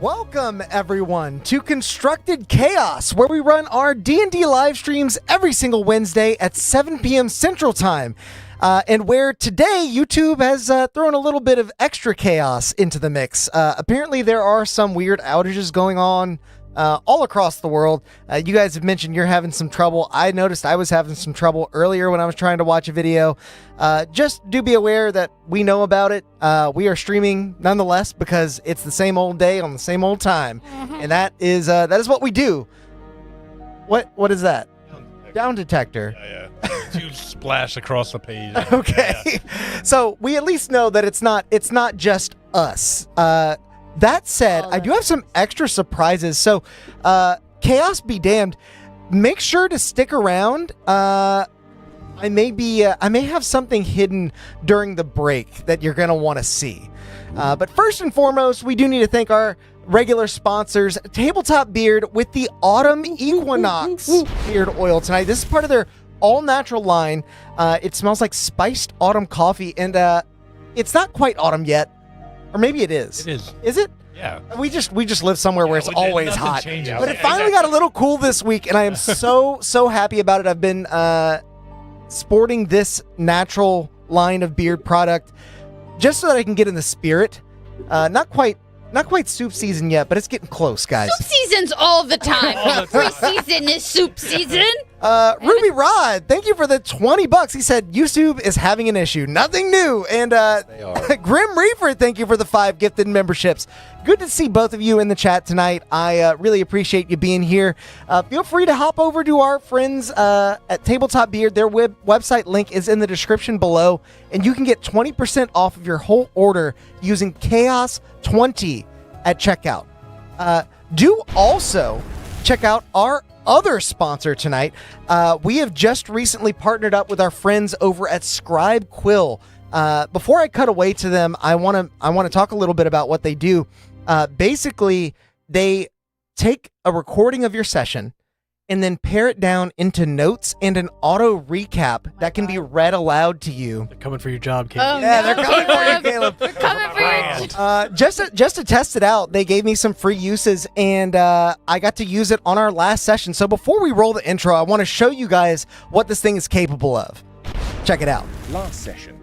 Welcome, everyone, to Constructed Chaos, where we run our D&D live streams every single Wednesday at 7 p.m. Central Time, and where today YouTube has thrown a little bit of extra chaos into the mix. Apparently, there are some weird outages going on all across the world. You guys have mentioned you're having some trouble. I noticed I was having some trouble earlier when I was trying to watch a video. Just do be aware that we know about it. We are streaming nonetheless because it's the same old day on the same old time, and that is what we do. What is that? Down detector. Yeah. You splash across the page. Okay, Yeah. So we at least know that it's not just us. That said, I do have some extra surprises. So, chaos be damned. Make sure to stick around. I may have something hidden during the break that you're gonna want to see. But first and foremost, we do need to thank our regular sponsors, Tabletop Beard, with the Autumn Equinox beard oil tonight. This is part of their all-natural line. It smells like spiced autumn coffee, and it's not quite autumn yet. Or maybe it is. It is. Is it? Yeah. We just live somewhere where it's always hot. Changes. But it finally got a little cool this week, and I am so happy about it. I've been sporting this natural line of beard product just so that I can get in the spirit. Not quite soup season yet, but it's getting close, guys. Soup season's all the time. Every season is soup season. Ruby Rod, thank you for the $20. He said YouTube is having an issue. Nothing new. And They are. Grim Reaper, thank you for the 5 gifted memberships. Good to see both of you in the chat tonight. I really appreciate you being here. Feel free to hop over to our friends at Tabletop Beard. Their website link is in the description below, and you can get 20% off of your whole order using Chaos 20 at checkout. Do also check out our other sponsor tonight. We have just recently partnered up with our friends over at Scrybe Quill. Before I cut away to them, I want to talk a little bit about what they do. Basically, they take a recording of your session and then pare it down into notes and an auto recap that can be read aloud to you. They're coming for your job, Caleb. Oh, Yeah, no, they're coming for you, Caleb. They're coming for you. Just to test it out, they gave me some free uses, and I got to use it on our last session. So before we roll the intro, I want to show you guys what this thing is capable of. Check it out. Last session,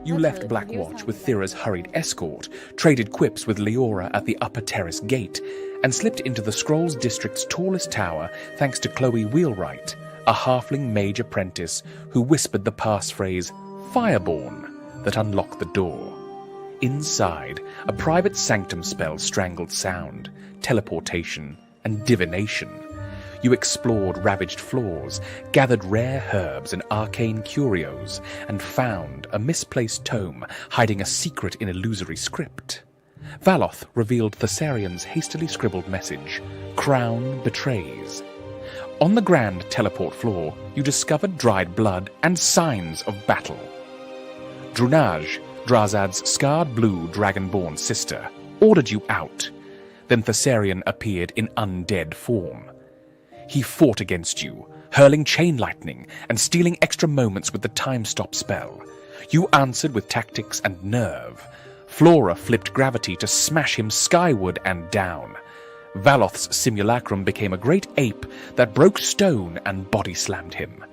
you left Blackwatch with Thira's hurried escort, traded quips with Leora at the upper terrace gate, and slipped into the Scrolls District's tallest tower thanks to Chloe Wheelwright, a halfling mage apprentice who whispered the passphrase, Fireborn, that unlocked the door. Inside, a private sanctum spell strangled sound, teleportation, and divination. You explored ravaged floors, gathered rare herbs and arcane curios, and found a misplaced tome hiding a secret in illusory script. Valoth revealed Thessarian's hastily scribbled message, Crown betrays. On the grand teleport floor, you discovered dried blood and signs of battle. Drunaj, Drazad's scarred blue dragonborn sister, ordered you out. Then Thessarian appeared in undead form. He fought against you, hurling chain lightning and stealing extra moments with the time stop spell. You answered with tactics and nerve. Flora flipped gravity to smash him skyward and down. Valoth's simulacrum became a great ape that broke stone and body-slammed him.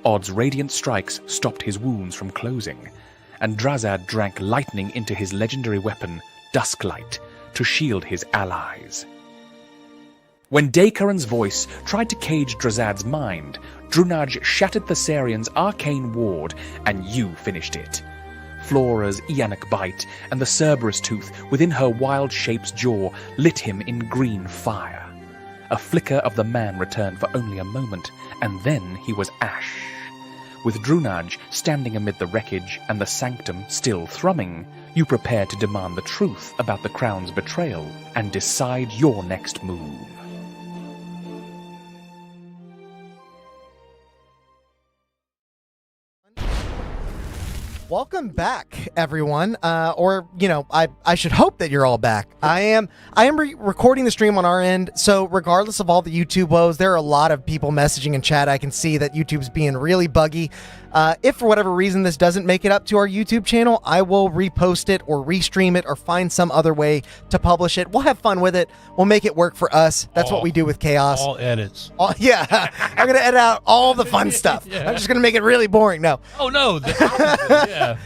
Odd's radiant strikes stopped his wounds from closing, and Drazad drank lightning into his legendary weapon, Dusklight, to shield his allies. When Dakaran's voice tried to cage Drazad's mind, Drunaj shattered Thessarian's arcane ward, and you finished it. Flora's Ianic bite and the Cerberus tooth within her wild shape's jaw lit him in green fire. A flicker of the man returned for only a moment, and then he was ash. With Drunaj standing amid the wreckage and the sanctum still thrumming, you prepare to demand the truth about the Crown's betrayal and decide your next move. Welcome back, everyone. I should hope that you're all back. I am recording the stream on our end, so regardless of all the YouTube woes, there are a lot of people messaging in chat. I can see that YouTube's being really buggy. If for whatever reason this doesn't make it up to our YouTube channel, I will repost it or restream it or find some other way to publish it. We'll have fun with it. We'll make it work for us. That's what we do with Chaos. All edits. Yeah, I'm going to edit out all the fun stuff. Yeah. I'm just going to make it really boring. No. Oh, no. Yeah.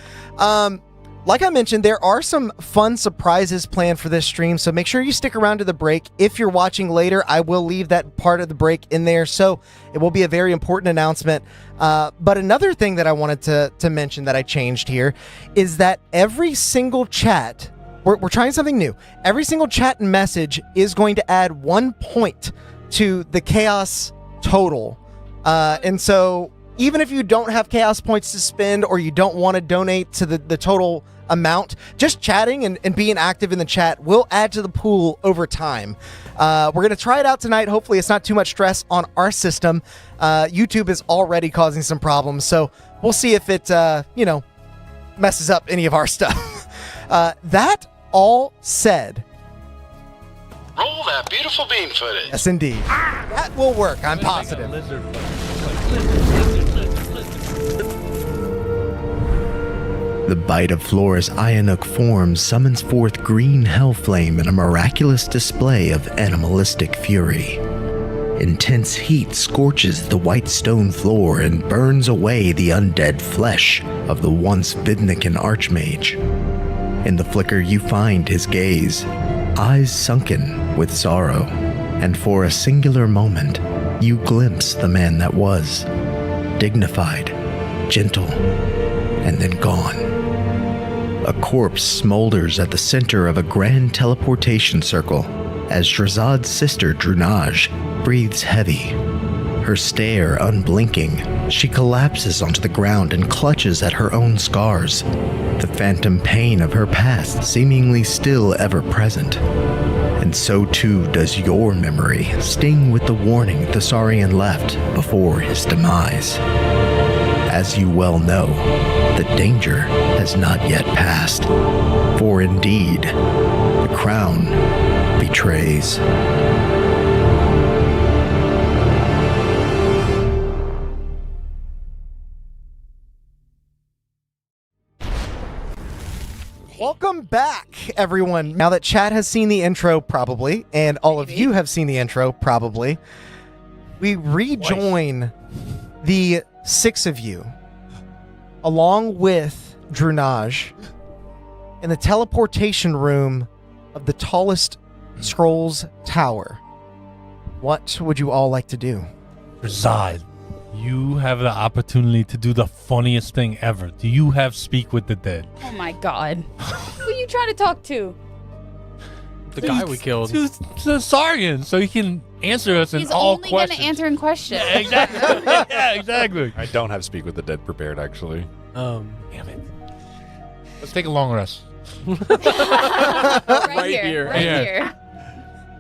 Like I mentioned, there are some fun surprises planned for this stream, so make sure you stick around to the break. If you're watching later, I will leave that part of the break in there, so it will be a very important announcement. But another thing that I wanted to mention that I changed here is that every single chat, we're trying something new. Every single chat and message is going to add 1 point to the Chaos total. And so even if you don't have Chaos points to spend or you don't want to donate to the total amount, just chatting and being active in the chat will add to the pool over time. We're going to try it out tonight. Hopefully it's not too much stress on our system. YouTube is already causing some problems, so we'll see if it, messes up any of our stuff. That all said, roll that beautiful bean footage. yes, indeed. That will work. I'm positive. The bite of Flora's Ionic form summons forth green hellflame in a miraculous display of animalistic fury. Intense heat scorches the white stone floor and burns away the undead flesh of the once Vidnikan Archmage. In the flicker you find his gaze, eyes sunken with sorrow, and for a singular moment you glimpse the man that was, dignified, gentle, and then gone. A corpse smolders at the center of a grand teleportation circle as Drazad's sister Drunaj breathes heavy. Her stare unblinking, she collapses onto the ground and clutches at her own scars, the phantom pain of her past seemingly still ever present. And so too does your memory sting with the warning Thessarian left before his demise. As you well know, the danger has not yet passed, for indeed, the crown betrays. Welcome back, everyone. Now that chat has seen the intro, probably, and all of you have seen the intro, probably, we rejoin the 6 of you, along with Drunaj, in the teleportation room of the tallest Scrolls Tower. What would you all like to do? Reside. You have the opportunity to do the funniest thing ever. Do you have Speak with the Dead? Oh my god. Who are you trying to talk to? The guy we killed. To Thessarian, so he can answer us He's in all only questions. gonna answer in questions. Yeah, exactly. Yeah, exactly. I don't have Speak with the Dead prepared, actually. Damn it. Let's take a long rest. right here. Right Yeah. here.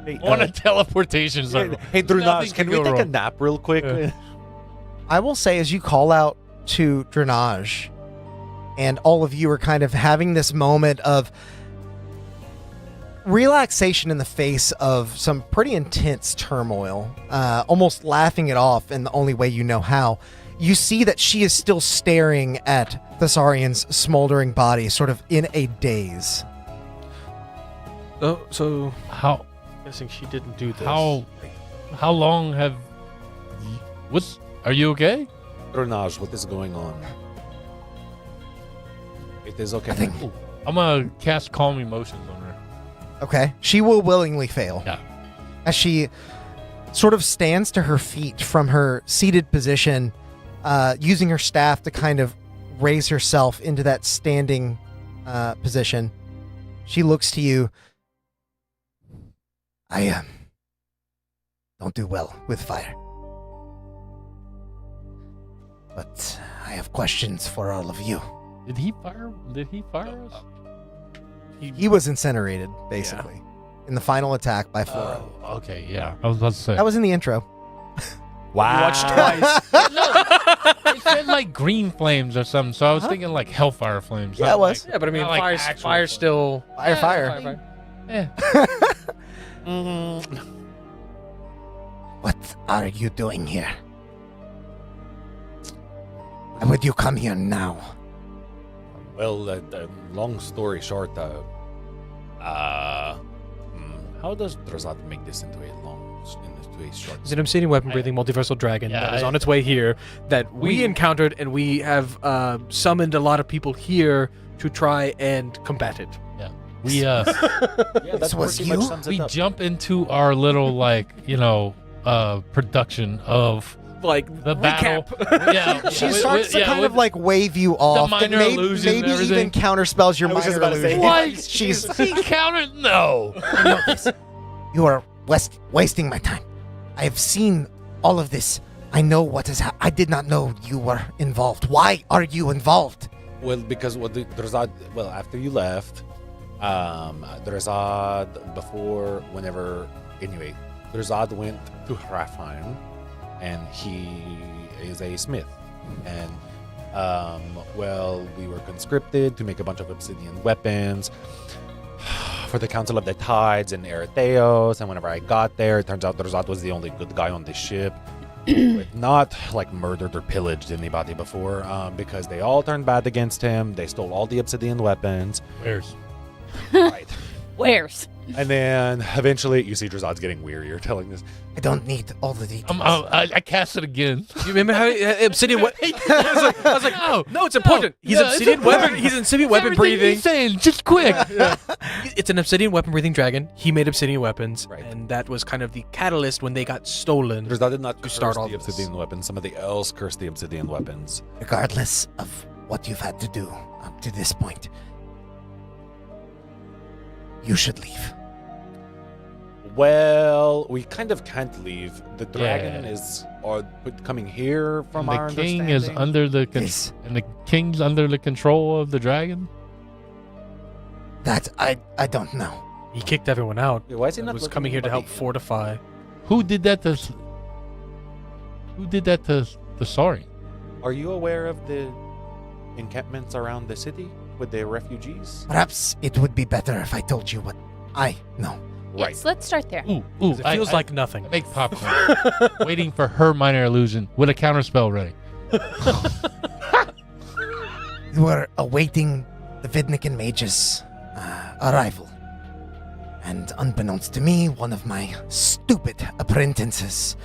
Hey, On a teleportation circle. hey Nothing Drunaj, can we go take a wrong. nap real quick? Yeah. I will say, as you call out to Drunaj, and all of you are kind of having this moment of relaxation in the face of some pretty intense turmoil, almost laughing it off in the only way you know how. You see that she is still staring at Thessarian's smoldering body, sort of in a daze. Oh, so How guessing she didn't do this. how long have are you okay? Drunaj, what is going on? It is okay. I think- I'm gonna cast Calm Emotions on her. Okay. She will willingly fail. Yeah. As she sort of stands to her feet from her seated position, using her staff to kind of raise herself into that standing position. She looks to you. I don't do well with fire. But I have questions for all of you. Did he fire us? He was incinerated, basically, in the final attack by Flora. Oh, okay, yeah. I was about to say. That was in the intro. Wow. Watch twice. It said like green flames or something, so I was thinking like hellfire flames. Yeah, not it was. like- Yeah, but I mean, not like fire's, actual fire's still. Fire. Yeah. What are you doing here? Why would you come here now? Well, long story short, how does Drazad make this into a short? It's an obsidian weapon-breathing multiversal dragon that is on its way here that we encountered, and we have summoned a lot of people here to try and combat it. Yeah. We This was you? we jump into our little production of Like the battle. recap. Yeah. She starts to kind of like wave you off, and minor illusion and maybe even everything. counterspells your I was minor just about to say, illusion. What? She's He countered? No. I know this. You are wasting my time. I have seen all of this. I know what is I did not know you were involved. Why are you involved? Well, because Drazad, after you left, Drazad, Drazad went to Hrafheim, and he is a smith. And, we were conscripted to make a bunch of obsidian weapons for the Council of the Tides in Eretheos, and whenever I got there, it turns out Drazad was the only good guy on the ship. Not murdered or pillaged anybody before, because they all turned bad against him. They stole all the obsidian weapons. Where's? Right. Where's? And then eventually you see Drazad's getting wearier telling this. I don't need all the details. I cast it again. You remember how obsidian weapon? I was like, no, it's important. He's Yeah, it's obsidian important. weapon. He's obsidian weapon Everything breathing. he's saying, just quick. It's an obsidian weapon breathing dragon. He made obsidian weapons, Right. and that was kind of the catalyst when they got stolen. Drazad did not To curse start all the this. obsidian weapons. Somebody else cursed the obsidian weapons. Regardless of what you've had to do up to this point, you should leave. Well, we kind of can't leave. The dragon Yeah. is coming here from And our the king is understanding. under the Yes. and the king's under the control of the dragon. That I don't know. He kicked everyone out. Yeah, why is he He not was looking coming here to help anybody in? fortify. Who did that to? Who did that to Sari? Are you aware of the encampments around the city with the refugees? Perhaps it would be better if I told you what I know. Yes, let's start there. Ooh, 'Cause it feels I like nothing. make popcorn, waiting for her minor illusion with a counterspell ready. You were awaiting the Vidnikin mages' arrival. And unbeknownst to me, one of my stupid apprentices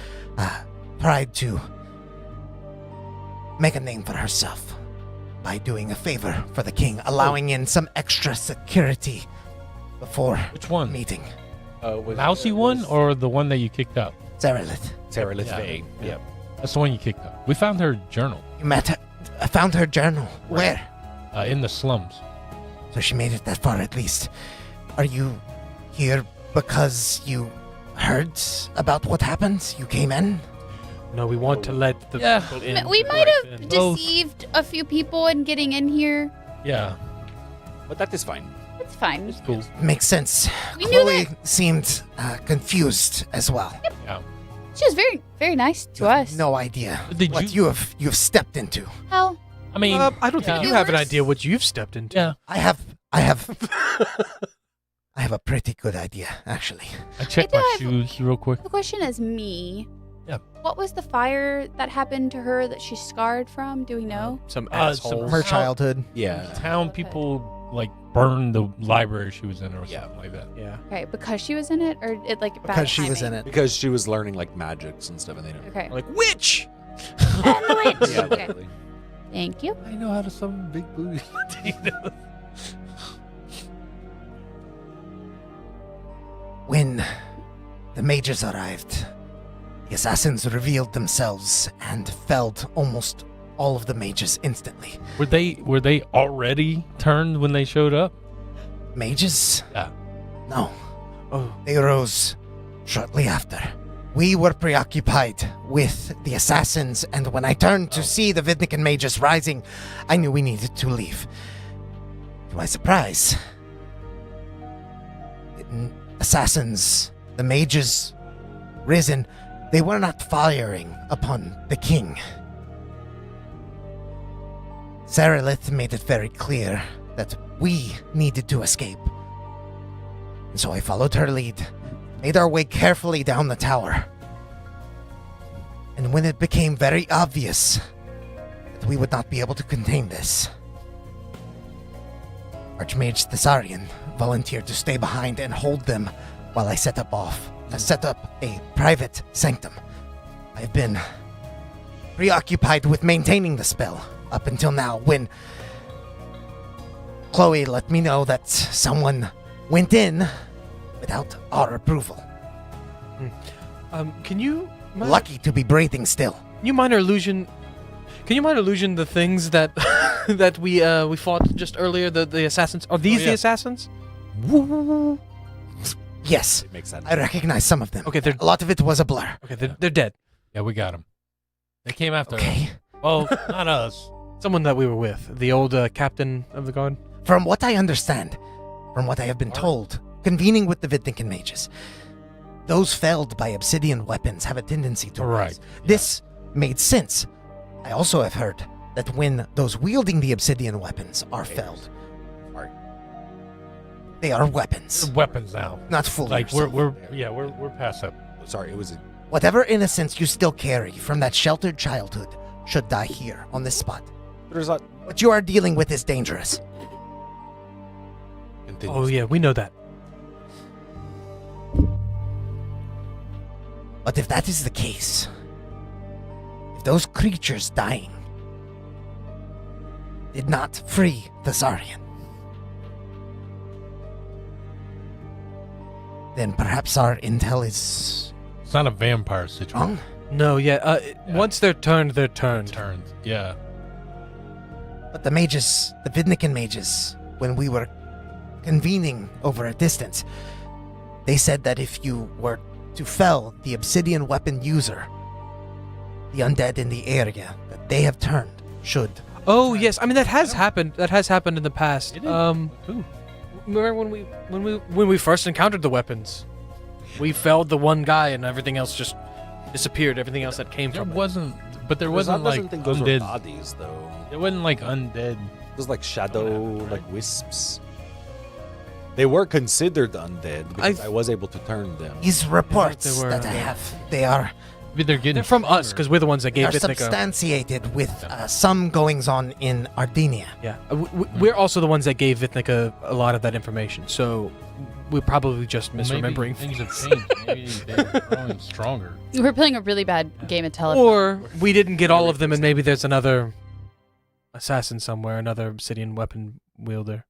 tried to make a name for herself by doing a favor for the king, allowing in some extra security before Which one? meeting. Lousy one or the one that you kicked out? Zarelith, Sarah Yeah. Lithvay. Yep. That's the one you kicked out. We found her journal you met her. I found her journal. Where? in the slums. So she made it that far at least. Are you here because you heard about what happened? You came in? No, we want to let the Yeah. people in. We might right have in. deceived a few people in getting in here. Yeah, But that is fine. It's fine. it's cool. Makes sense. We knew Chloe seemed confused as well. Yeah. She was very, very nice to You have us. no idea Did what you've stepped into. Well, I mean, I don't think Yeah. you have an Viewers? idea what you've stepped into. yeah. I have I have a pretty good idea, actually. I checked I my do shoes real quick. the question is me. Yeah. What was the fire that happened to her that she's scarred from? Do we know? Some Some assholes. Her How- childhood. Yeah. Town people burned the library she was in or Yeah. something like that. Yeah. Okay, because she was in it, or it like bad Because she was in timing? it. Because she was learning magics and stuff, and they didn't. Okay. Like witch. And the witch. Yeah, Okay. literally. Thank you. I know how to summon big booty. When the mages arrived, the assassins revealed themselves and felled almost all of the mages instantly. Were they already turned when they showed up? Mages? Yeah. No. Oh. They arose shortly after. We were preoccupied with the assassins, and when I turned to see the Vidnikin mages rising, I knew we needed to leave. To my surprise, assassins, the mages, risen, they were not firing upon the king. Saralith made it very clear that we needed to escape. And so I followed her lead, made our way carefully down the tower. And when it became very obvious that we would not be able to contain this. Archmage Thessarian volunteered to stay behind and hold them while I set up a private sanctum. I've been preoccupied with maintaining the spell up until now, when Chloe let me know that someone went in without our approval. Can you... Lucky to be breathing still. Can you minor illusion the things that that we fought just earlier? The assassins. Are these the assassins? Yes, It makes sense. I recognize some of them. Okay, they're A lot of it was a blur. okay. They're dead. Yeah, we got them. They came after us. Okay. Well, not us. Someone that we were with, the old captain of the guard. From what I understand, from what I have been told, convening with the Vidnikin mages, those felled by obsidian weapons have a tendency to rise. This made sense. I also have heard that when those wielding the obsidian weapons are felled, they are weapons, They're weapons now. not fools. Like we're past that. Sorry, it was. Whatever innocence you still carry from that sheltered childhood should die here on this spot. There's a. What you are dealing with is dangerous. Oh yeah, we know that. But if that is the case, if those creatures dying did not free Thessarian, then perhaps our intel is It's not a vampire situation. wrong. No, yeah. Once they're turned, they're turned. Turned. Yeah. But the mages, the Vidnikin mages, when we were convening over a distance, they said that if you were to fell the obsidian weapon user, the undead in the area that they have turned should. Oh yes, I mean that has happened. That has happened in the past. It did. Who? Remember when we first encountered the weapons, we felled the one guy and everything else just disappeared. Everything else that came There from it. wasn't, but there wasn't like think those were undead. bodies though. It wasn't like undead. It was like shadow, like wisps. They were considered undead because I was able to turn them. These reports they were, that I yeah. have, they are Maybe they're getting They're from us stronger. because we're the ones that they gave are it. substantiated with some goings on in Ardinia. Yeah, we're also the ones that gave Vitnica a lot of that information. So we're probably just Well, misremembering maybe things have things. changed. Maybe they're growing stronger. We're playing a really bad game of telephone. Or we didn't get all of them, and maybe there's another assassin somewhere, another obsidian weapon wielder.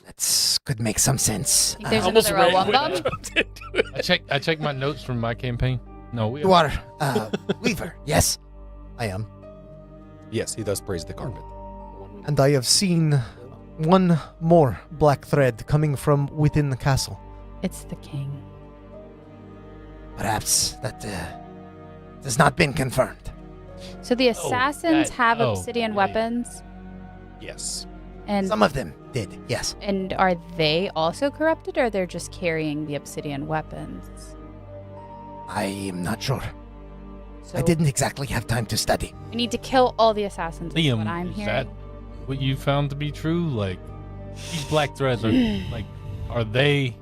That could make some sense. Think there's Almost another ready Owumbum? I checked my notes from my campaign. No, we You are Weaver, yes? I am. Yes, he does praise the carpet. And I have seen one more black thread coming from within the castle. It's the king. Perhaps that has not been confirmed. So the assassins have oh, obsidian yeah. weapons, Yes. and Some of them did, yes. and are they also corrupted, or they're just carrying the obsidian weapons? I am not sure. So I didn't exactly have time to study. We need to kill all the assassins. Is Liam, what I'm is hearing. that what you found to be true? Like, these black threads are like, are they?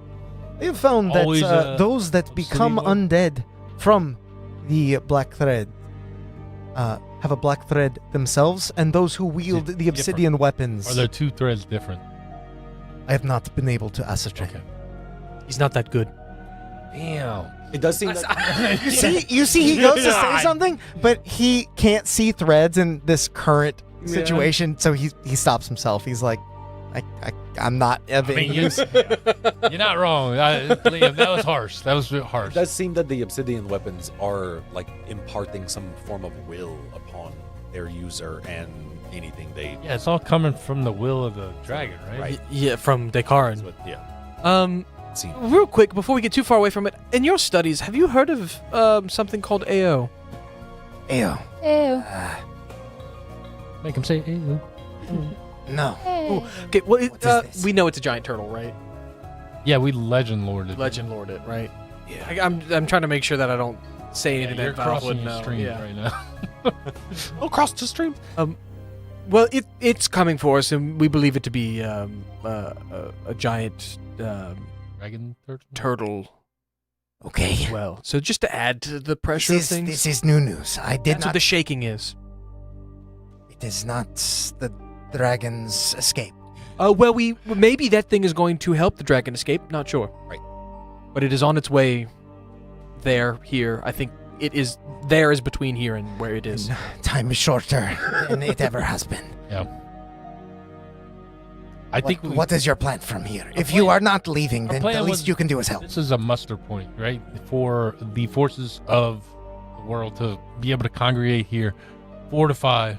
I have found that Always, those that become obsidian undead from the black thread have a black thread themselves, and those who wield the different? obsidian weapons, Are there two threads different? I have not been able to ascertain. Okay. He's not that good. Damn. It does seem that You see, he goes to say something, but he can't see threads in this current situation, so he stops himself. He's like, I'm not. I mean, you're not wrong, Liam. That was harsh. That was harsh. it does seem that the obsidian weapons are like imparting some form of will upon their user and anything they. Yeah, it's all coming from the will of the dragon, right? Right. Yeah, from Descartes. But yeah. See. Real quick, before we get too far away from it, in your studies, have you heard of something called AO? Ew. Ew. Make him say, ew. No. Hey. Okay, well, What is this? we know it's a giant turtle, right? Yeah, we legend lorded. Legend lord it, right? Yeah. I'm trying to make sure that I don't say Yeah, anything you're that Valve crossing would your know. streams Yeah. right now. Oh, cross the stream. Well, it's coming for us, and we believe it to be a giant Dragon turtle. turtle. Okay. Well, so just to add to the pressure This of things, is new news. I did that's what not. the shaking is. It is not the dragon's escape. Well, maybe that thing is going to help the dragon escape. Not sure. Right. But it is on its way there, here. I think it is there is between here and where it is. Time is shorter than it ever has been. Yeah. I think What is your plan from here? If you are not leaving, then the least you can do is help. This is a muster point, right? For the forces of the world to be able to congregate here, fortify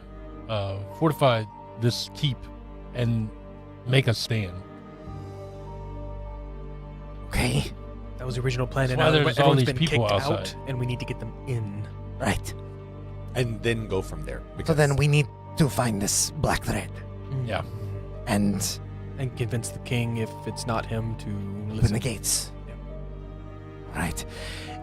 this keep, and make a stand. Okay. That was the original plan, That's and why now there's all everyone's these been people kicked outside. out, and we need to get them in. Right. And then go from there. So because- then we need to find this black thread Yeah. and And convince the king, if it's not him, to open listen. the gates. Yeah. Right.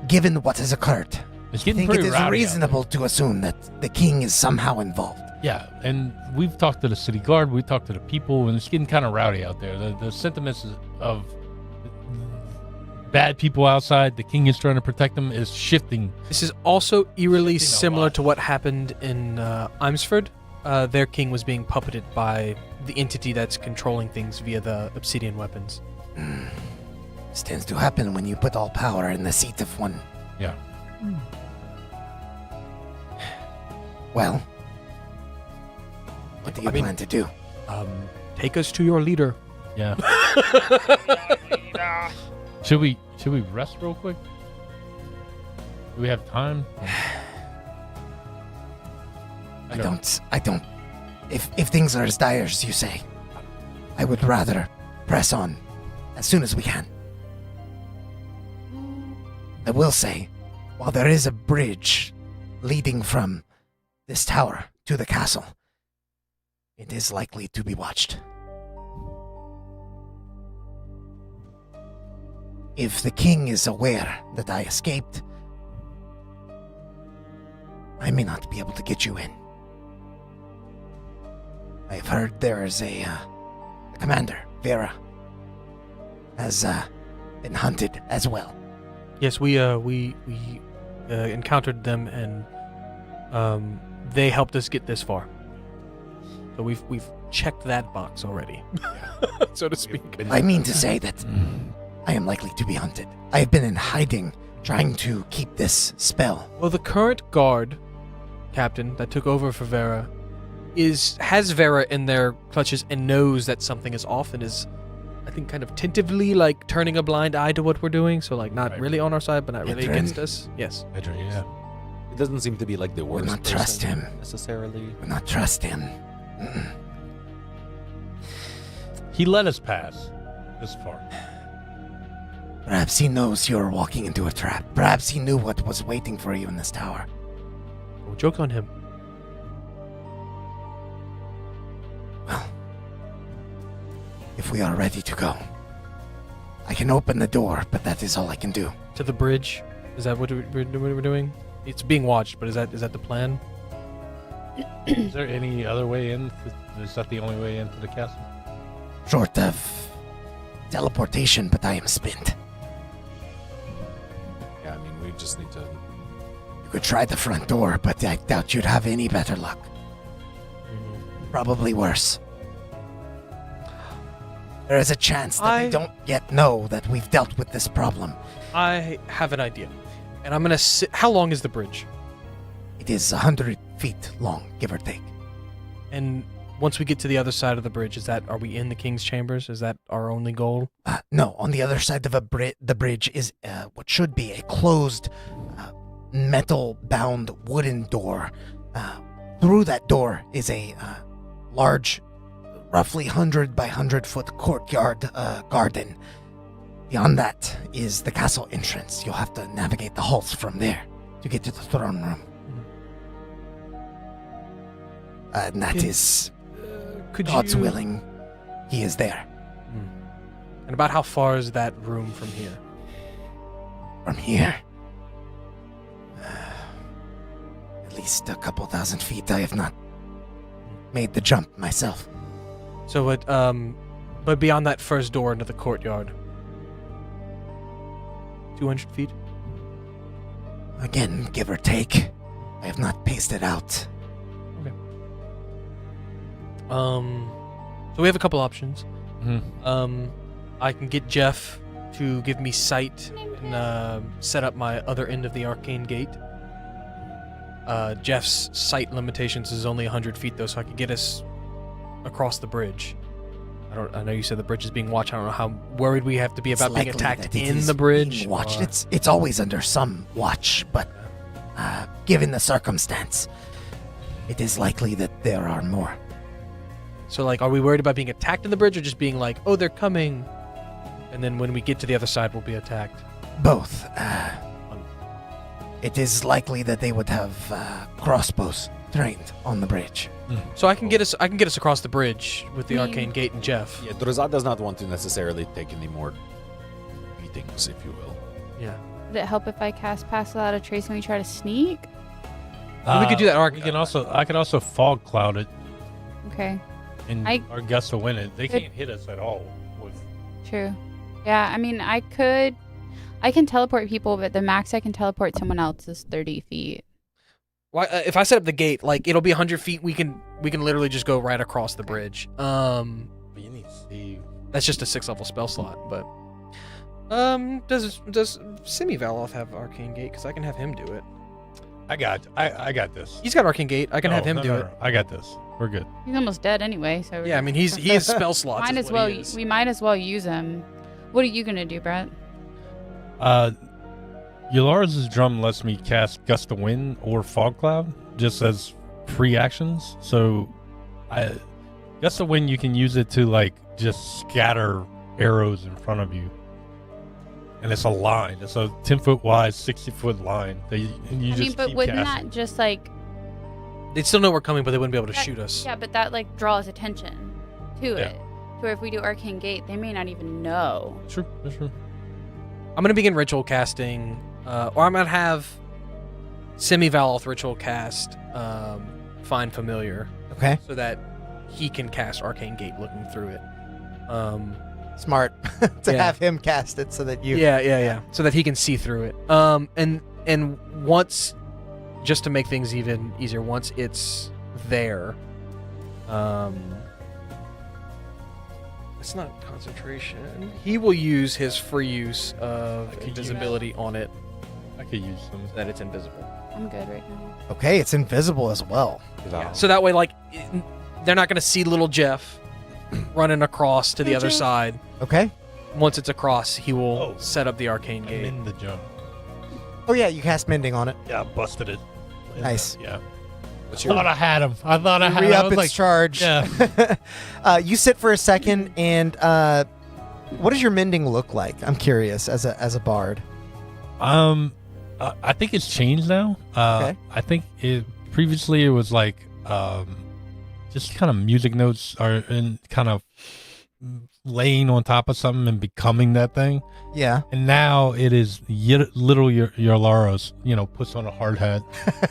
Given what has occurred, It's I getting think it pretty is rowdy out reasonable to assume that the king is somehow involved. there. Yeah, and we've talked to the city guard, we talked to the people, and it's getting kind of rowdy out there. The sentiments of bad people outside, the king is trying to protect them, is shifting. This is also eerily Shifting a similar lot. to what happened in Imsford. Their king was being puppeted by the entity that's controlling things via the obsidian weapons. This tends to happen when you put all power in the seat of one. Yeah. Well, what do you I mean- plan to do? Take us to your leader. Yeah. Should we rest real quick? Do we have time? I don't. If things are as dire as you say, I would rather press on as soon as we can. I will say, while there is a bridge leading from this tower to the castle, it is likely to be watched. If the king is aware that I escaped, I may not be able to get you in. I have heard there is a commander, Vera, has been hunted as well. Yes, we encountered them, and they helped us get this far. So we've checked that box already, so to speak. I mean to say that I am likely to be hunted. I have been in hiding, trying to keep this spell. Well, the current guard captain that took over for Vera has Vera in their clutches and knows that something is off and is, I think, kind of tentatively like turning a blind eye to what we're doing. So like not Right. really on our side, but not really Veteran. against us. Yes. Yeah. It doesn't seem to be like the worst not trust person him. necessarily. Do not trust him. Mm-mm. He let us pass this far. Perhaps he knows you're walking into a trap. Perhaps he knew what was waiting for you in this tower. We'll joke on him. Well, if we are ready to go, I can open the door, but that is all I can do. To the bridge. Is that what we're doing? It's being watched, but is that the plan? Is there any other way in? Is that the only way into the castle? Short of teleportation, but I am spent. Yeah, I mean, we just need to. You could try the front door, but I doubt you'd have any better luck. Probably worse. There is a chance that I don't yet know that we've dealt with this problem. I have an idea, and I'm gonna sit. How long is the bridge? It is 100 feet long, give or take. And once we get to the other side of the bridge, are we in the king's chambers? Is that our only goal? No, on the other side of the bridge is what should be a closed, metal-bound wooden door. Through that door is a large, roughly 100 by 100 foot courtyard garden. Beyond that is the castle entrance. You'll have to navigate the halls from there to get to the throne room. And that is God's willing. He is there. And about how far is that room from here? From here, at least a couple thousand feet. I have not made the jump myself. So but beyond that first door into the courtyard, 200 feet. Again, give or take. I have not paced it out. Okay. So we have a couple options. I can get Jeff to give me sight and set up my other end of the arcane gate. Jeff's sight limitations is only 100 feet, though, so I can get us across the bridge. I know you said the bridge is being watched. I don't know how worried we have to be about being attacked in the bridge. Watched. It's always under some watch, but given the circumstance, it is likely that there are more. So, like, are we worried about being attacked in the bridge, or just being like, oh, they're coming, and then when we get to the other side, we'll be attacked? Both. It is likely that they would have crossbows trained on the bridge. So I can get us across the bridge with the arcane gate and Jeff. Yeah, Drozat does not want to necessarily take any more beatings, if you will. Yeah. Would it help if I cast Pass Without a Trace when we try to sneak? We could do that. I could also fog cloud it, Okay, and our guests will win it. They can't hit us at all. true. Yeah, I mean, I can teleport people, but the max I can teleport someone else is 30 feet. Why? If I set up the gate, like, it'll be 100 feet. We can literally just go right across the bridge. But you need to see. That's just a 6th level spell slot. But does Simi Valoth have arcane gate? Because I can have him do it. I got this. He's got arcane gate. I can have him do it. I got this. We're good. He's almost dead anyway, so Yeah, I mean, he has spell slots. might is as what well. he is. We might as well use him. What are you gonna do, Brett? Yularis' drum lets me cast Gust of Wind or Fog Cloud just as free actions. So, Gust of Wind, you can use it to, like, just scatter arrows in front of you. And it's a line. It's a 10-foot wide, 60-foot line. But wouldn't that just, like... They'd still know we're coming, but they wouldn't be able to shoot us. Yeah, but that, like, draws attention to it. To where if we do Arcane Gate, they may not even know. True, that's true. I'm going to begin ritual casting, or I'm going to have Semi-Valoth ritual cast Find Familiar. Okay. So that he can cast Arcane Gate looking through it. Smart to have him cast it so that you... Yeah. So that he can see through it. And once, just to make things even easier, once it's there, it's not concentration. He will use his free use of invisibility on it. I could use some. So that it's invisible. I'm good right now. Okay, it's invisible as well. Yeah. So that way, like, they're not going to see little Jeff running across to the other side. Okay. Once it's across, he will set up the arcane gate. In the jump. Oh yeah, you cast Mending on it. Yeah, I busted it. Nice. Yeah. I thought I had him. I thought I had him. Re-up its charge. Yeah. You sit for a second, and what does your mending look like? I'm curious, as a bard. I think it's changed now. Okay. I think previously it was like just kind of music notes and kind of laying on top of something and becoming that thing. Yeah. And now it is little Yolaros, puts on a hard hat,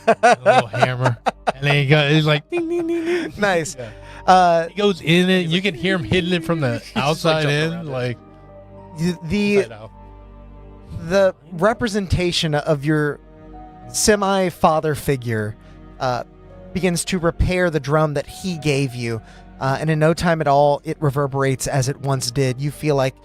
a little hammer, and then he's like ding ding ding ding. Nice. Yeah. He goes in it. You can hear him hitting it from the outside in, like the representation of your semi-father figure begins to repair the drum that he gave you, and in no time at all, it reverberates as it once did. You feel like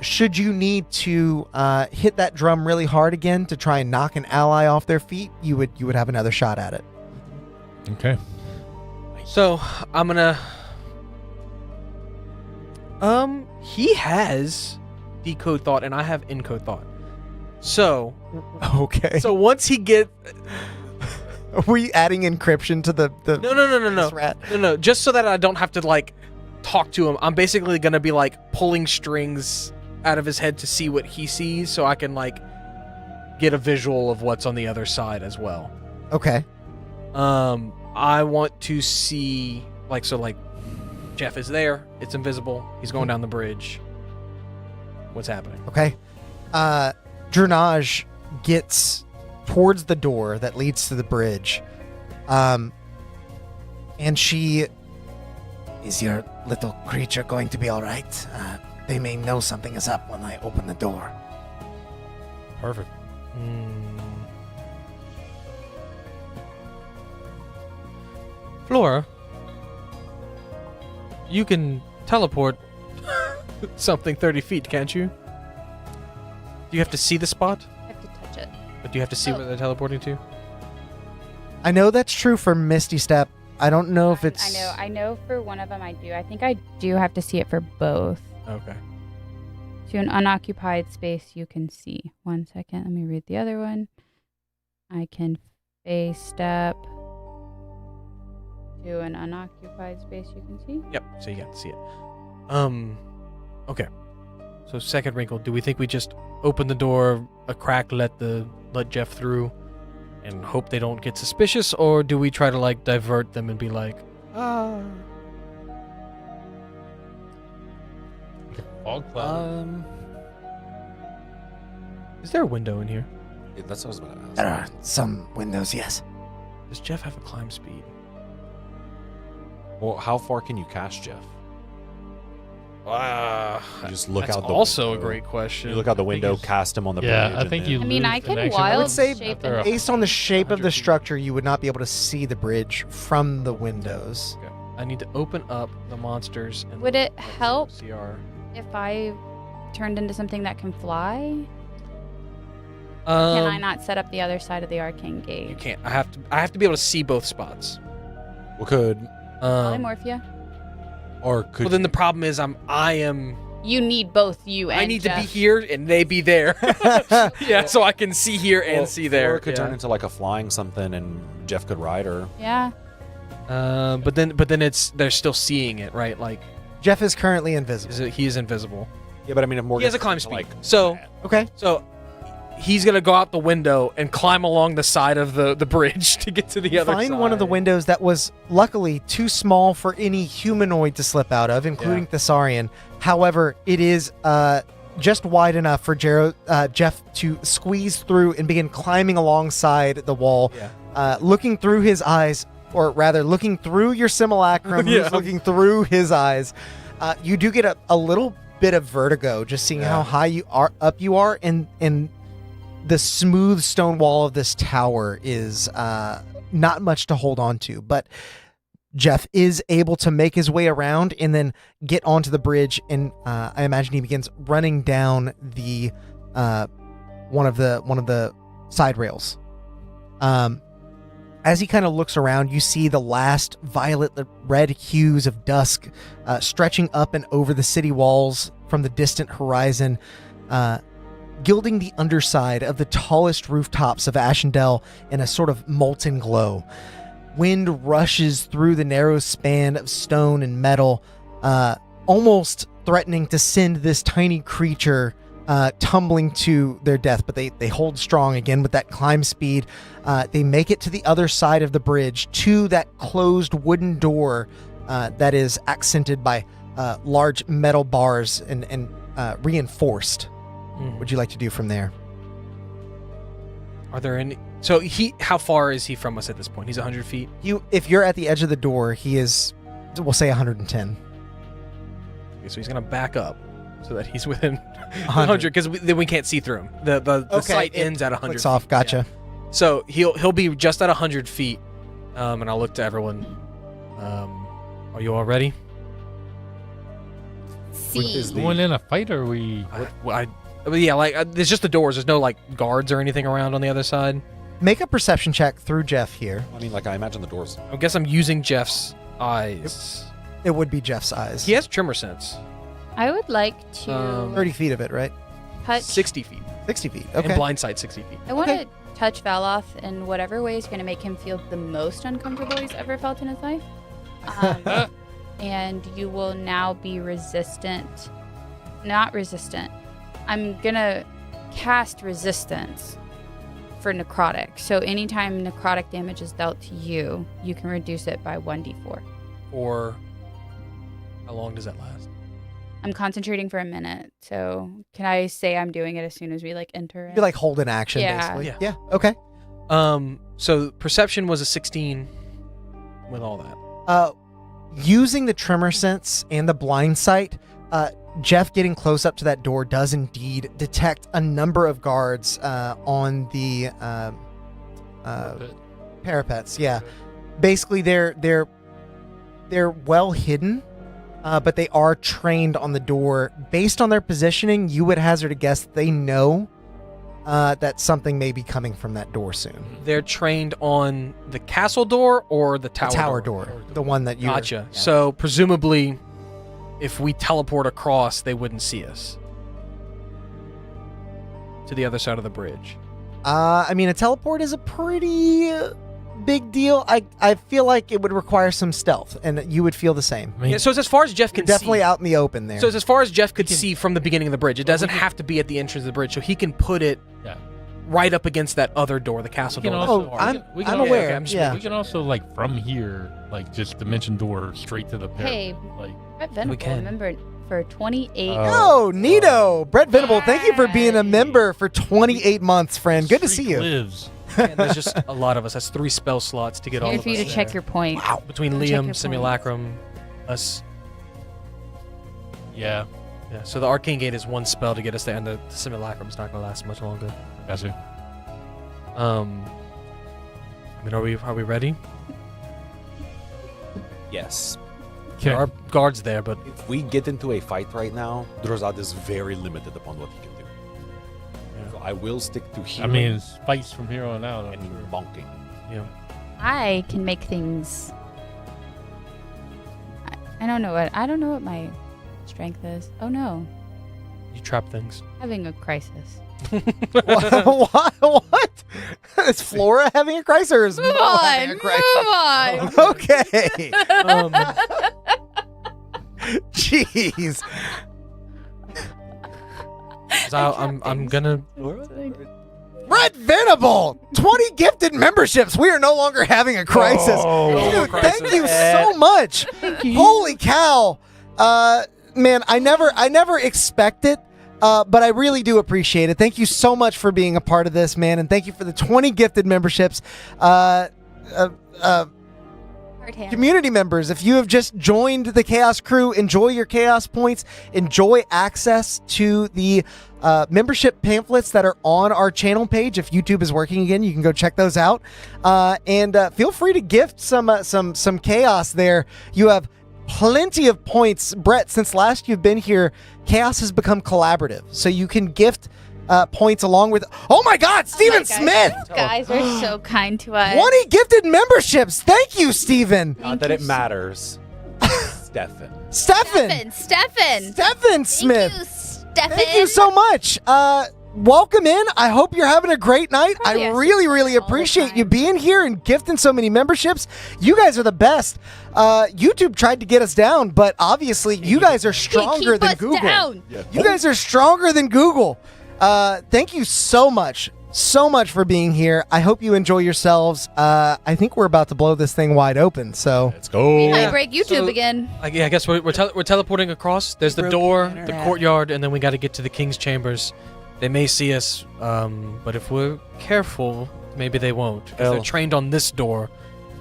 should you need to hit that drum really hard again to try and knock an ally off their feet, you would have another shot at it. Okay. So I'm gonna. He has decode thought, and I have encode thought. So. Okay. So once he get. Were you adding encryption to the No. rat? No. Just so that I don't have to, like, talk to him. I'm basically gonna be, like, pulling strings out of his head to see what he sees, so I can, like, get a visual of what's on the other side as well. Okay. I want to see, like, Jeff is there. It's invisible. He's going down the bridge. What's happening? Okay. Drenage gets towards the door that leads to the bridge. And she... Is your little creature going to be all right? They may know something is up when I open the door. Perfect. Flora, you can teleport something 30 feet, can't you? Do you have to see the spot? I have to touch it. But do you have to see where they're teleporting to? I know that's true for Misty Step. I don't know if it's. I know for one of them I do. I think I do have to see it for both. Okay. To an unoccupied space you can see. 1 second. Let me read the other one. I can face step to an unoccupied space you can see. Yep. So you got to see it. Okay. So second wrinkle. Do we think we just open the door a crack, let Jeff through, and hope they don't get suspicious, or do we try to like divert them and be like, Fog cloud. Is there a window in here? Yeah, that's what I was about to ask. There are some windows, yes. Does Jeff have a climb speed? Well, how far can you cast Jeff? You just look That's out the also window. a great question. You look out the I think window, it's- cast him on the Yeah, bridge. I think you. I mean, lose I can an action wild I would say shape after and- a- Based on the shape of the 100 feet. structure, you would not be able to see the bridge from the windows. Okay. I need to open up the monsters. And Would it let help CR. if I turned into something that can fly? Can I not set up the other side of the arcane gate? You can't. I have to be able to see both spots. Well, could Polymorphia? or could Well, then the problem is I am. You need both you and I need Jeff. to be here and they be there. Yeah, so I can see here and see there. Or it could yeah. turn into like a flying something, and Jeff could ride her. Yeah. But then they're still seeing it, right? Like Jeff is currently invisible. he is invisible. Yeah, but I mean, if Morgan He has a climb speed. like So Okay. he's gonna go out the window and climb along the side of the bridge to get to the other side. Find one of the windows that was luckily too small for any humanoid to slip out of, including Thessarian. However, it is just wide enough for Jeff to squeeze through and begin climbing alongside the wall, looking through his eyes, or rather looking through your simulacrum, who's looking through his eyes. You do get a little bit of vertigo just seeing how high you are, and the smooth stone wall of this tower is not much to hold on to, but Jeff is able to make his way around and then get onto the bridge, and I imagine he begins running down the one of the side rails. As he kind of looks around, you see the last violet red hues of dusk stretching up and over the city walls from the distant horizon, gilding the underside of the tallest rooftops of Ashendell in a sort of molten glow. Wind rushes through the narrow span of stone and metal, almost threatening to send this tiny creature tumbling to their death, but they hold strong again with that climb speed. They make it to the other side of the bridge, to that closed wooden door that is accented by large metal bars and reinforced. What would you like to do from there? Are there any? So how far is he from us at this point? He's 100 feet. If you're at the edge of the door, he is, we'll say 110. Okay, so he's gonna back up so that he's within 100, because then we can't see through him. The sight ends at 100. Clicks off. Gotcha. Yeah. So he'll be just at 100 feet, and I'll look to everyone. Are you all ready? See. Going in a fight, or we? There's just the doors. There's no like guards or anything around on the other side. Make a perception check through Jeff here. I mean, like I imagine the doors. I guess I'm using Jeff's eyes. It would be Jeff's eyes. He has tremor sense. I would like to 30 feet of it, right? touch. 60 feet. 60 feet. And Okay. blindside 60 feet. I want to touch Valoth in whatever way is going to make him feel the most uncomfortable he's ever felt in his life. And you will now be resistant. Not resistant. I'm going to cast resistance for necrotic. So anytime necrotic damage is dealt to you, you can reduce it by 1d4. Or how long does that last? I'm concentrating for a minute. So can I say I'm doing it as soon as we like enter it? You like hold an action, Yeah. basically. Yeah. Okay. So perception was a 16 with all that. Using the tremor sense and the blind sight, Jeff getting close up to that door does indeed detect a number of guards on the parapets. Yeah, basically they're well hidden, but they are trained on the door. Based on their positioning, you would hazard a guess that they know that something may be coming from that door soon. They're trained on the castle door or the tower, The tower door, the one that you. Gotcha. Yeah. So presumably, if we teleport across, they wouldn't see us to the other side of the bridge. I mean, a teleport is a pretty big deal. I feel like it would require some stealth, and you would feel the same. I mean, Yeah, so it's as far as Jeff can Definitely see. out in the open there. So it's as far as Jeff could see from the beginning of the bridge. It doesn't have to be at the entrance of the bridge, so he can put it yeah. right up against that other door, the castle We can door. also- Oh, I'm- we can I'm also- aware, I'm just yeah. We can also, like, from here, like, just dimension door straight to the pit. Hey, Like, Brett Venable, can. remember, for 28. Oh, Nito! Brett Venable, thank you for being a member for 28 months, friend. Good to see streak you. lives. And there's just a lot of us. That's 3 spell slots to get all Here of for you us to check there. your point. Wow. Between Check your Liam, points. Simulacrum, us. Yeah. Yeah, so the Arcane Gate is 1 spell to get us there, and the Simulacrum's not going to last much longer. Gotcha. I mean, are we ready? Yes. Okay. There are guards there, but If we get into a fight right now, Drozad is very limited upon what he can do. So I will stick to I healing mean, it's fights from here on out. I'm and sure. bonking. yeah. I can make things. I don't know what my strength is. Oh no, You trap things. having a crisis. What? Is Flora having a crisis or is Move Mo on, having a move crisis? on. Okay. Um, Jeez. so I'm gonna. Brett Venable, 20 gifted memberships. We are no longer having a crisis. Oh, Dude, thank you so much. Holy cow. Man, I never expect it. But I really do appreciate it. Thank you so much for being a part of this, man, and thank you for the 20 gifted memberships. Hard hand. Community members, if you have just joined the Chaos Crew, enjoy your Chaos points, enjoy access to the membership pamphlets that are on our channel page. If YouTube is working again, you can go check those out, and feel free to gift some chaos there. You have plenty of points, Brett. Since last you've been here, Chaos has become collaborative, so you can gift points along with. Oh my God, Stephen Smith! You guys are so kind to us. 20 gifted memberships. Thank you, Stephen. Not that it matters. Stefan. Stefan. Stefan. Smith. Thank you, Stefan. Thank you so much. Welcome in. I hope you're having a great night. Probably I a really, success really all the appreciate time. you being here and gifting so many memberships. You guys are the best. YouTube tried to get us down, but obviously you guys are stronger keep than us Google. down. You guys are stronger than Google. Thank you so much for being here. I hope you enjoy yourselves. I think we're about to blow this thing wide open. So Let's go. We might break YouTube So- again. I guess we're teleporting across. There's the Broke door, the the courtyard, and then we got to get to the king's chambers. They may see us, but if we're careful, maybe they won't. Because they're Well- trained on this door,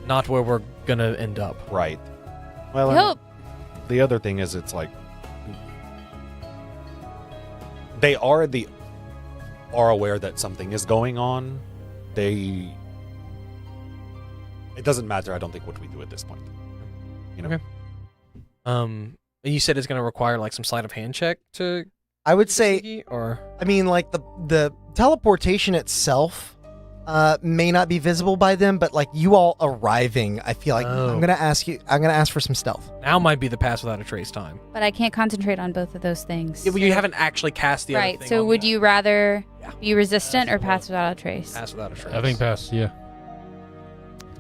not where we're gonna end up. Right. Well, I hope. the other thing is, it's like they are aware that something is going on. It doesn't matter. I don't think what we do at this point. You know. Okay. You said it's gonna require like some sleight of hand check to. I would say, or I mean, like the teleportation itself may not be visible by them, but like you all arriving, I feel like Oh. I'm gonna ask for some stealth. now might be the pass without a trace time. But I can't concentrate on both of those things. Yeah, but you haven't actually cast the other Right. thing. So on would yet. you rather Yeah. be resistant or pass without a trace? pass without a trace? I think pass, yeah.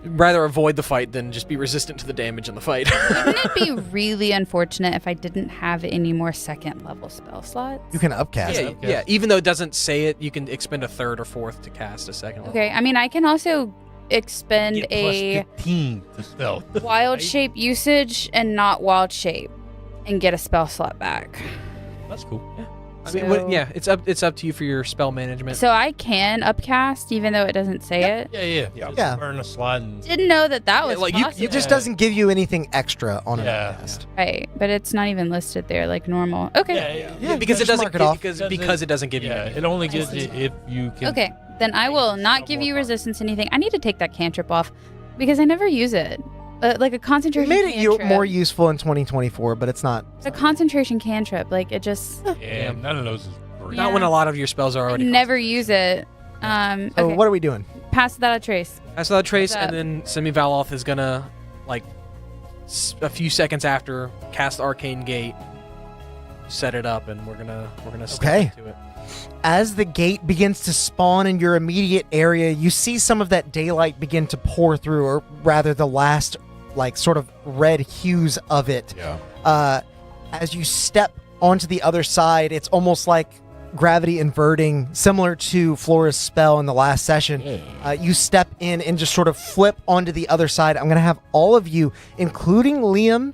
Rather avoid the fight than just be resistant to the damage in the fight. Wouldn't it be really unfortunate if I didn't have any more second level spell slots? You can upcast yeah, it. yeah. Even though it doesn't say it, you can expend a third or fourth to cast a second level. Okay. I mean, I can also expend Get a plus 15 to stealth. wild Right? shape usage and not wild shape and get a spell slot back. That's cool. I mean, yeah, it's up to you for your spell management. So I can upcast even though it doesn't say it. Yeah. Yeah. Just Yeah. burn a slot and Didn't know that Yeah, was like, you possible. It just Yeah. doesn't give you anything extra on an Yeah. upcast. Right, but it's not even listed there like normal. Okay. Yeah, because it just doesn't mark it off. because it doesn't give you. Yeah, anything. it only gives you if you can. Okay, then I will not give you resistance to anything. I need to take that cantrip off because I never use it. like a It concentration. made it cantrip. more useful in 2024, but it's not. It's a concentration cantrip. Like it just. Yeah, none of those is great. Not when a lot of your spells are I already. never use it. So Okay. what are we doing? Pass without a trace. I saw that trace, What's up? and then Semi Valoth is gonna, like, a few seconds after, cast Arcane Gate, set it up, and we're gonna step Okay. into it. As the gate begins to spawn in your immediate area, you see some of that daylight begin to pour through, or rather the last, like, sort of red hues of it. Yeah. As you step onto the other side, it's almost like gravity inverting, similar to Flora's spell in the last session. You step in and just sort of flip onto the other side. I'm going to have all of you, including Liam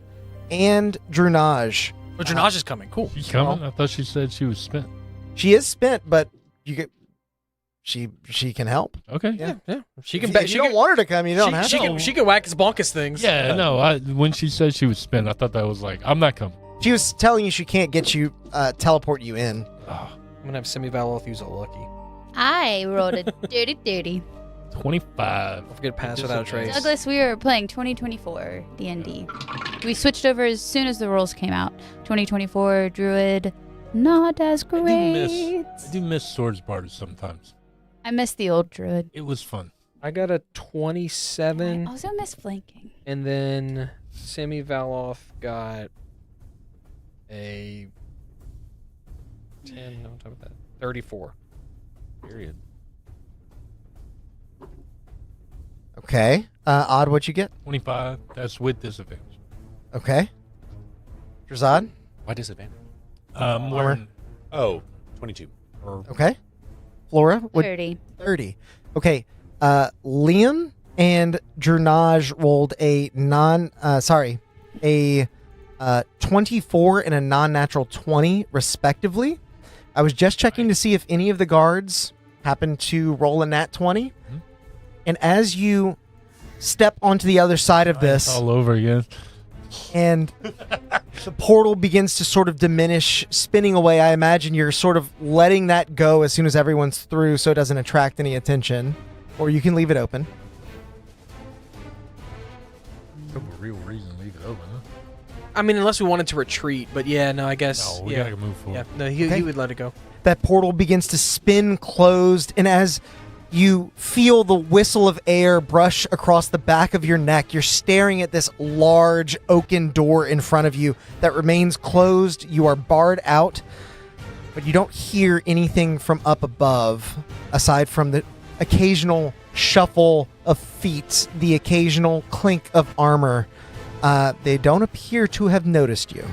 and Drunage. But Drenage is coming. Cool. She coming? I thought she said she was spent. She is spent, but you get she can help. Okay. Yeah. She can. If you don't want her to come, you don't have to. She can whack his bonkus things. Yeah, no. When she said she was spent, I thought that was like, I'm not coming. She was telling you she can't get you, teleport you in. I'm gonna have Semi Valoth use a lucky. I rolled a dirty. 25. Don't forget to pass without a trace. Douglas, we were playing 2024 D&D. We switched over as soon as the rules came out. 2024 Druid, not as great. I do miss Swords Barders sometimes. I miss the old Druid. It was fun. I got a I 27, also miss flanking. and then Semi Valoth got a 10. No, on top of that, 34. Period. Okay. Odd, what'd you get? 25. That's with disadvantage. Okay. Drazad? Why disadvantage? More. Oh, 22. Okay. Flora? What? 30. 30. Okay. Liam and Drunage rolled a 24 and a non-natural 20, respectively. I was just checking to see if any of the guards happened to roll a nat 20. Mm-hmm. And as you step onto the other side of this, All over again. and the portal begins to sort of diminish, spinning away, I imagine you're sort of letting that go as soon as everyone's through so it doesn't attract any attention. Or you can leave it open. No real reason to leave it open, huh? I mean, unless we wanted to retreat, but yeah, no, I guess. No, we yeah. gotta move forward. Yeah, no, he Okay. would let it go. That portal begins to spin closed, and as you feel the whistle of air brush across the back of your neck, you're staring at this large oaken door in front of you that remains closed. You are barred out, but you don't hear anything from up above, aside from the occasional shuffle of feet, the occasional clink of armor. They don't appear to have noticed you.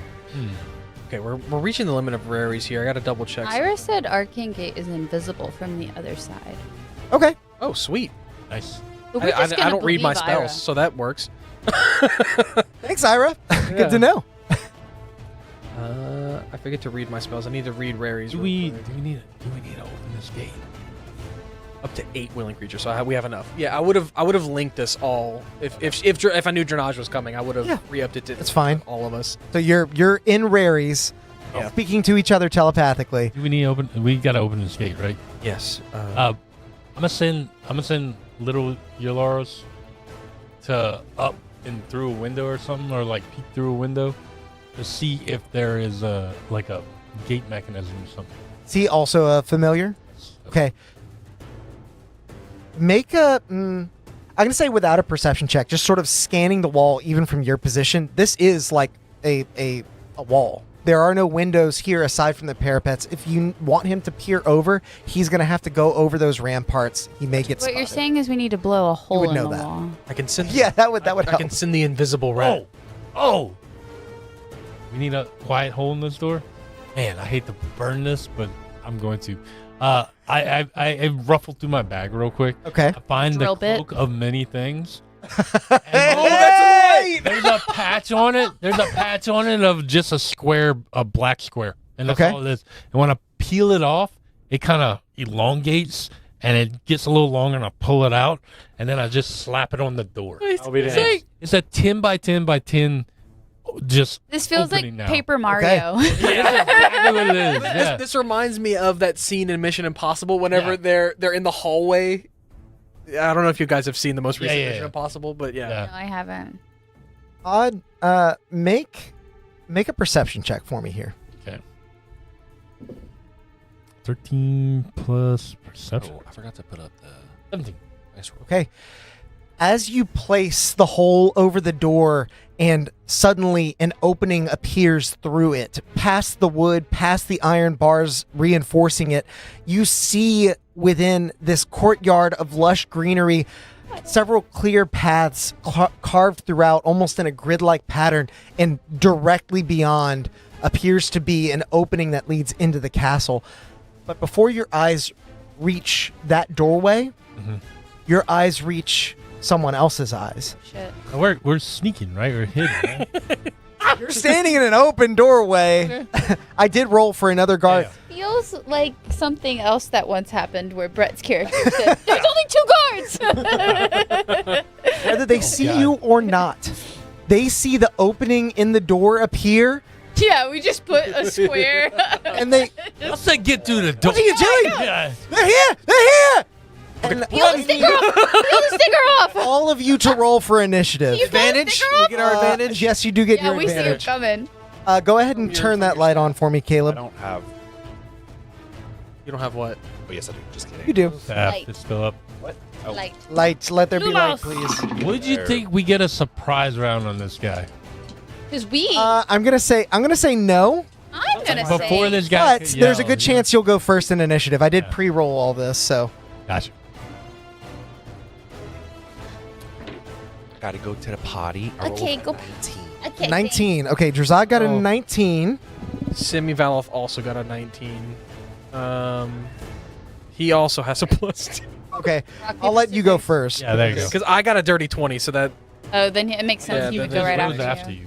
Okay, we're reaching the limit of rares here. I gotta double check. Ira said Arcane Gate is invisible from the other side. Okay. Oh, sweet. Nice. But we're just I gonna don't read my believe spells, Ira. so that works. Thanks, Ira. Yeah. Good to know. I forget to read my spells. I need to read rares. Do we need to open this gate? Up to 8 willing creatures, so we have enough. Yeah, I would have linked this all if I knew Drenage was coming. I would have re-upped it to That's fine. all of us. So you're in raries, Yeah. speaking to each other telepathically. Do we need to open? We gotta open this gate, right? Yes. I'm gonna send little Yolaros to up and through a window or something, or like peek through a window to see if there is a gate mechanism or something. See, also a familiar. Okay. Make a. I'm gonna say without a perception check, just sort of scanning the wall, even from your position. This is like a wall. There are no windows here aside from the parapets. If you want him to peer over, he's gonna have to go over those ramparts. He may get What you're spotted. saying is we need to blow a hole would in know the that. wall. I can send. Yeah, that would I help. can send the invisible rat. Oh! We need a quiet hole in this door? Man, I hate to burn this, but I'm going to. I ruffled through my bag real quick. Okay. I find Drill the bit. cloak of many things. That's right. There's a patch on it. There's a patch on it of just a black square. And that's Okay. all it is. And when I peel it off, it kind of elongates and it gets a little longer and I pull it out and then I just slap it on the door. It's a 10 by 10 by 10 just This feels like opening now. Paper Mario. Yeah, that's exactly what it is. Yeah. This reminds me of that scene in Mission Impossible whenever they're in the hallway. I don't know if you guys have seen the most recent Mission Impossible, but Yeah. No, I haven't. Odd, make a perception check for me here. Okay. 13 plus perception. Oh, I forgot to put up the 17. dice roll. Okay. As you place the hole over the door and suddenly an opening appears through it, past the wood, past the iron bars reinforcing it, you see within this courtyard of lush greenery several clear paths carved throughout almost in a grid-like pattern, and directly beyond appears to be an opening that leads into the castle. But before your eyes reach that doorway, your eyes reach someone else's eyes. Shit. We're sneaking, right? We're hidden, right? You're standing in an open doorway. I did roll for another guard. Yeah. Feels like something else that once happened where Brett's character said, "There's only 2 guards." Whether they see you or not, they see the opening in the door appear, Yeah, we just put a square. and they, Let's say get through the door. what are you doing? Yeah. They're here! They're here! And Peel the sticker off. Peel the sticker off. all of you to roll for initiative. You got a Advantage? sticker We off? get our advantage? Yes, you do get Yeah, your we see it advantage. coming. Go ahead and turn that light on for me, I Caleb. don't have. You don't have what? Oh, yes, I do. Just kidding. You do. Tap, Light. it's still up. Oh. Light. Light, let there be light, Lumos. please. Would you think we get a surprise round on this guy? Because we, I'm gonna say no, I'm going to say. Before this guy. but could there's a yell, good chance you'll go first in initiative. I did Yeah. pre-roll all this, so Gotcha. Gotta go to the potty. I Okay, rolled go- 19. Okay, 19. Okay, Drazad got a Oh. 19. Simi Valoth also got a 19. He also has a +2. Okay, Rock, I'll paper, let you go scissors. first. Yeah, there you go. Because I got a dirty 20, so that. Oh, then it makes sense Yeah, he would then go right Goes after you.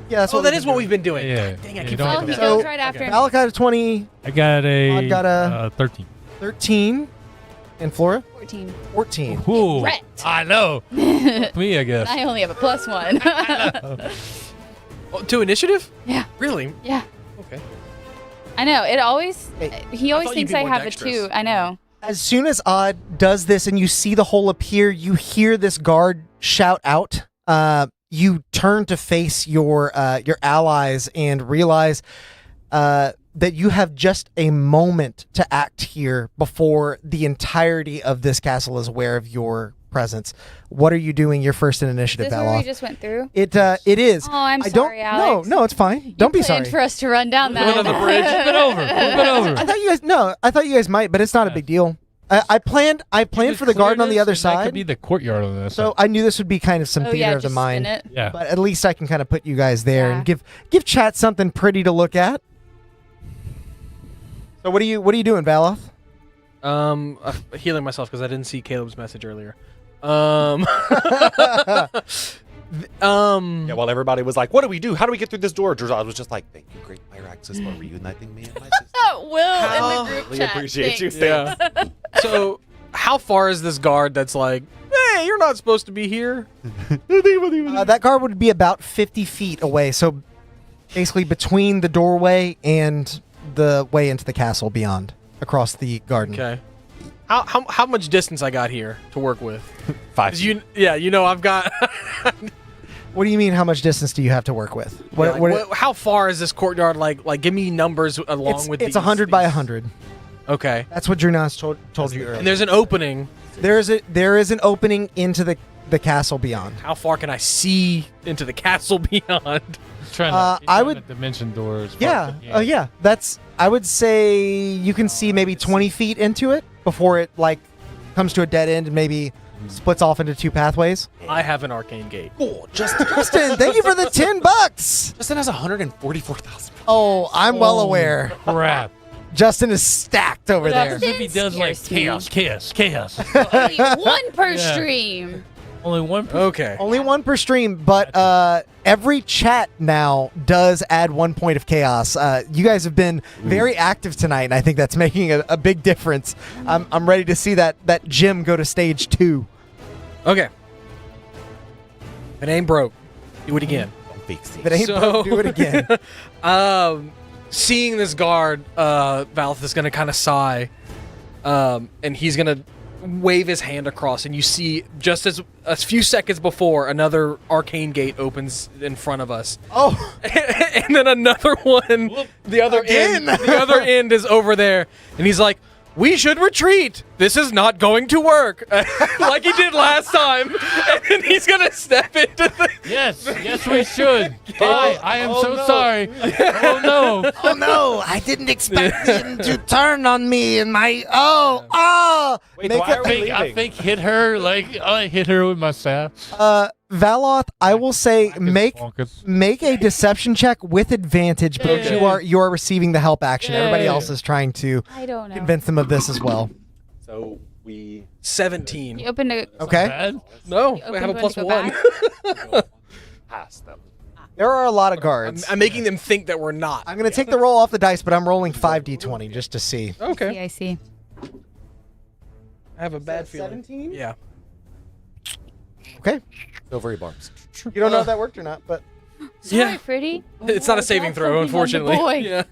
Yeah, that's Oh, what that we've is been what doing. we've been doing. Yeah. Dang, I Yeah, keep don't Oh, forgetting he that. So- goes right after him. Alec got a 20, I got a I've got a- 13. 13, and Flora 14. 14. Ooh, Brett. I know. Me, I guess. I only have a +1. Oh, to initiative? Yeah. Really? Yeah. Okay. I know. It always. Hey, He always thought you'd thinks be I more have dexterous. a 2. I know. As soon as Odd does this and you see the hole appear, you hear this guard shout out. You turn to face your allies and realize that you have just a moment to act here before the entirety of this castle is aware of your presence. What are you doing? Your first in Is initiative, this where we Valoth. just went through? It is. Oh, I'm I sorry, don't. Alex. No, it's fine. Don't be Planned sorry. for us to run down that. Went on the bridge. Flip it over. Flip it over. I thought you guys. No, I thought you guys might, but it's not a big deal. I planned for the garden on the other That side. could be the courtyard on this. So I knew this would be kind of some Oh theater yeah, of the just mind. spin it. yeah. But at least I can kind of put you guys there Yeah. and give chat something pretty to look at. So what are you doing, Valoth? Healing myself because I didn't see Caleb's message earlier. Yeah, while everybody was like, what do we do? How do we get through this door? Drazad was just like, thank you, Great Fire Access, for reuniting me and my sister. Will in the group Really chat. appreciate you. Thanks. Yeah. So, how far is this guard that's like, hey, you're not supposed to be here? That guard would be about 50 feet away. So basically between the doorway and the way into the castle beyond, across the garden. Okay. How much distance I got here to work with? 5 'Cause I've got. What do you mean? How much distance do you have to work with? How far is this courtyard? Like, give me numbers along with. It's 100 by 100. Okay. That's what Drunas told you earlier. And there's an opening. There is an opening into the castle beyond. How far can I see into the castle beyond? He's trying to, I he's would- trying to dimension doors. Yeah. Oh yeah. That's. I would say you can see maybe 20 feet into it before it comes to a dead end and maybe splits off into 2 pathways. I have an arcane gate. Oh, Justin Justin, thank you for the $10. Justin has 144,000. Oh, I'm well aware. Crap. Justin is stacked over What there. else? If he does like Scares me. chaos. Only one per Yeah. stream. Only one. Okay. Only 1 per stream, but every chat now does add 1 point of chaos. You guys have been very active tonight, and I think that's making a big difference. I'm ready to see that gym go to stage 2. Okay. If it ain't broke, do it again. Don't fix If it. it ain't broke, do it again. Seeing this guard, Valth is gonna kind of sigh, and he's gonna, wave his hand across, and you see just as a few seconds before, another arcane gate opens in front of us. Oh, And then another one, the other end is over there, and he's like, "We should retreat. This is not going to work," like he did last time. And then he's gonna step into the. Yes, we should. Bye. I am sorry. Oh no. oh no! I didn't expect him to turn on me and my Wait, Make why are we I leaving? think hit her like I hit her with my staff. Valoth, I will say make Bonkers. a deception check with advantage because you are receiving the help action. Everybody Yay. else is trying to I don't know. convince them of this as well. So we 17. You opened a. Okay. Bad. No, You I have a opened plus to go one. back? passed them. There are a lot of guards. I'm making them think that we're not. I'm going to take the roll off the dice, but I'm rolling 5d20 just to see. Okay. I see. I have a bad feeling. 17? Yeah. Okay. Silvery barbs. You don't know if that worked or not, but Sorry, Yeah. pretty. It's not a saving throw, unfortunately. Boy. Yeah.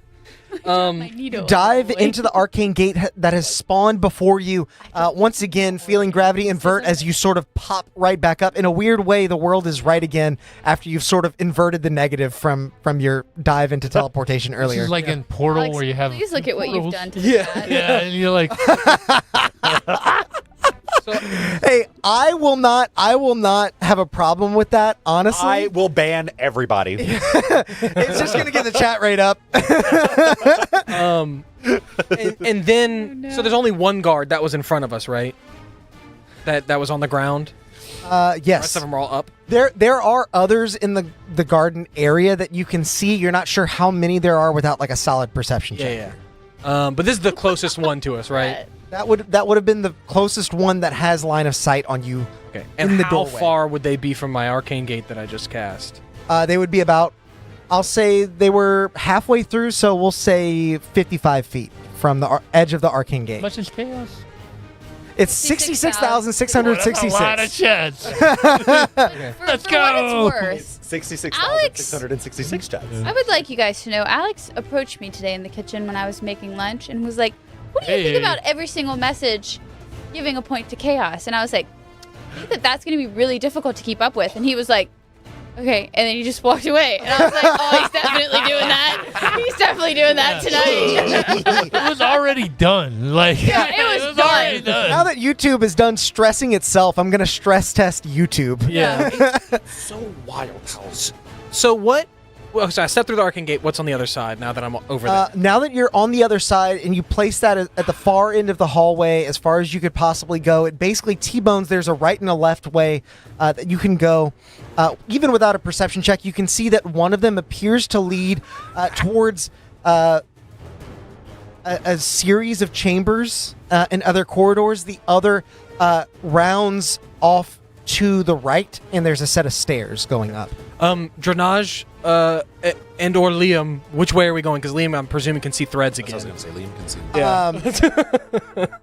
dive into the arcane gate that has spawned before you. Once again, feeling gravity invert as you sort of pop right back up. In a weird way, the world is right again after you've sort of inverted the negative from your dive into teleportation This earlier. is like in Portal Alex, where you have. please look at what you've portals. done to Yeah. that. Yeah, and you're like, Hey, I will not have a problem with that, honestly. I will ban everybody. It's just gonna get the chat rate up. And then so there's only one guard that was in front of us, right? That was on the ground. The rest Yes. of them are all up. There are others in the garden area that you can see. You're not sure how many there are without like a solid perception check. Yeah. But this is the closest one to us, right? That would have been the closest one that has line of sight on you. Okay. And In the how doorway. far would they be from my arcane gate that I just cast? They would be about, I'll say they were halfway through, so we'll say 55 feet from the edge of the arcane gate. much is chaos? It's 66,666. That's a lot of 66,666. chats. For, Let's for go. what it's worth, 66,666 chats. I would like you guys to know Alex approached me today in the kitchen when I was making lunch and was like, "What do you think Hey. about every single message giving a point to chaos?" And I was like, "I think that's going to be really difficult to keep up with." And he was like, "Okay," and then he just walked away. And I was like, "Oh, he's definitely doing that. He's definitely doing that tonight." It was already done. Like, Yeah, it was already done. Now that YouTube is done stressing itself, I'm going to stress test YouTube. Yeah. So wild house. So what? Well, so I stepped through the arcane gate. What's on the other side now that I'm over there? Now that you're on the other side and you place that at the far end of the hallway as far as you could possibly go, it basically T-bones. There's a right and a left way that you can go. Even without a perception check, you can see that one of them appears to lead towards a series of chambers and other corridors. The other rounds off to the right, and there's a set of stairs going up. Drenage and or Liam, which way are we going? Because Liam, I'm presuming, can see threads That's what I again. was going to say. Liam can see.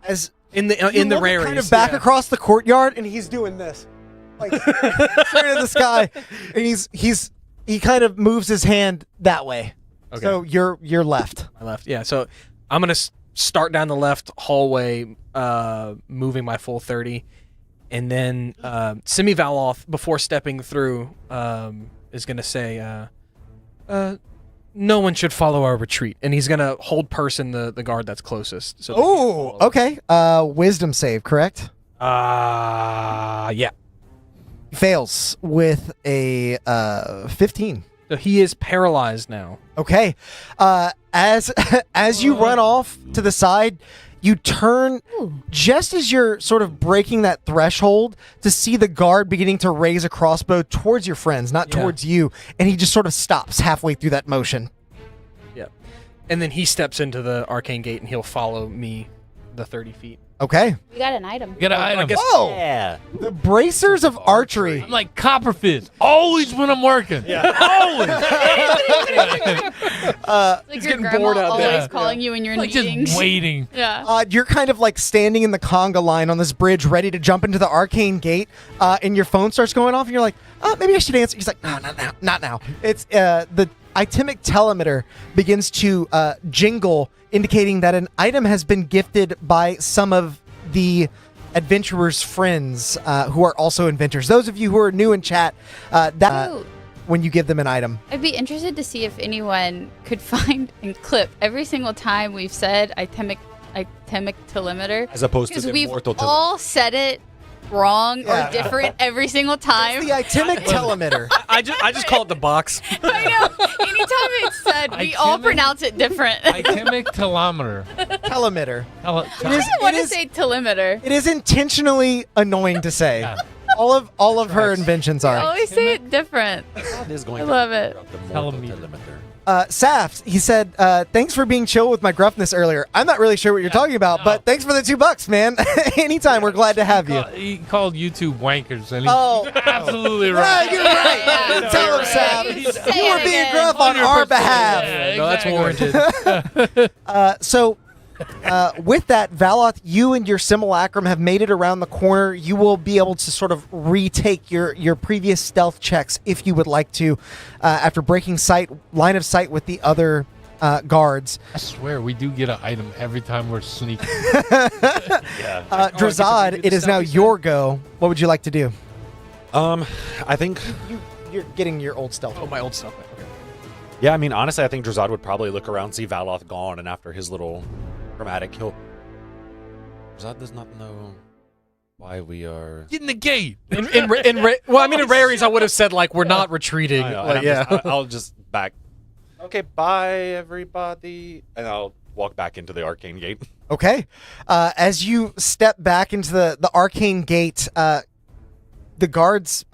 As In the you look raries. kind of back yeah. across the courtyard, and he's doing this, like straight in the sky, and he kind of moves his hand that way. Okay. So you're left. My left. Yeah. So I'm gonna start down the left hallway, moving my full 30, and then Simi Valoth, before stepping through, is gonna say, "No one should follow our retreat," and he's gonna hold person the guard that's closest. So Oh, okay. Wisdom save, correct? Yeah. Fails with a 15. So he is paralyzed now. Okay. As you run off to the side, you turn just as you're sort of breaking that threshold to see the guard beginning to raise a crossbow towards your friends, not Yeah. towards you, and he just sort of stops halfway through that motion. Yep. And then he steps into the arcane gate and he'll follow me the 30 feet. Okay. We got an item. Get an I item. guess- Whoa! Yeah. The bracers of archery. I'm like Copperfist. Always when I'm working. Yeah. Always. Like your getting grandma bored out always there. calling you in your Like meetings. just waiting. Yeah. You're kind of like standing in the conga line on this bridge, ready to jump into the arcane gate, and your phone starts going off, and you're like, maybe I should answer. He's like, no, not now, not now. It's the itemic telemeter begins to jingle, indicating that an item has been gifted by some of the adventurers' friends who are also inventors. Those of you who are new in chat, when you give them an item. I'd be interested to see if anyone could find and clip every single time we've said itemic telemeter. As opposed to because the we've mortal all said it wrong or different every single time. It's the itemic telemeter. I just call it the box. I know. Anytime it's said, we all pronounce it different. Itemic telemeter. Telemeter. I don't want to say telemeter. It is intentionally annoying to say. Yeah. All of her inventions I are. always say it different. That is going I to love it. the mortal Telemeter. telemeter. Saft, he said, thanks for being chill with my gruffness earlier. I'm not really sure what you're talking about, but thanks for the $2, man. Anytime, we're glad to have you. He called YouTube wankers, and he's Oh. absolutely Yeah, right. you're right. Yeah. Tell him, Right. Saft. Say You were it being again. gruff on our 100%. behalf. Yeah, No, that's exactly. warranted. So, with that, Valoth, you and your simulacrum have made it around the corner. You will be able to sort of retake your previous stealth checks if you would like to, after breaking line of sight with the other guards. I swear, we do get an item every time we're sneaking. Yeah. Drazad, it is now your go. What would you like to do? I think. You're getting your old stealth. Oh, my old stuff. Okay. Yeah, I mean, honestly, I think Drazad would probably look around, see Valoth gone, and after his little dramatic kill, Drazad does not know why we are. Get in the gate. In Rary's, I would have said like we're not retreating. I know, Like, and yeah. I'll just back. Okay, bye everybody, and I'll walk back into the arcane gate. Okay. As you step back into the arcane gate, the guards,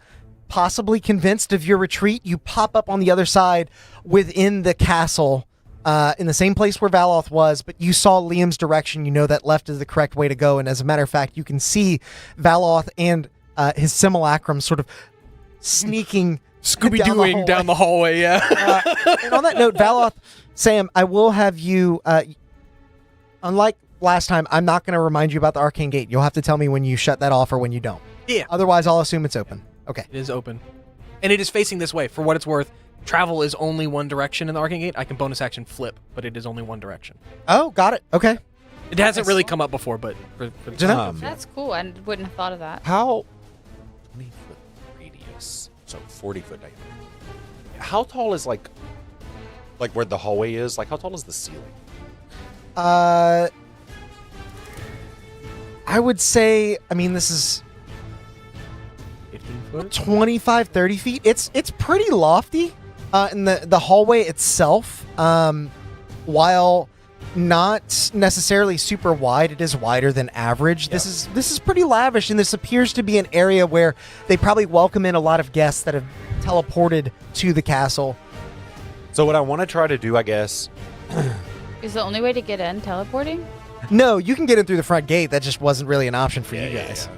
possibly convinced of your retreat, you pop up on the other side within the castle, in the same place where Valoth was, but you saw Liam's direction. You know that left is the correct way to go, and as a matter of fact, you can see Valoth and his simulacrum sort of sneaking Scooby-Dooing down the hallway, yeah. And on that note, Valoth, Sam, I will have you, unlike last time, I'm not going to remind you about the arcane gate. You'll have to tell me when you shut that off or when you don't. Yeah. Otherwise, I'll assume it's open. Okay. It is open. And it is facing this way. For what it's worth, travel is only one direction in the arcane gate. I can bonus action flip, but it is only one direction. Oh, got it. Okay. It hasn't really come up before, but for Good enough. That's cool. I wouldn't have thought of that. How 20-foot radius, so 40-foot diameter. How tall is like where the hallway is? Like how tall is the ceiling? I would say, I mean, this is 15 foot? 25, 30 feet. It's pretty lofty in the hallway itself. While not necessarily super wide, it is wider than average. Yeah. This is pretty lavish, and this appears to be an area where they probably welcome in a lot of guests that have teleported to the castle. So what I want to try to do, I guess. Is the only way to get in teleporting? No, you can get in through the front gate. That just wasn't really an option for you guys.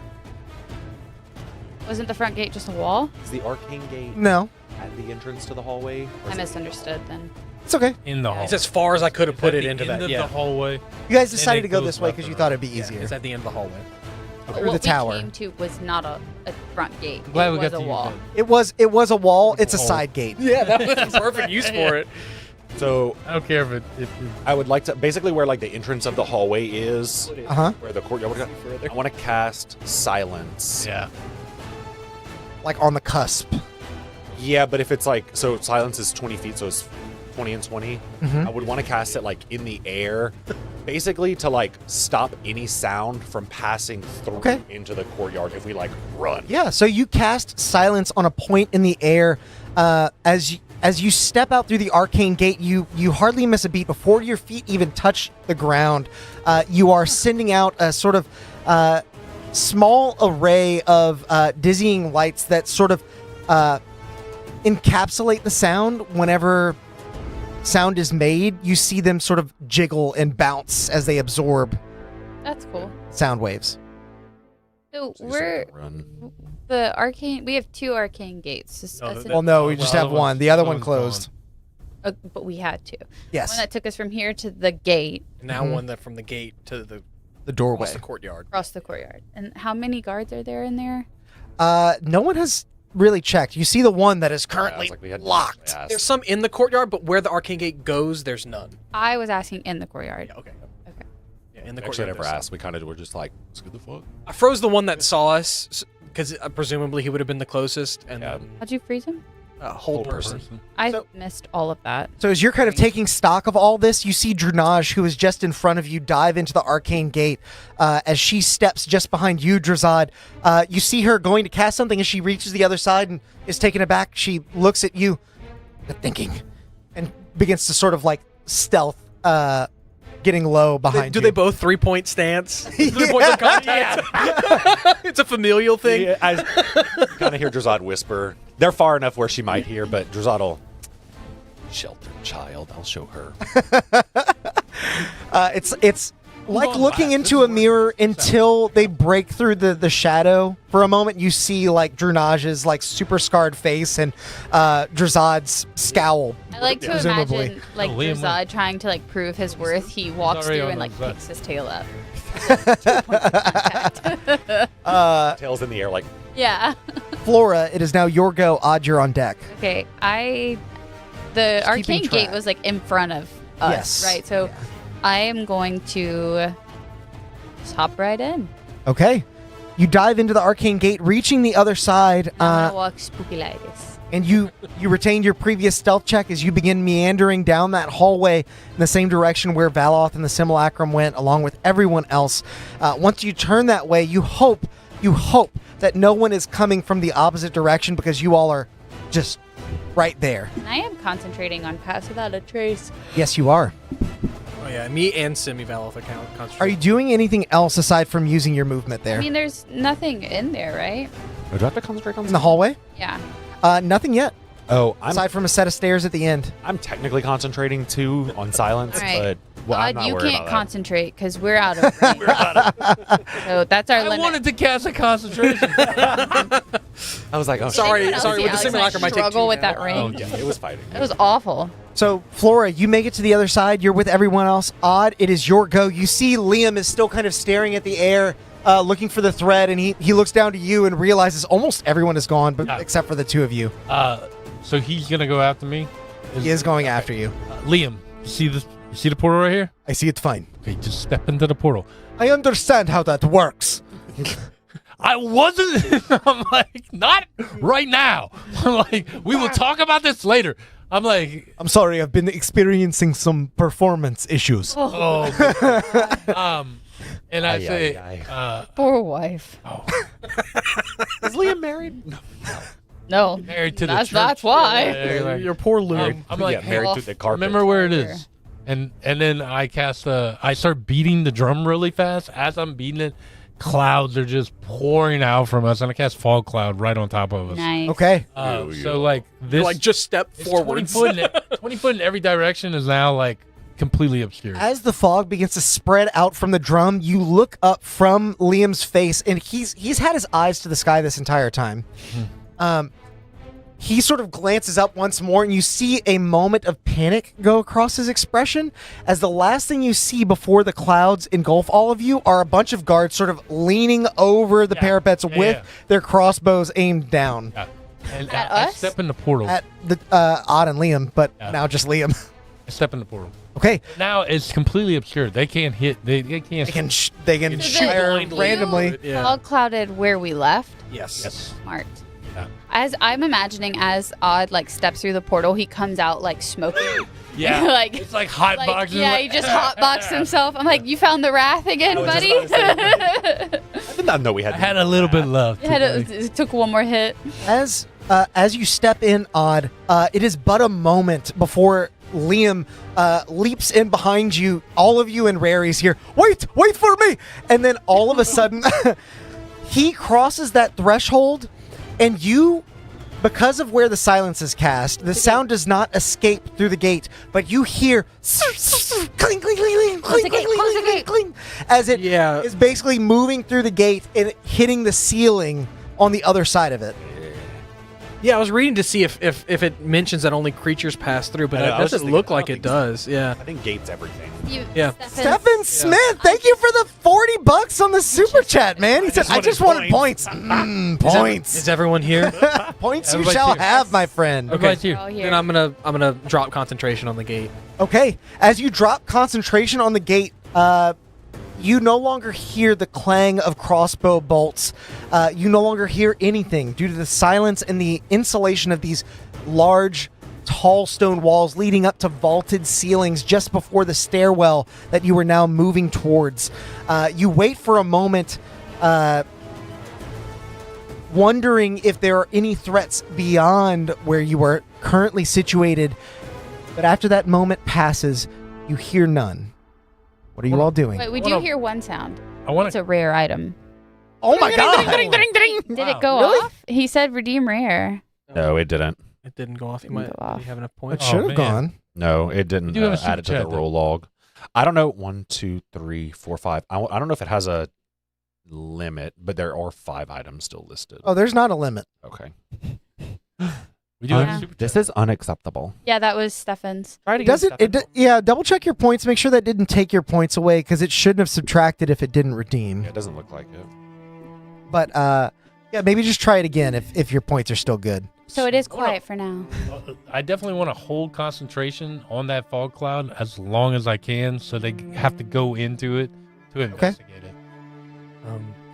Wasn't the front gate just a wall? Is the arcane gate No, at the entrance to the hallway? Or I is it- misunderstood then. it's okay. In the hall. It's as far as I could have put At it the into end that. of Yeah. the hallway. You guys And decided it to go goes this way left because you and thought it'd be Yeah, easier. it's at the end of the hallway. Through what the tower. we came to was not a front gate. I'm glad it we was got a to wall. use It was a wall. It's a Hole. side gate. Yeah, that was a perfect use for it. So I don't care if it I would like to basically where like the entrance of the hallway is, Uh-huh. where the courtyard. I want to cast silence. yeah. Like on the cusp. Yeah, but if it's like so, silence is 20 feet, so it's 20 and 20. Mhm. I would want to cast it like in the air, basically to like stop any sound from passing through Okay. into the courtyard if we like run. Yeah, so you cast silence on a point in the air. As you step out through the arcane gate, you hardly miss a beat before your feet even touch the ground. You are sending out a sort of small array of dizzying lights that sort of encapsulate the sound. Whenever sound is made, you see them sort of jiggle and bounce as they absorb That's cool. sound waves. So So you we're start to run. the arcane. We have 2 arcane gates. Well, no, we just Well, have one. The other one closed. But we had 2. Yes, One that took us from here to the gate Now Mhm. one that from the gate to the the doorway. across the courtyard. across the courtyard. And how many guards are there in there? No one has really checked. You see the one that is Yeah, currently it's like we had locked. asked. There's some in the courtyard, but where the arcane gate goes, there's none. I was asking in the courtyard. Yeah, okay. Okay. in the Actually, I courtyard. never asked. We kind of were just like, let's get the fuck. I froze the one that saw us because presumably he would have been the closest, and Yeah. How'd you freeze him? hold person. I So- missed all of that. So as you're kind of taking stock of all this, you see Drenage, who is just in front of you, dive into the arcane gate. As she steps just behind you, Drazad, you see her going to cast something. As she reaches the other side and is taken aback, she looks at you, good thinking, and begins to sort of like stealth, getting low behind Do you. they both 3-point stance? 3 points of contact. It's a familial thing. Yeah, I kind of hear Drazad whisper. They're far enough where she might hear, but Drazad will shelter child. I'll show her. It's like looking into a mirror until they break through the shadow. For a moment, you see like Drenage's like super scarred face and Drazad's scowl. I like to presumably. imagine like Oh, Liam Drazad trying to like prove his worth. He walks Sorry through on and like that. picks his tail up. Tails in the air, like Yeah. Flora, it is now your go. Odd, you're on deck. Okay. The Just arcane keeping gate track. was like in front of us, Yes. right? So Yeah. I am going to just hop right in. Okay. You dive into the arcane gate, reaching the other side, I'm gonna walk spooky like this. and you retain your previous stealth check as you begin meandering down that hallway in the same direction where Valoth and the Simulacrum went, along with everyone else. Once you turn that way, you hope that no one is coming from the opposite direction because you all are just right there. And I am concentrating on pass without a trace. Yes, you are. Oh yeah, me and Simi Valoth account. Are you doing anything else aside from using your movement there? I mean, there's nothing in there, right? do I have to concentrate on In the hallway? Yeah. Nothing yet. Oh, I'm Aside from a set of stairs at the end. I'm technically concentrating too on silence, All right. but I'm not you worried can't about concentrate because we're out of range. So that's our I limit. wanted to cast a concentration. that. I was like, oh, Sorry, Anyone else sorry, see with the Alex simulacra might take struggle two with now. that range. yeah, it was fighting. It was awful. So, Flora, you make it to the other side. You're with everyone else. Odd, it is your go. You see Liam is still kind of staring at the air, looking for the thread, and he looks down to you and realizes almost everyone is gone, but Yeah. except for the two of you. So he's gonna go after me. He is going after you. Liam, you see this? You see the portal right here? I see it's fine. Okay, just step into the portal. I understand how that works. I wasn't. I'm like, not right now. I'm like, we will talk about this later. I'm like, I'm sorry, I've been experiencing some performance issues. oh, and I Aye, say, aye, Poor wife. Is Liam married? No. married to the That's church. why. Yeah, like, Your poor Luke. I'm like, yeah, married to the carpet. remember where it is. And then I cast I start beating the drum really fast. As I'm beating it, clouds are just pouring out from us, and I cast fog cloud right on top of us. Nice. Okay. So like this, Like just step it's 20 forwards. foot, 20 foot in every direction is now like completely obscured. As the fog begins to spread out from the drum, you look up from Liam's face, and he's had his eyes to the sky this entire time. He sort of glances up once more, and you see a moment of panic go across his expression as the last thing you see before the clouds engulf all of you are a bunch of guards sort of leaning over the parapets with their crossbows aimed down And At I us? step in the portal. at the Odd and Liam, but Yeah. now just Liam. I step in the portal. Okay, Now it's completely obscured. They can't hit. They can't. they can Is shoot it her you randomly. Yeah. Fog clouded where we left. Yes. Yes. Smart. Yeah. As I'm imagining, as Odd like steps through the portal, he comes out like smoking. Yeah. Like- it's like hot Like, boxing. yeah, he just hotboxed himself. I'm like, you found the wrath again, I was buddy. just I did not know we had. I had a little bit left. It took one more hit. As you step in, Odd, it is but a moment before Liam leaps in behind you. All of you and Rary's here. Wait for me! And then all of a sudden, he crosses that threshold, and you, because of where the silence is cast, the sound does not escape through the gate, but you hear cling, cling, cling, cling, Close the cling, gate, cling, close the cling, gate. cling, as it Yeah. is basically moving through the gate and hitting the ceiling on the other side of it. Yeah, I was reading to see if it mentions that only creatures pass through, but I know, it I was doesn't just look thinking, I like don't it think does. Yeah. I think gates everything. Yeah. Stephen Smith, thank you for the $40 on the super chat, man. He said, "I just wanted points." Points. Is everyone here? Points you Everybody's shall here. have, my friend. Everybody's We're all here. here. Then I'm gonna drop concentration on the gate. Okay, as you drop concentration on the gate, you no longer hear the clang of crossbow bolts. You no longer hear anything due to the silence and the insulation of these large, tall stone walls leading up to vaulted ceilings just before the stairwell that you are now moving towards. You wait for a moment, wondering if there are any threats beyond where you are currently situated. But after that moment passes, you hear none. What are you all doing? Wait, we do hear one sound. I want It's a rare item. Oh my god! Did it go off? He said redeem rare. No, it didn't. It didn't go off. You Didn't might go off. have enough It points. should have man. gone. No, it didn't do have a add it to the super chat, roll log. I don't know. 1, 2, 3, 4, 5. I don't know if it has a limit, but there are 5 items still listed. Oh, there's not a limit. Okay. We do have Yeah. a super This chat. is unacceptable. Yeah, that was Stefan's. Try it again, Does it? Stefan. Yeah. Double check your points. Make sure that didn't take your points away because it shouldn't have subtracted if it didn't redeem. Yeah, it doesn't look like it. But yeah, maybe just try it again if your points are still good. So it is quiet for now. I definitely want to hold concentration on that fog cloud as long as I can, so they have to go into it to investigate it.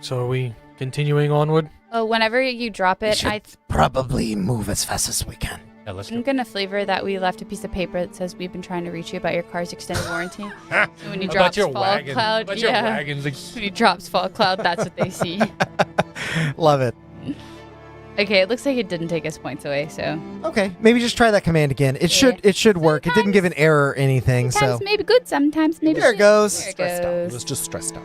So are we continuing onward? Oh, whenever you drop it, Probably move as fast as we can. Yeah, let's I'm go. gonna flavor that we left a piece of paper that says we've been trying to reach you about your car's extended warranty. So when he About drops your fog wagon. cloud, About your yeah. wagons. When he drops fog cloud, that's what they see. Love it. Okay, it looks like it didn't take us points away, so Okay, maybe just try that command again. It should work. It didn't give an error or anything. sometimes So maybe good, sometimes maybe There it shit. goes. There it Stressed out. It was goes. just stressed out.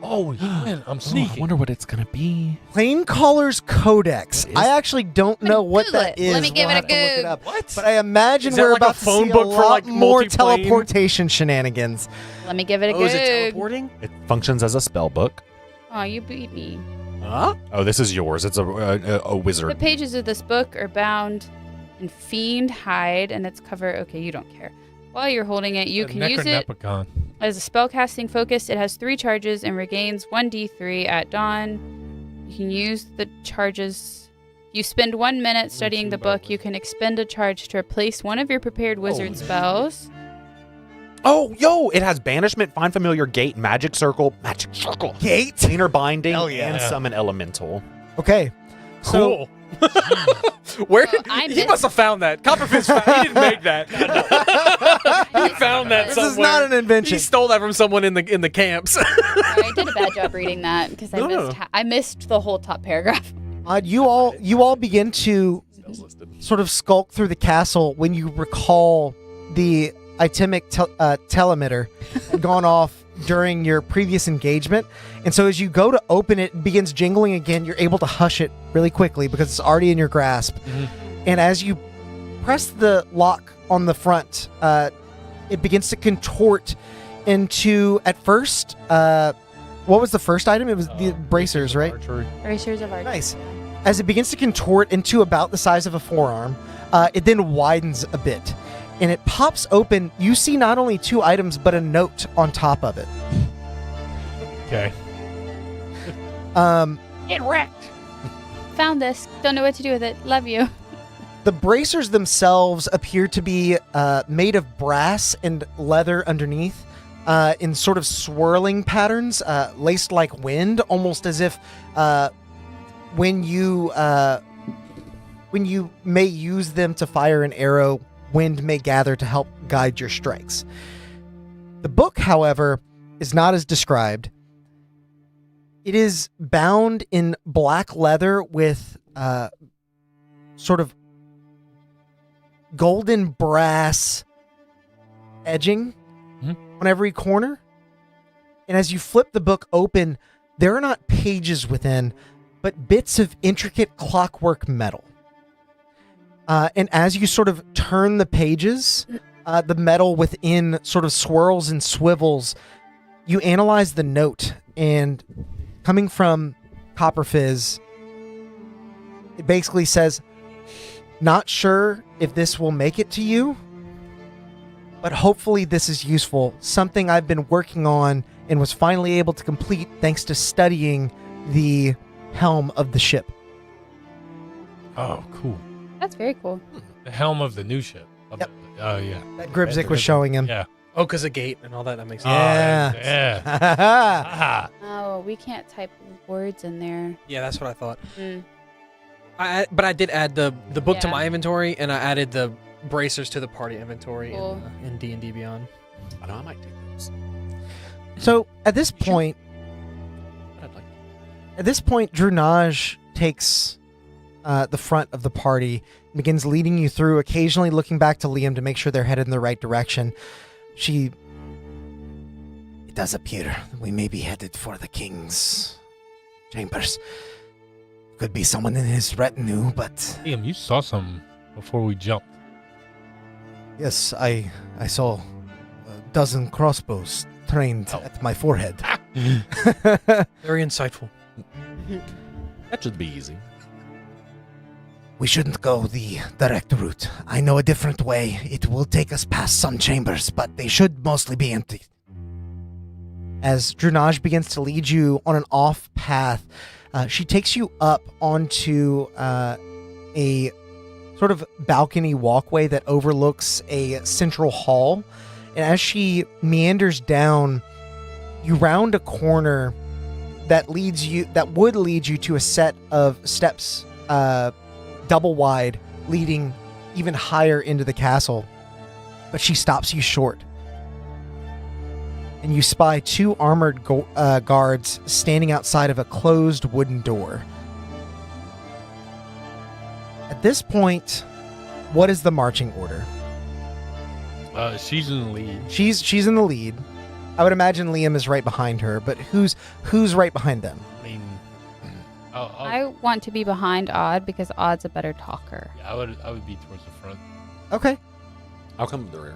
Oh, you win. I'm I sneaking. wonder what it's gonna be. Planecaller's Codex. What is I actually don't know what Google that it. is. Let me give We'll it a have to look it Goog. up. What? But I imagine Is that we're like a about to phone see book a for, lot like, more multiplane? teleportation shenanigans. Let me give it a Oh, is it go. teleporting? It functions as a spell book. Oh, you beat me. Huh? Oh, this is yours. It's a The wizard. pages of this book are bound in fiend hide, and its cover. Okay, you don't care. While you're holding it, you can use it Necronepicon. as a spellcasting focus. It has 3 charges and regains 1d3 at dawn. You can use the charges. You spend 1 minute studying the book. You can expend a charge to replace one of your prepared wizard spells. Oh, yo! It has banishment, find familiar, gate, magic circle, Gate. cleaner binding, Hell yeah. and summon elemental. Okay. So Cool. Where Well, I he missed- must have found that. Copperfist found. He didn't make that. He found that this somewhere. is not an invention. He stole that from someone in the camps. I did a bad job reading that because I No. missed. I missed the whole top paragraph. You all begin to sort of skulk through the castle when you recall the itemic telemeter had gone off during your previous engagement. And so as you go to open it, it begins jingling again. You're able to hush it really quickly because it's already in your grasp. And as you press the lock on the front, it begins to contort into, at first, what was the first item? It was the bracers, right? Archery. Erasers of Art. Nice. As it begins to contort into about the size of a forearm, it then widens a bit. And it pops open. You see not only 2 items, but a note on top of it. Okay. Get wrecked. Found this. Don't know what to do with it. Love you. The bracers themselves appear to be made of brass and leather underneath in sort of swirling patterns, laced like wind, almost as if when you may use them to fire an arrow, wind may gather to help guide your strikes. The book, however, is not as described. It is bound in black leather with sort of golden brass edging on every corner. And as you flip the book open, there are not pages within, but bits of intricate clockwork metal. And as you sort of turn the pages, the metal within sort of swirls and swivels. You analyze the note, and coming from Copper Fizz, it basically says, "Not sure if this will make it to you, but hopefully this is useful. Something I've been working on and was finally able to complete thanks to studying the helm of the ship." Oh, cool. That's very cool. The helm of the new ship. Yep. Oh, yeah. That Gribzik was showing him. Yeah. Oh, because of gate and all that. That makes sense. Yeah. Yeah. Oh, we can't type words in there. Yeah, that's what I thought. Mm. But I did add the book to Yeah. my inventory, and I added the bracers to the party inventory Cool. in D&D Beyond. I know I might take those. So at this point, But I'd like Drunaj takes the front of the party, begins leading you through, occasionally looking back to Liam to make sure they're headed in the right direction. It does appear we may be headed for the king's chambers. Could be someone in his retinue, but Liam, you saw something before we jumped. yes, I saw a dozen crossbows trained at my forehead. Very insightful. that should be easy. We shouldn't go the direct route. I know a different way. It will take us past some chambers, but they should mostly be empty. As Drunaj begins to lead you on an off path, she takes you up onto a sort of balcony walkway that overlooks a central hall. And as she meanders down, you round a corner that would lead you to a set of steps, double wide, leading even higher into the castle. But she stops you short. And you spy two armored guards standing outside of a closed wooden door. At this point, what is the marching order? She's in the lead. She's in the lead. I would imagine Liam is right behind her, but who's right behind them? I mean, I want to be behind Odd because Odd's a better talker. I would be towards the front. Okay. I'll come to the rear.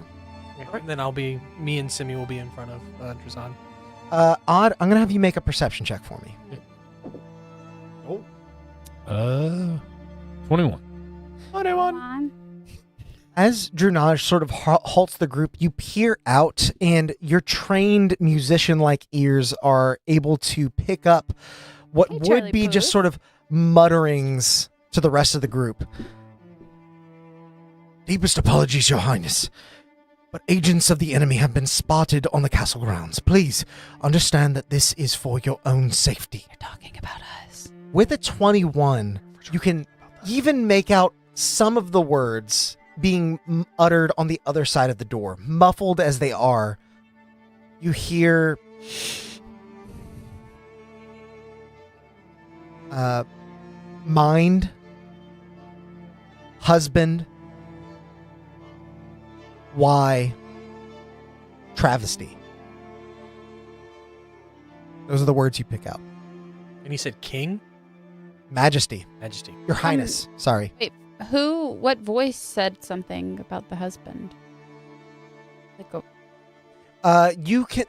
And then me and Simi will be in front of Drazan. Odd, I'm gonna have you make a perception check for me. 21. Come on. As Drunaj sort of halts the group, you peer out, and your trained musician-like ears are able to pick up what Hey, would Charlie be just Puth. sort of mutterings to the rest of the group. Deepest apologies, Your Highness, but agents of the enemy have been spotted on the castle grounds. Please understand that this is for your own safety. You're talking about us. With a 21, you can even make out some of the words being uttered on the other side of the door, muffled as they are. You hear mind, husband, why, travesty. Those are the words you pick out. And he said king? Majesty, Majesty. Your Highness. Sorry. Wait, what voice said something about the husband? Like You can.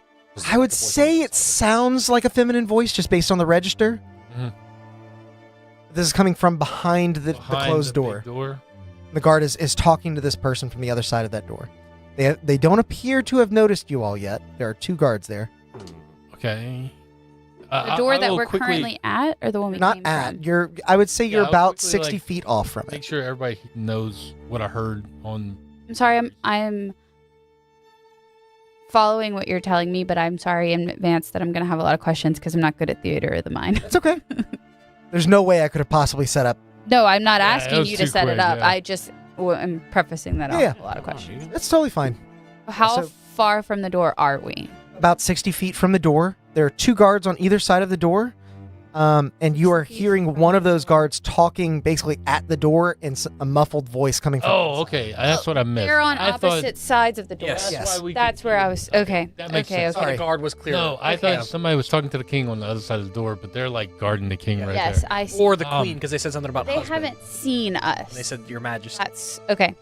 I would say it sounds like a feminine voice just based on the register. Mhm. This is coming from behind the Behind closed the door. big door. The guard is talking to this person from the other side of that door. They don't appear to have noticed you all yet. There are two guards there. Okay. the door I that will we're quickly currently at, or the one we Not came at. from? You're. I would say Yeah, you're I'll about quickly, 60 feet off from make it. sure everybody knows what I heard on. I'm sorry. I'm following what you're telling me, but I'm sorry in advance that I'm going to have a lot of questions because I'm not good at theater of the mind. It's okay. There's no way I could have possibly set up. No, I'm not Yeah, it asking was you to too set it quick, up. yeah. I just am prefacing that off Yeah. with a lot of questions. It's totally fine. How So- far from the door are we? About 60 feet from the door. There are two guards on either side of the door. And you are 60 feet hearing from one of the those guards talking basically at the door and a muffled voice coming from Oh, okay. That's what I missed. They're on I opposite sides of the door. Yes. Yes. That's where I was. Okay. That makes Okay. sense. Okay. The guard was clear. No, I Okay. thought somebody was talking to the king on the other side of the door, but they're like guarding the king right Yes, there. I see. Or the queen, because they said something about They husband. haven't seen us. And they said your majesty. That's okay.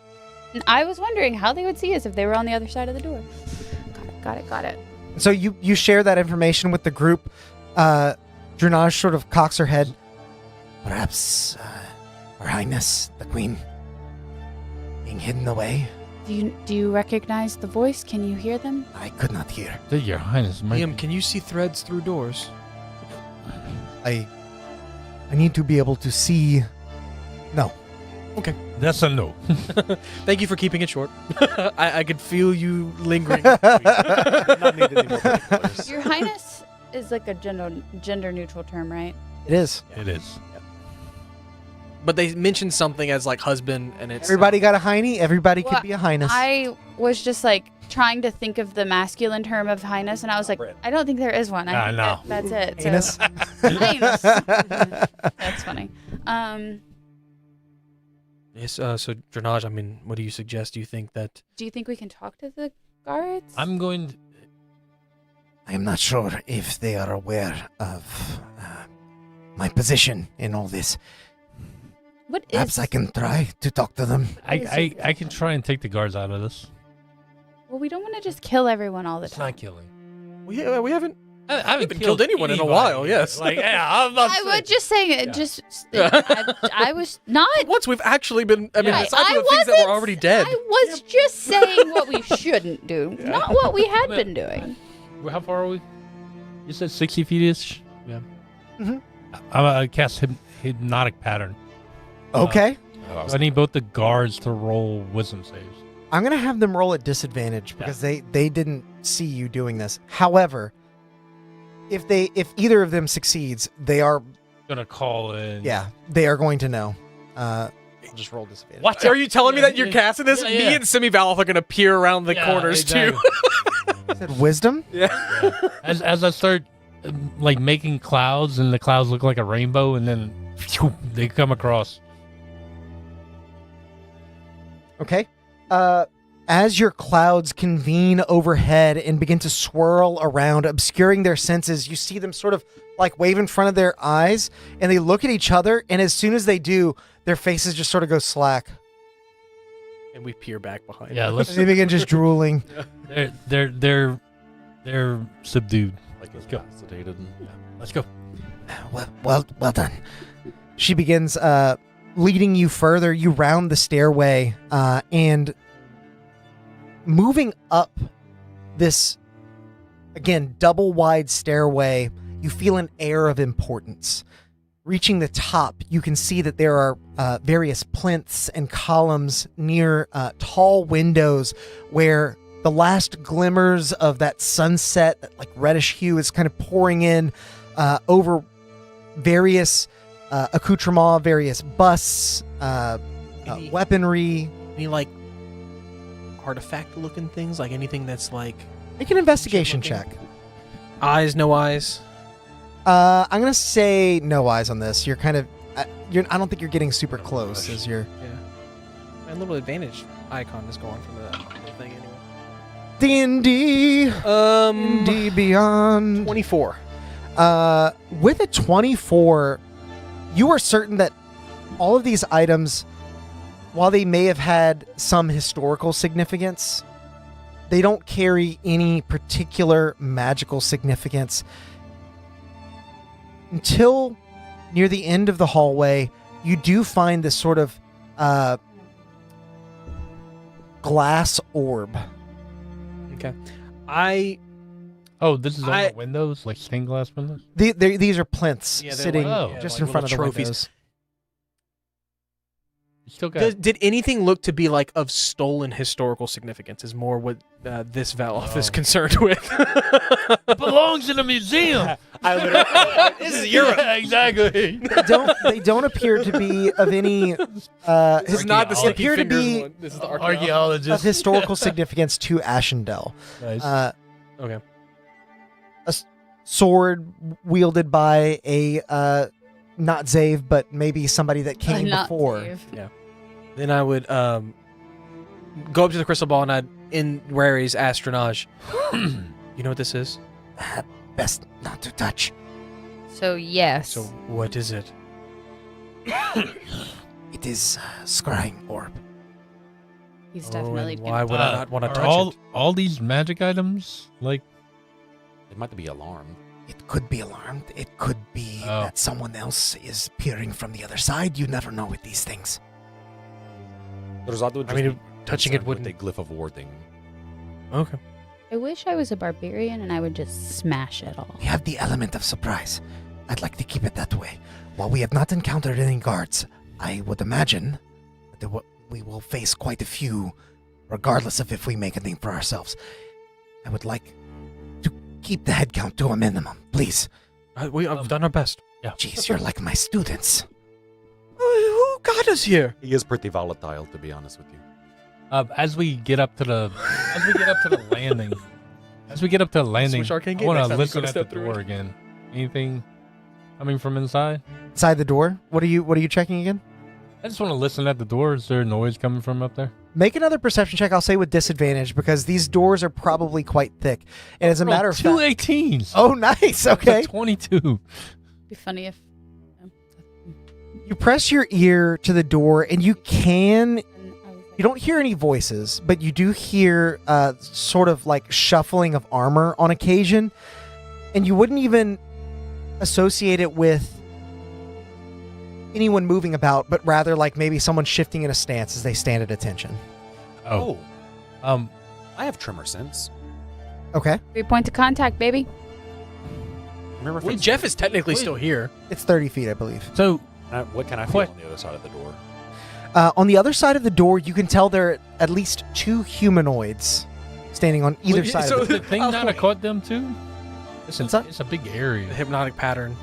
And I was wondering how they would see us if they were on the other side of the door. Got it. So you share that information with the group. Drenage sort of cocks her head. Perhaps, Her Highness, the Queen, being hidden away. Do you recognize the voice? Can you hear them? I could not hear. Your Highness, Liam, can you see threads through doors? I need to be able to see. No, Okay. That's a no. Thank you for keeping it short. I could feel you lingering. Not need any more particulars. Your Highness is like a gender neutral term, right? It is. It is. But they mentioned something as like husband, and it's Everybody got a hiney. Everybody Well, could be a highness. I was just like trying to think of the masculine term of Highness, and I was like, I don't think there is one. No. That's it. So- Anus. Highness. That's funny. Yes. So Drenage, I mean, what do you suggest? Do you think that? Do you think we can talk to the guards? I'm going to... I am not sure if they are aware of my position in all this. What is? Perhaps I can try to talk to them. I can try and take the guards out of this. Well, we don't want to just kill everyone all the It's time. not killing. We haven't. I haven't killed anyone in a while, yes. Like, yeah, I'm not I was just saying it. Yeah. I was not. Once we've actually been. I mean, Right, aside from I the things that were wasn't- already dead. I was just saying what we shouldn't do, not what we had been doing. How far are we? You said 60 feet-ish? Yeah. Mhm. I'm going to cast Hypnotic Pattern. Okay. I need both the guards to roll wisdom saves. I'm gonna have them roll at disadvantage because they didn't see you doing this. However, if either of them succeeds, they are Gonna call in. they are going to know. I'll just roll disadvantage. What? Are you telling me that you're Yeah. casting this? Yeah, Me yeah. and Semi-Valve are gonna peer around the Yeah, corners exactly. too. I said wisdom. Yeah. As I start like making clouds and the clouds look like a rainbow and then phew, they come across. Okay. As your clouds convene overhead and begin to swirl around, obscuring their senses, you see them sort of like wave in front of their eyes, and they look at each other, and as soon as they do, their faces just sort of go slack. And we peer back behind. Yeah, let's. They begin just drooling. They're subdued. Like Let's go. incapacitated. Let's go. Well done. She begins leading you further. You round the stairway and moving up this, again, double wide stairway, you feel an air of importance. Reaching the top, you can see that there are various plinths and columns near tall windows where the last glimmers of that sunset, that like reddish hue, is kind of pouring in over various accoutrements, various busts, weaponry. Any like artifact-looking things, like anything that's like Make an investigation check. eyes, no eyes. I'm gonna say no eyes on this. You're kind of, I don't think you're getting super close as you're. Yeah. My little advantage icon is going from that little thing anyway. D&D, D Beyond. 24. With a 24, you are certain that all of these items, while they may have had some historical significance, they don't carry any particular magical significance. Until near the end of the hallway, you do find this sort of glass orb. Okay. Oh, this is on I- the windows, like stained glass windows. These are plinths Yeah, they're sitting like- just like in front of the little trophies. windows. You still got. Did anything look to be like of stolen historical significance? Is more what this Valve is concerned with. It belongs in a museum. I literally. This is Europe. Yeah, exactly. They don't appear to be of any This is not the they sticky appear to fingers be one. This is the of Archaeologist. historical significance to Ashendel. Nice. Okay. Sword wielded by a not Zave, but maybe somebody that came Not before. Dave. Then I would go up to the crystal ball and I'd, in Rary's astronage, you know what this is? Best not to touch. So yes. So what is it? It is scrying orb. He's Oh, definitely. and why would I not want to Are touch it? all these magic items like? They might be alarmed. It could be alarmed. It could be Oh. that someone else is peering from the other side. You never know with these things. I mean, touching it with wouldn't. a glyph of warding. Okay. I wish I was a barbarian and I would just smash it all. We have the element of surprise. I'd like to keep it that way. While we have not encountered any guards, I would imagine we will face quite a few, regardless of if we make a name for ourselves. I would like to keep the head count to a minimum, please. We've done our best. Yeah. Jeez, you're like my students. Who got us here? He is pretty volatile, to be honest with you. As we get up to the landing, Switch arcane I gate want next to time you listen gotta at the step through door it. again. Anything coming from inside? Inside the door. What are you checking again? I just want to listen at the door. Is there noise coming from up there? Make another perception check. I'll say with disadvantage because these doors are probably quite thick. And as a matter of two fact, 18s. oh, nice. Okay. 22. Be funny if. You press your ear to the door, and you don't hear any voices, but you do hear sort of like shuffling of armor on occasion, and you wouldn't even associate it with anyone moving about, but rather like maybe someone shifting in a stance as they stand at attention. Oh. I have tremor sense. Okay. 3 points of contact, baby. Remember, Wait, Jeff is technically still here. It's 30 feet, I believe. So, what can I feel on the other side of the door? On the other side of the door, you can tell there are at least 2 humanoids standing on either side so of the the thing not have caught them too? It's a big area. The hypnotic pattern.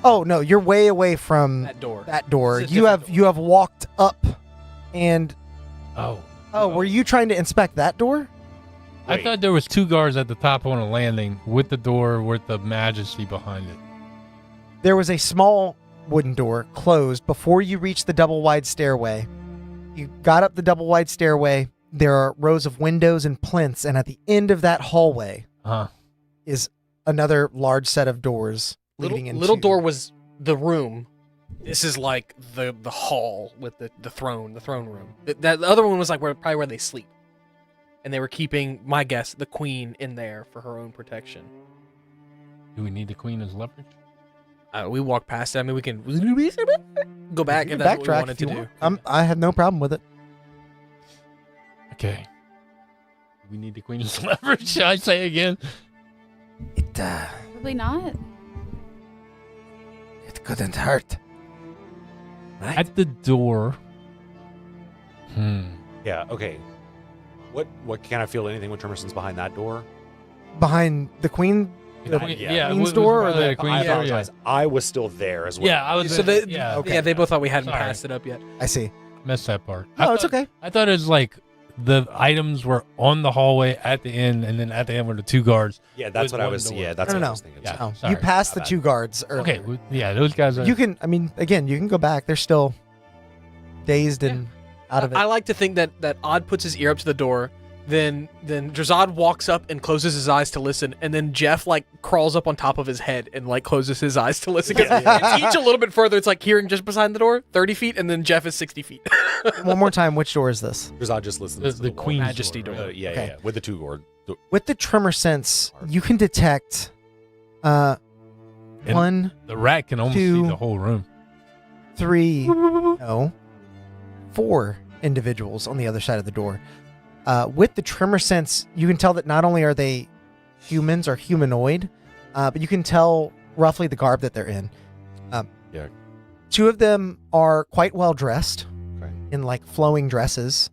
Oh, no, you're way away from That door. that door. It's a You different have walked up and Oh. were you trying to inspect that door? I thought there was 2 guards at the top on a landing with the door with the majesty behind it. There was a small wooden door closed before you reached the double wide stairway. You got up the double wide stairway. There are rows of windows and plinths, and at the end of that hallway is another large set of doors leading into. Little door was the room. This is like the hall with the throne room. That other one was like probably where they sleep. And they were keeping, my guess, the queen in there for her own protection. Do we need the queen as leverage? We walk past it. I mean, we can go back if that's what we wanted to do. I have no problem with it. Okay. We need the queen as leverage. Should I say again? It Probably not. it couldn't hurt. Right? At the door. Yeah, okay. What can I feel anything with tremor sense behind that door? Behind the queen. The Queen's it door or was the- the queen's I door? apologize. I was still there as well. Yeah, I was. So they, Okay. yeah, they both thought we hadn't Sorry. passed it up yet. I see. Missed that part. No, it's okay. I thought it was like the items were on the hallway at the end, and then at the end were the 2 guards. Yeah, that's With what I one was. door. Yeah, that's No, what no, I was thinking. Yeah. No, sorry. you passed the My bad. 2 guards earlier. Okay, yeah, those guys are. You can. I mean, again, you can go back. They're still dazed and out of it. I like to think that Odd puts his ear up to the door. Then Drazad walks up and closes his eyes to listen, and then Jeff like crawls up on top of his head and like closes his eyes to listen. 'Cause it's each a little bit further. It's like hearing just beside the door, 30 feet, and then Jeff is 60 feet. One more time, which door is this? Because I just listened to the queen's Majesty door. door. Right? yeah, Okay. yeah, with the 2 guard. With the tremor sense, you can detect And 1, The rat can almost see 2, the whole room. 3, no, 4 individuals on the other side of the door. With the tremor sense, you can tell that not only are they humans or humanoid, but you can tell roughly the garb that they're in. Yeah. 2 of them are quite well dressed Okay. in like flowing dresses.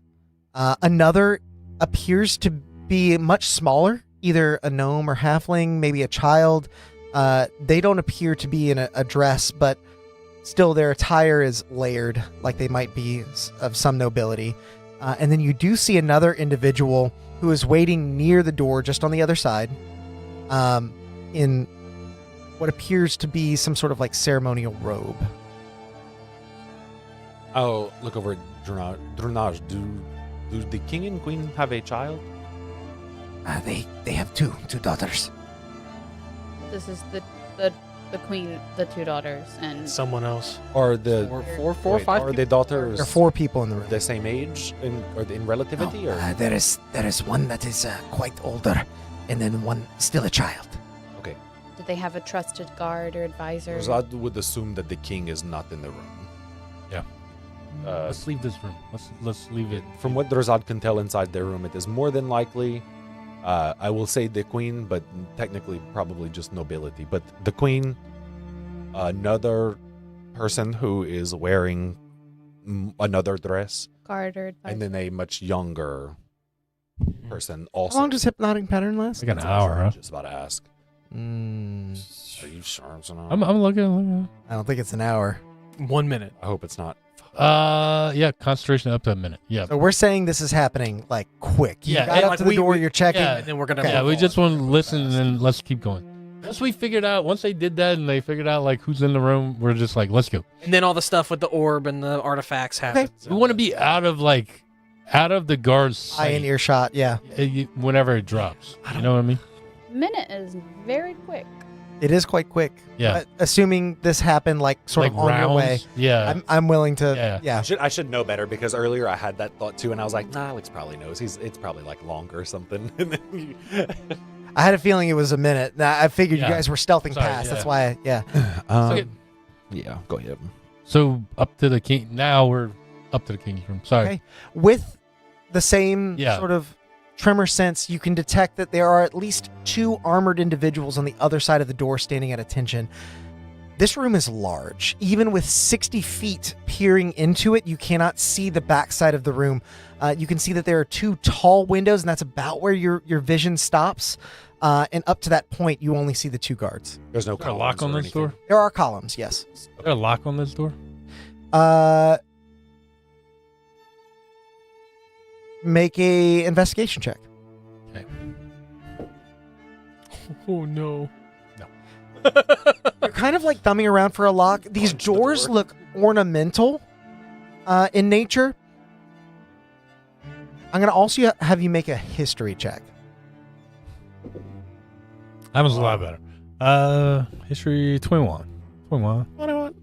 Another appears to be much smaller, either a gnome or halfling, maybe a child. They don't appear to be in a dress, but still their attire is layered, like they might be of some nobility. And then you do see another individual who is waiting near the door, just on the other side, in what appears to be some sort of like ceremonial robe. I'll look over at Drunage. Do the king and queen have a child? They have two daughters. This is the queen, the 2 daughters, and Someone else. Or the Four or wait, 5 Are people? the daughters There are 4 people in the room. the same age in relativity? No, or there is one that is quite older, and then one still a child. okay. did they have a trusted guard or advisor? Rosad would assume that the king is not in the room. Yeah. Let's leave this room. Let's leave it. From what Drazad can tell inside their room, it is more than likely, I will say the queen, but technically probably just nobility. But the queen, another person who is wearing another dress, Gartered. and then a much younger person How also. long does hypnotic pattern last? Like an hour, huh? Just about to ask. Mm, Are you sure it's not? I'm looking. I don't think it's an hour. 1 minute. I hope it's not. Yeah, concentration up to a minute. Yeah. So we're saying this is happening like quick. You Yeah, got and up like to the we- door, you're checking. yeah, And then we're gonna. Okay. Yeah, we move just on. want to listen and then let's keep going. Once they did that and they figured out like who's in the room, we're just like, let's go. And then all the stuff with the orb and the artifacts happens. We want to be out of the guard's Eye in sight earshot, yeah. whenever it drops. You know what I mean? Minute is very quick. It is quite quick. Yeah. Assuming this happened like sort like of on rounds. your way. Yeah. I'm willing to, Yeah. I should know better because earlier I had that thought too, and I was like, nah, Alex probably knows. It's probably like longer or something. And then I had a feeling it was a minute. Nah, I figured Yeah. you guys were stealthing Sorry, past. yeah. That's why, yeah. Okay. Yeah, go ahead. So up to the king. Now we're up to the king's room. Sorry. Okay. With the same Yeah. sort of tremor sense, you can detect that there are at least 2 armored individuals on the other side of the door standing at attention. This room is large. Even with 60 feet peering into it, you cannot see the backside of the room. You can see that there are 2 tall windows, and that's about where your vision stops. And up to that point, you only see the 2 guards. There's no Is there a lock on columns or this door? anything. There are columns, yes. Is there a lock on this door? Make a investigation check. Oh no. You're kind of like thumbing around for a lock. These Punch the doors door. look ornamental in nature. I'm going to also have you make a history check. That was a lot better. History 21. 21.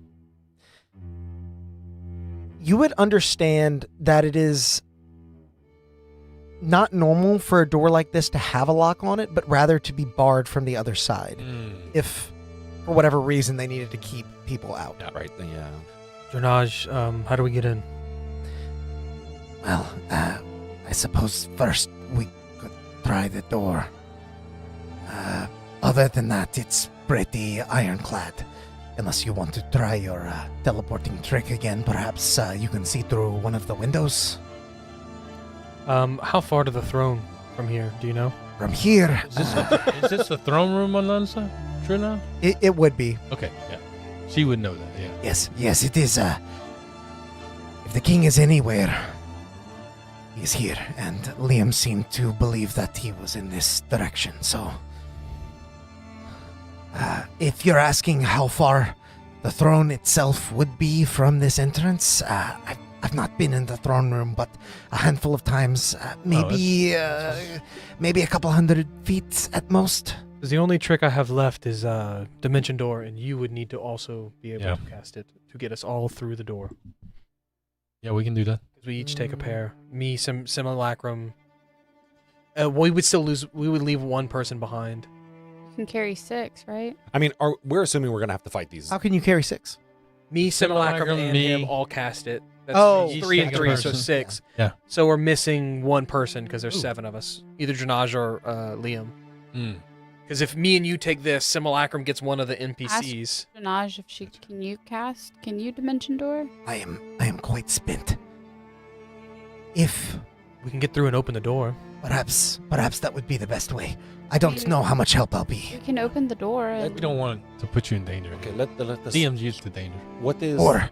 You would understand that it is not normal for a door like this to have a lock on it, but rather to be barred from the other side. If, for whatever reason, they needed to keep people out. Yeah, right. Yeah. Drenage, how do we get in? Well, I suppose first we could try the door. Other than that, it's pretty ironclad. Unless you want to try your teleporting trick again, perhaps you can see through one of the windows. How far to the throne from here? Do you know? From here, Is this the throne room on the other side? True now? It would be. Okay, yeah. She would know that, yeah. yes, it is. If the king is anywhere, he's here. And Liam seemed to believe that he was in this direction, so... if you're asking how far the throne itself would be from this entrance, I've not been in the throne room, but a handful of times, maybe a couple 100 feet at most. Because the only trick I have left is Dimension Door, and you would need to also be able Yeah. to cast it to get us all through the door. Yeah, we can do that. 'Cause we each take a pair. Me, Simulacrum. We would leave one person behind. You can carry 6, right? I mean, we're assuming we're gonna have to fight these. How can you carry 6? Me, Simulacrum, Simulacrum, and me. him all cast it. That's Oh, each 3 and take a 3, so person. 6. Yeah. So we're missing one person because there's Ooh. 7 of us. Either Drenage or Liam. Mm. Because if me and you take this, Simulacrum gets one of the NPCs. Drenage, if can you Dimension Door? I am quite spent. If We can get through and open the door. perhaps that would be the best way. I don't know how much help I'll be. You can open the door. We And don't want to put you in danger. Okay, let the DM's used to danger. What is Or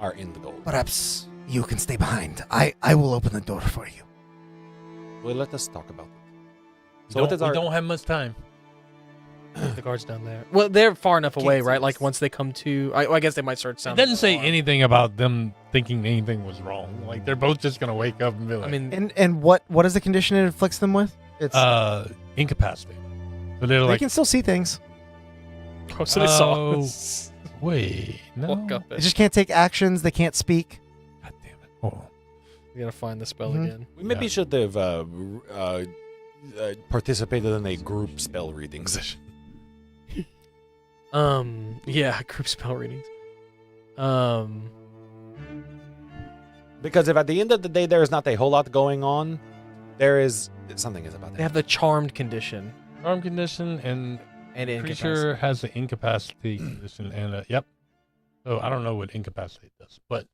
our end goal? perhaps you can stay behind. I will open the door for you. Well, let us talk about it. So we don't have much time. The guard's down there. Well, they're far enough away, Can't right? see Like us. once they come to, I guess they might start It sounding. doesn't say alarm. anything about them thinking anything was wrong. Like they're both just gonna wake up and be like, I mean, And what is the condition it inflicts them with? It's incapacitated. So they're they like, can still see things. oh, so they saw Oh. us wait, no. walk up. They just can't take actions. They can't speak. God damn it. Hold on. We gotta find the spell Mhm. again. We maybe Yeah. should have participated in a group spell reading session. Yeah, group spell readings. Because if at the end of the day there is not a whole lot going on, there is something is about They that. have the charmed condition Arm condition and and creature has the incapacity condition and yep. So I don't know what incapacitate does, but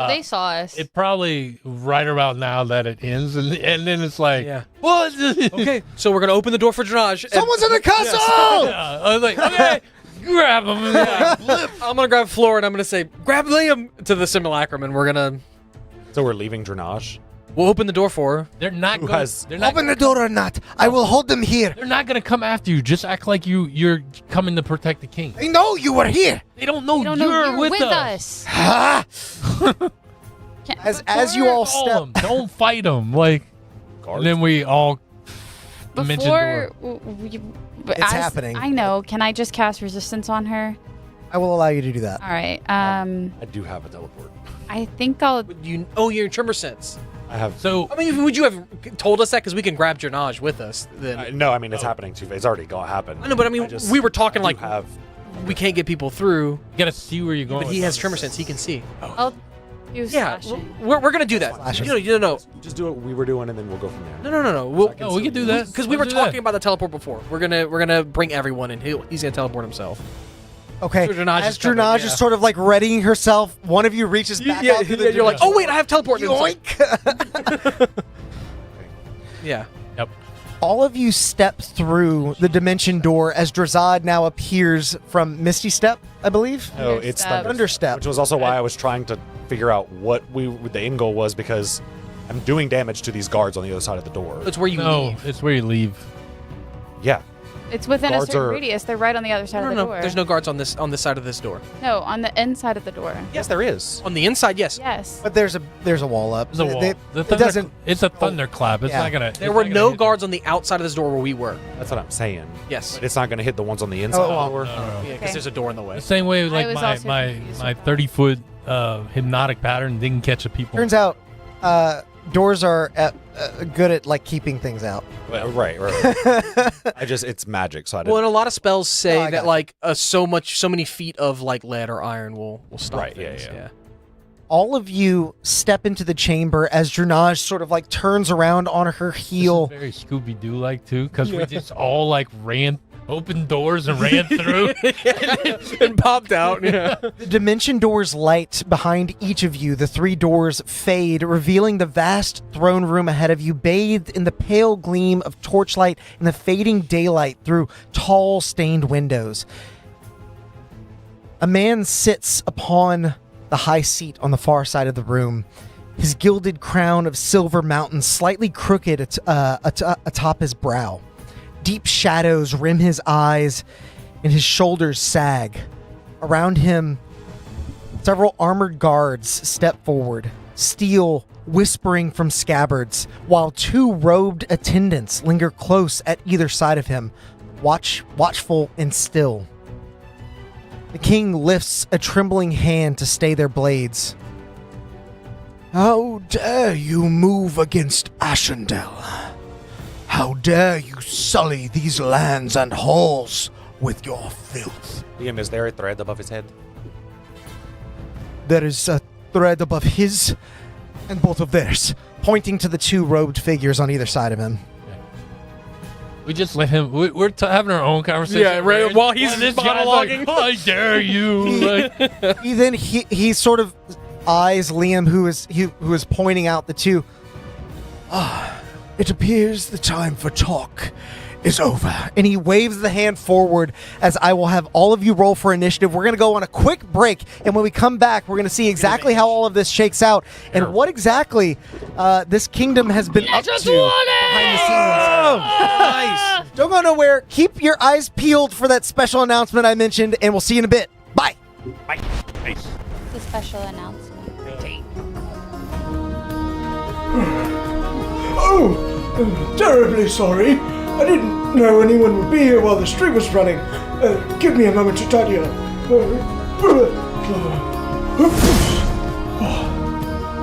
They saw us. it probably right about now that it ends, and then it's like, Yeah. what? Okay, so we're gonna open the door for Drenage. Someone's in the castle! Yeah, I was like, okay, grab him. I'm gonna grab Floor and I'm gonna say, grab Liam to the simulacrum, and So we're leaving Drenage. we'll open the door for her. They're not Who going. has- They're not. Open the door or not, I will hold them here. They're not going to come after you. Just act like you're coming to protect the king. I know you were here. They don't know You don't you're, know you're with us. Ah, As you all Call step, 'em. Don't fight them. Like, and then we all mention Before door. It's happening. I know. Can I just cast resistance on her? I will allow you to do that. All right. I do have a teleport. I think I'll. You're in Tremor Sense. I have. So I mean, would you have told us that? Because we can grab Drenage with us. Then No, I mean it's happening too. It's already happened. I know, but I mean, we were talking I do like have. we can't get people through. you got to see where you're going. But he has Tremor Sense. He can see. I'll do Yeah, slashing. we're gonna do that. Flashes. No. Just do what we were doing, and then we'll go from there. No. No, we can do that. Because we were Let's do that. talking about the teleport before. We're gonna bring everyone in. He's gonna teleport himself. Okay. So Drenage As is coming, Drenage yeah. is sort of like readying herself, one of you reaches back out to the you're like, dimension. oh wait, I have teleport. And it's like, Yoink! yeah. Yep. All of you step through the dimension door as Drazad now appears from Misty Step, I believe. No, it's Understep. Understep. which was also why I was trying to figure out what the end goal was, because I'm doing damage to these guards on the other side of the door. That's where you No, leave. it's where you leave. Yeah. It's within a Guards certain are- radius. They're right on the other side No, of the door. There's no guards on this side of this door. No, on the inside of the door. Yes, there is. On the inside, yes. Yes. But there's a wall up. There's a wall. They- The it thunder, doesn't. It's a thunderclap. It's Yeah. not gonna. There were no guards on the outside of this door where we were. That's what I'm saying. Yes. But it's not going to hit the ones on the inside Oh, of well, the door. No. Yeah, because Okay. there's a door in the way. The same way, like was my also my confused my with that. 30-foot hypnotic pattern didn't catch the people. Turns out, doors are good at like keeping things out. Well, right. It's magic, so I Well, didn't. and a lot of spells say No, I got that it. like so many feet of like lead or iron will stop Right, yeah, things. yeah. All of you step into the chamber as Drenage sort of like turns around on her This is heel. very Scooby-Doo like too, because we just all like opened doors and ran through. and popped out. Yeah. The dimension doors light behind each of you. The three doors fade, revealing the vast throne room ahead of you, bathed in the pale gleam of torchlight and the fading daylight through tall stained windows. A man sits upon the high seat on the far side of the room, his gilded crown of silver mountains slightly crooked atop his brow. Deep shadows rim his eyes, and his shoulders sag. Around him, several armored guards step forward, steel whispering from scabbards, while two robed attendants linger close at either side of him, watchful and still. The king lifts a trembling hand to stay their blades. How dare you move against Ashendel? How dare you sully these lands and halls with your filth? Liam, is there a thread above his head? There is a thread above his and both of theirs, pointing to the two robed figures on either side of him. We just let him. We're having our own conversation. Yeah, right, while he's this guy's monologuing. Like, how dare you? Like, He sort of eyes Liam, who is pointing out the two. It appears the time for talk is over. And he waves the hand forward as I will have all of you roll for initiative. We're going to go on a quick break, and when we come back, we're going to see exactly how all of this shakes out and what exactly this kingdom has been up to behind the scenes. Nice. Don't go nowhere. Keep your eyes peeled for that special announcement I mentioned, and we'll see you in a bit. Bye. nice. It's a special announcement. Oh, terribly sorry. I didn't know anyone would be here while the stream was running. Give me a moment to tidy up.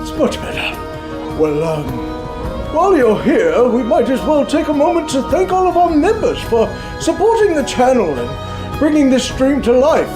It's much better. Well, while you're here, we might as well take a moment to thank all of our members for supporting the channel and bringing this stream to life.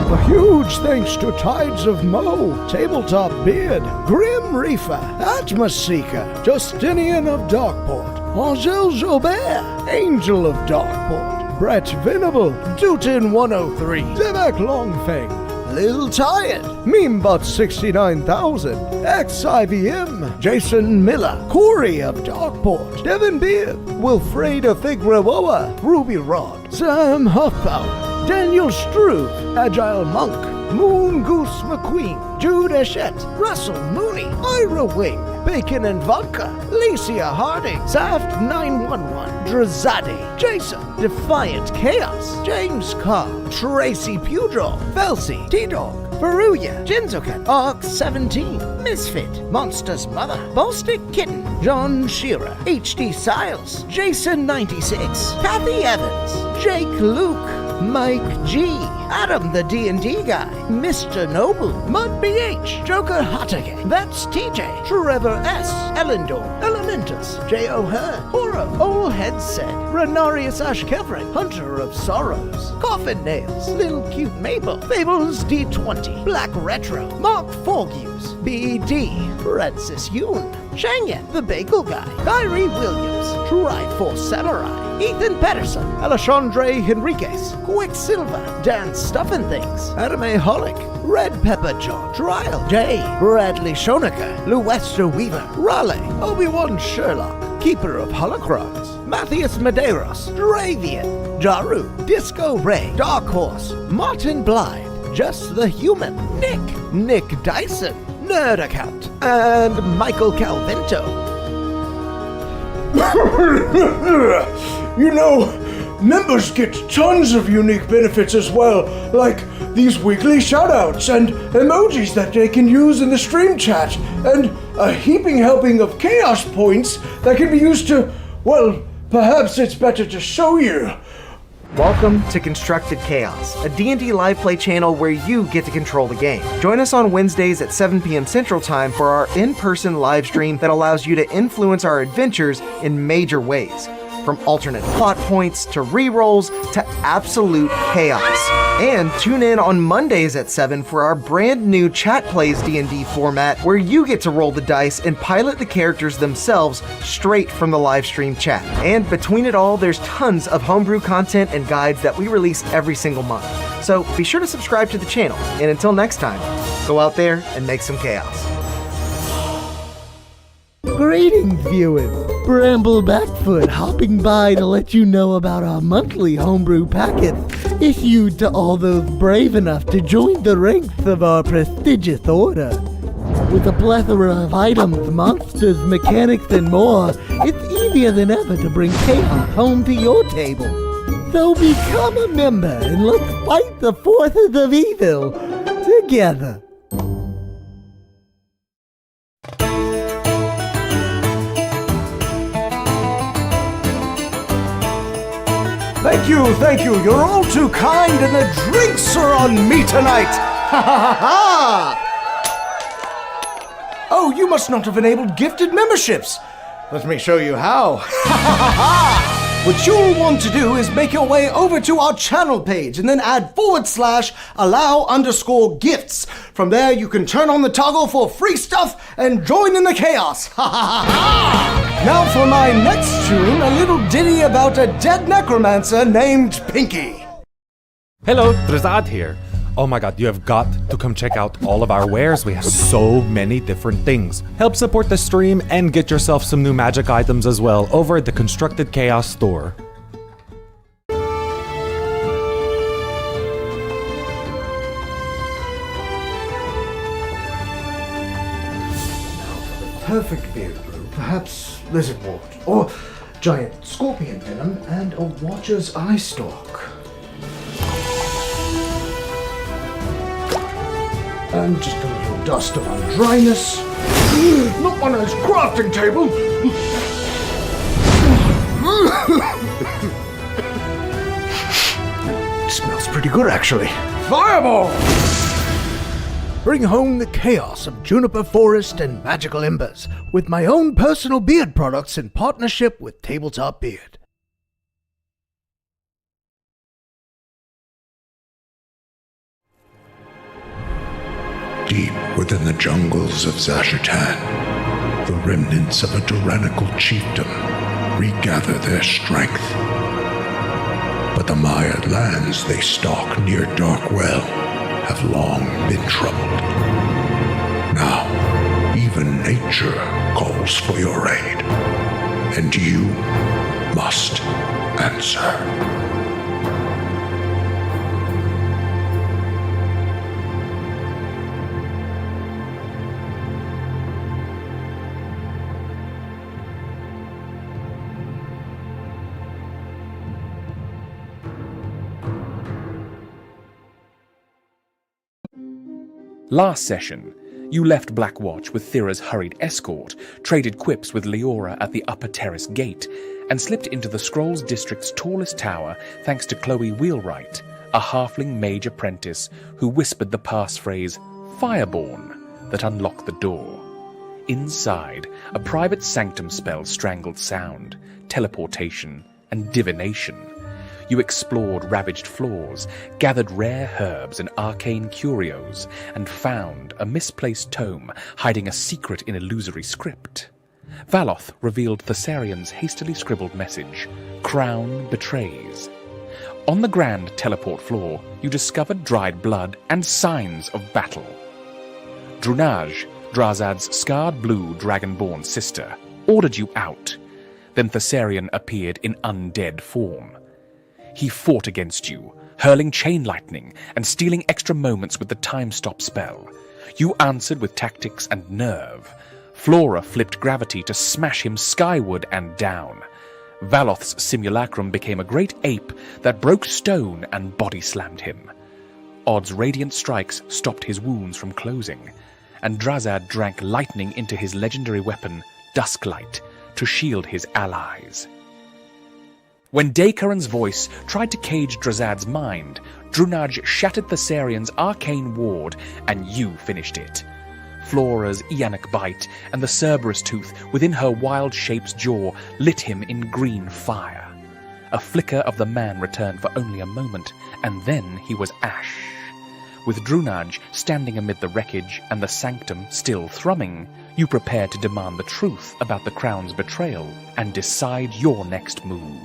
A huge thanks to Tides of Mo, Tabletop Beard, Grim Reaper, Atmos Seeker, Justinian of Darkport, Angel Jobert, Angel of Darkport, Brett Venable, Dootin 103, Zebek Longfang, Lil Tired, Memebot 69,000, XIVM, Jason Miller, Corey of Darkport, Devin Beard, Wilfredo Figueroa, Ruby Rod, Sam Huffpower, Daniel Struve, Agile Monk, Moon Goose McQueen, Jude Eshett, Russell Mooney, Ira Wing, Bacon and Vodka, Licia Harding, Saft 911, Drazadi, Jason, Defiant Chaos, James Carr, Tracy Pudor, Felsi, T-Dog, Veruya, Jinzokan, Arc 17, Misfit, Monster's Mother, Bostic Kitten, John Shearer, HD Siles, Jason 96, Kathy Evans, Jake Luke, Mike G, Adam the D&D guy, Mr. Noble, Mud BH, Joker Hotake, That's TJ, Trevor S, Elendor, Elementus, J.O. Her, Horror, Old Head Said, Renarius Ashkevrin, Hunter of Sorrows, Coffin Nails, Little Cute Maple, Fables D20, Black Retro, Mark Forgius, BD, Francis Yoon, Shangyan, The Bagel Guy, Kyrie Williams, Triforce Samurai, Ethan Patterson, Alexandre Henriquez, Quicksilver, Dan Stuffin' Things, Anime Holic, Red Pepper Jaw, Trial J, Bradley Shonica, Luester Weaver, Raleigh, Obi-Wan Sherlock, Keeper of Holocrons, Matthias Medeiros, Dravian, Jaru, Disco Ray, Dark Horse, Martin Blythe, Just the Human, Nick Dyson, Nerd Account, and Michael Calvento. You know, members get tons of unique benefits as well, like these weekly shoutouts and emojis that they can use in the stream chat, and a heaping helping of chaos points that can be used to, well, perhaps it's better to show you. Welcome to Constructed Chaos, a D&D live play channel where you get to control the game. Join us on Wednesdays at 7 p.m. Central Time for our in-person live stream that allows you to influence our adventures in major ways. From alternate plot points to rerolls to absolute chaos. And tune in on Mondays at 7 for our brand new Chat Plays D&D format where you get to roll the dice and pilot the characters themselves straight from the live stream chat. And between it all, there's tons of homebrew content and guides that we release every single month. So be sure to subscribe to the channel. And until next time, go out there and make some chaos. Greetings, viewers. Bramble Backfoot hopping by to let you know about our monthly homebrew packets issued to all those brave enough to join the ranks of our prestigious order. With a plethora of items, monsters, mechanics, and more, it's easier than ever to bring chaos home to your table. So become a member and let's fight the forces of evil together. Thank you, you're all too kind, and the drinks are on me tonight! Ha ha ha ha! Oh, you must not have enabled gifted memberships! Let me show you how. Ha ha ha ha! What you'll want to do is make your way over to our channel page and then add /allow_gifts. From there, you can turn on the toggle for free stuff and join in the chaos. Ha ha ha ha! Now for my next tune, a little ditty about a dead necromancer named Pinky. Hello, Drazad here. Oh my god, you have got to come check out all of our wares. We have so many different things. Help support the stream and get yourself some new magic items as well over at the Constructed Chaos store. Perfect beard brew, perhaps lizard wart, or giant scorpion venom, and a watcher's eye stalk. And just a little dust of undryness. Not one of those crafting table! Smells pretty good, actually. Fireball! Bring home the chaos of Juniper Forest and Magical Embers with my own personal beard products in partnership with Tabletop Beard. Deep within the jungles of Zashatan, the remnants of a tyrannical chiefdom regather their strength. but the mired lands they stalk near Darkwell have long been troubled. Now, even nature calls for your aid, and you must answer. Last session, you left Blackwatch with Thira's hurried escort, traded quips with Leora at the upper terrace gate, and slipped into the Scrolls District's tallest tower thanks to Chloe Wheelwright, a halfling mage apprentice who whispered the passphrase, Fireborn, that unlocked the door. Inside, a private sanctum spell strangled sound, teleportation, and divination. You explored ravaged floors, gathered rare herbs and arcane curios, and found a misplaced tome hiding a secret in illusory script. Valoth revealed Thessarian's hastily scribbled message, Crown betrays. On the grand teleport floor, you discovered dried blood and signs of battle. Drunaj, Drazad's scarred blue dragonborn sister, ordered you out. Then Thessarian appeared in undead form. He fought against you, hurling chain lightning and stealing extra moments with the time stop spell. You answered with tactics and nerve. Flora flipped gravity to smash him skyward and down. Valoth's simulacrum became a great ape that broke stone and body-slammed him. Odd's radiant strikes stopped his wounds from closing, and Drazad drank lightning into his legendary weapon, Dusklight, to shield his allies. When Daykaran's voice tried to cage Drazad's mind, Drunaj shattered Thessarian's arcane ward, and you finished it. Flora's Ianic bite and the Cerberus tooth within her wild shape's jaw lit him in green fire. A flicker of the man returned for only a moment, and then he was ash. With Drunaj standing amid the wreckage and the sanctum still thrumming, you prepare to demand the truth about the Crown's betrayal and decide your next move.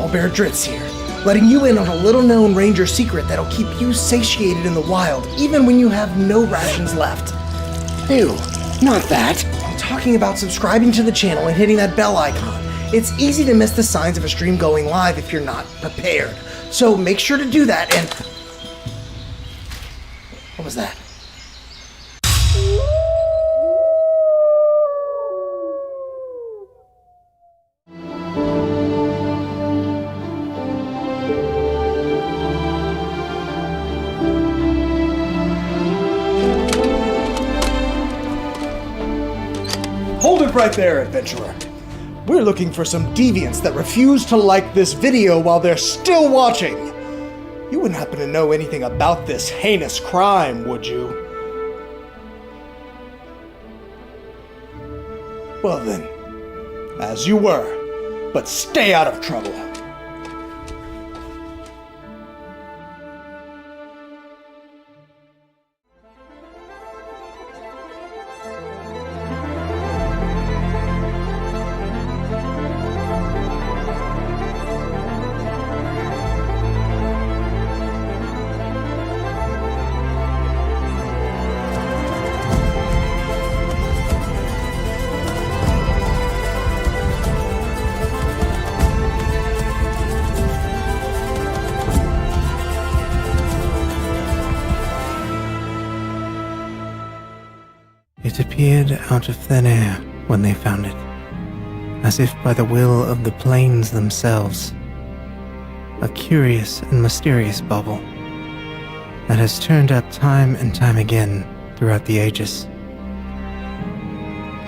Bear Dritz here, letting you in on a little-known ranger secret that'll keep you satiated in the wild, even when you have no rations left. Ew, not that. I'm talking about subscribing to the channel and hitting that bell icon. It's easy to miss the signs of a stream going live if you're not prepared. So make sure to do that and... What was that? Hold it right there, adventurer. We're looking for some deviants that refuse to like this video while they're still watching. You wouldn't happen to know anything about this heinous crime, would you? Well then, as you were, but stay out of trouble. It appeared out of thin air when they found it, as if by the will of the plains themselves. A curious and mysterious bauble that has turned up time and time again throughout the ages.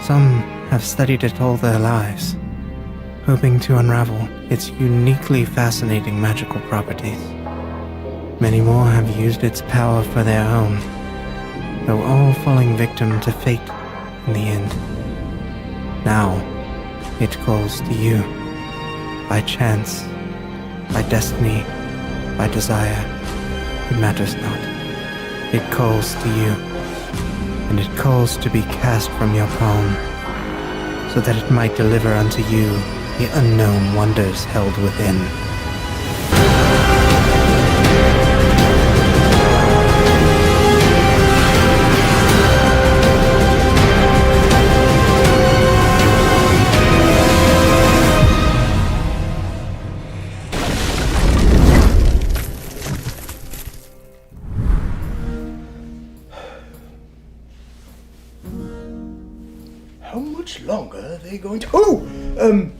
Some have studied it all their lives, hoping to unravel its uniquely fascinating magical properties. Many more have used its power for their own, though all falling victim to fate in the end. Now, It calls to you. By chance, by destiny, by desire, it matters not. It calls to you, and it calls to be cast from your palm, so that it might deliver unto you the unknown wonders held within. How much longer are they going to...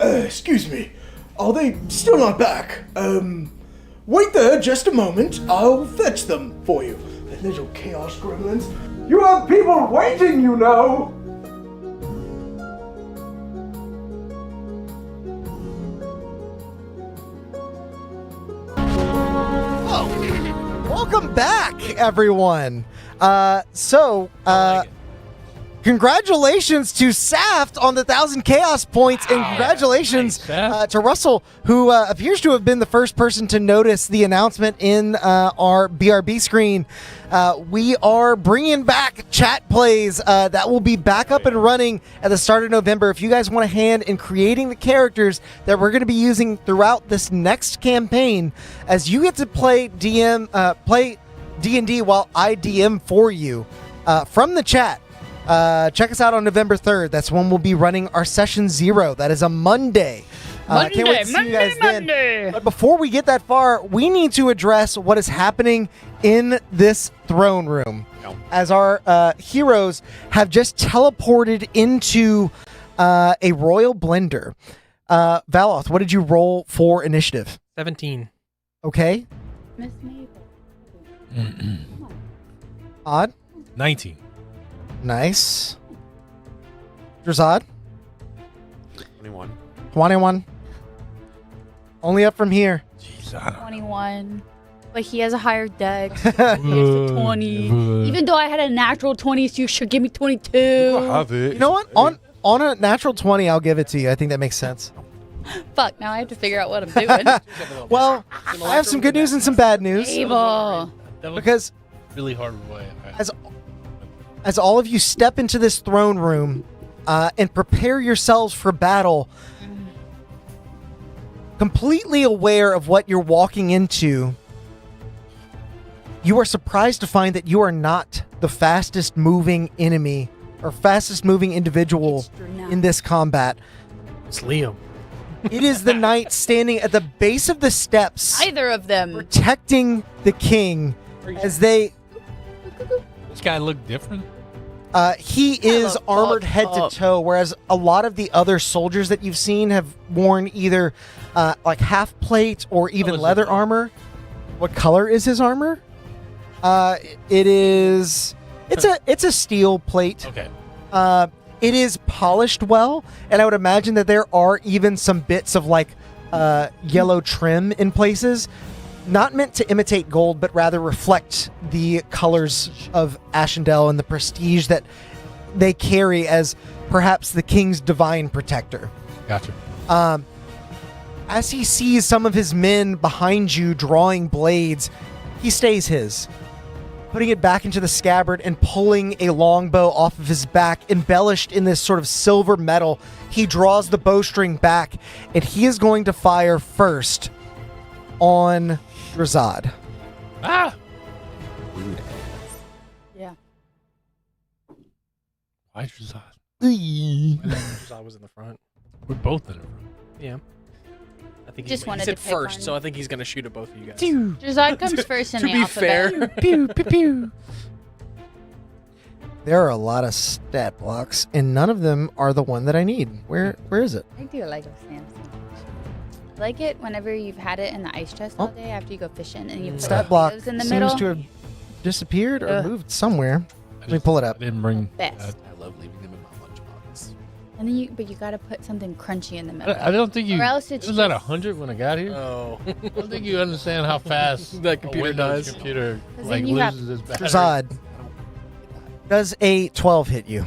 excuse me. Are they still not back? Wait there just a moment. I'll fetch them for you. The little chaos gremlins. You have people waiting, you know! Welcome back, everyone. Congratulations to Saft on the 1,000 chaos points, and congratulations to Russell, who appears to have been the first person to notice the announcement in our BRB screen. We are bringing back chat plays that will be back up and running at the start of November. If you guys want a hand in creating the characters that we're going to be using throughout this next campaign, as you get to play D&D while I DM for you from the chat. Check us out on November 3rd. That's when we'll be running our session 0. That is a Monday. Can't wait to see you guys then. But before we get that far, we need to address what is happening in this throne room. As our heroes have just teleported into a royal blender. Valoth, what did you roll for initiative? 17. Okay. Miss Mabel. Odd. 19. Nice. Drazad? 21. Only up from here. Jeez, I don't know. 21. But he has a higher dex. He has a 20. Even though I had a natural 20, so you should give me 22. You know what? On a natural 20, I'll give it to you. I think that makes sense. Fuck, now I have to figure out what I'm doing. Well, I have some good news and some bad news. Evil. Because really hard way. as all of you step into this throne room and prepare yourselves for battle, completely aware of what you're walking into, you are surprised to find that you are not the fastest moving enemy or fastest moving individual in this combat. It's Liam. It is the knight standing at the base of the steps, Either of them. protecting the king as they... This guy look different. He is Hello, armored head to toe, whereas a lot of the other soldiers that you've seen have worn either like half plate or even leather armor. What color is his armor? It's a steel plate. Okay. It is polished well, and I would imagine that there are even some bits of like yellow trim in places. Not meant to imitate gold, but rather reflect the colors of Ashendel and the prestige that they carry as perhaps the king's divine protector. Gotcha. As he sees some of his men behind you drawing blades, he stays his, putting it back into the scabbard and pulling a longbow off of his back, embellished in this sort of silver metal. He draws the bowstring back, and he is going to fire first on Drazad. Ah! Yeah. Why Drazad? I was in the front. We're both in the room. Yeah. I think Just he wanted said to pick first, on- so I think he's gonna shoot at both of you guys. Drazad comes first in to the be alphabet. fair. Pew, pew, pew. There are a lot of stat blocks, and none of them are the one that I need. Where is it? I do like a Samson. I like it whenever you've had it in the ice chest all day after you go fishing and you put Stat block potatoes in the seems middle. to have disappeared or Ugh. moved somewhere. Let me pull it up. I didn't bring. Best. I love leaving them in my lunchbox. And then you gotta put something crunchy in the middle. I don't think you. Or else it's was that just- 100 when I got here? Oh. I don't think you understand how fast That computer a Windows dies. computer 'Cause like then you have- loses its battery. Drazad, does a 12 hit you?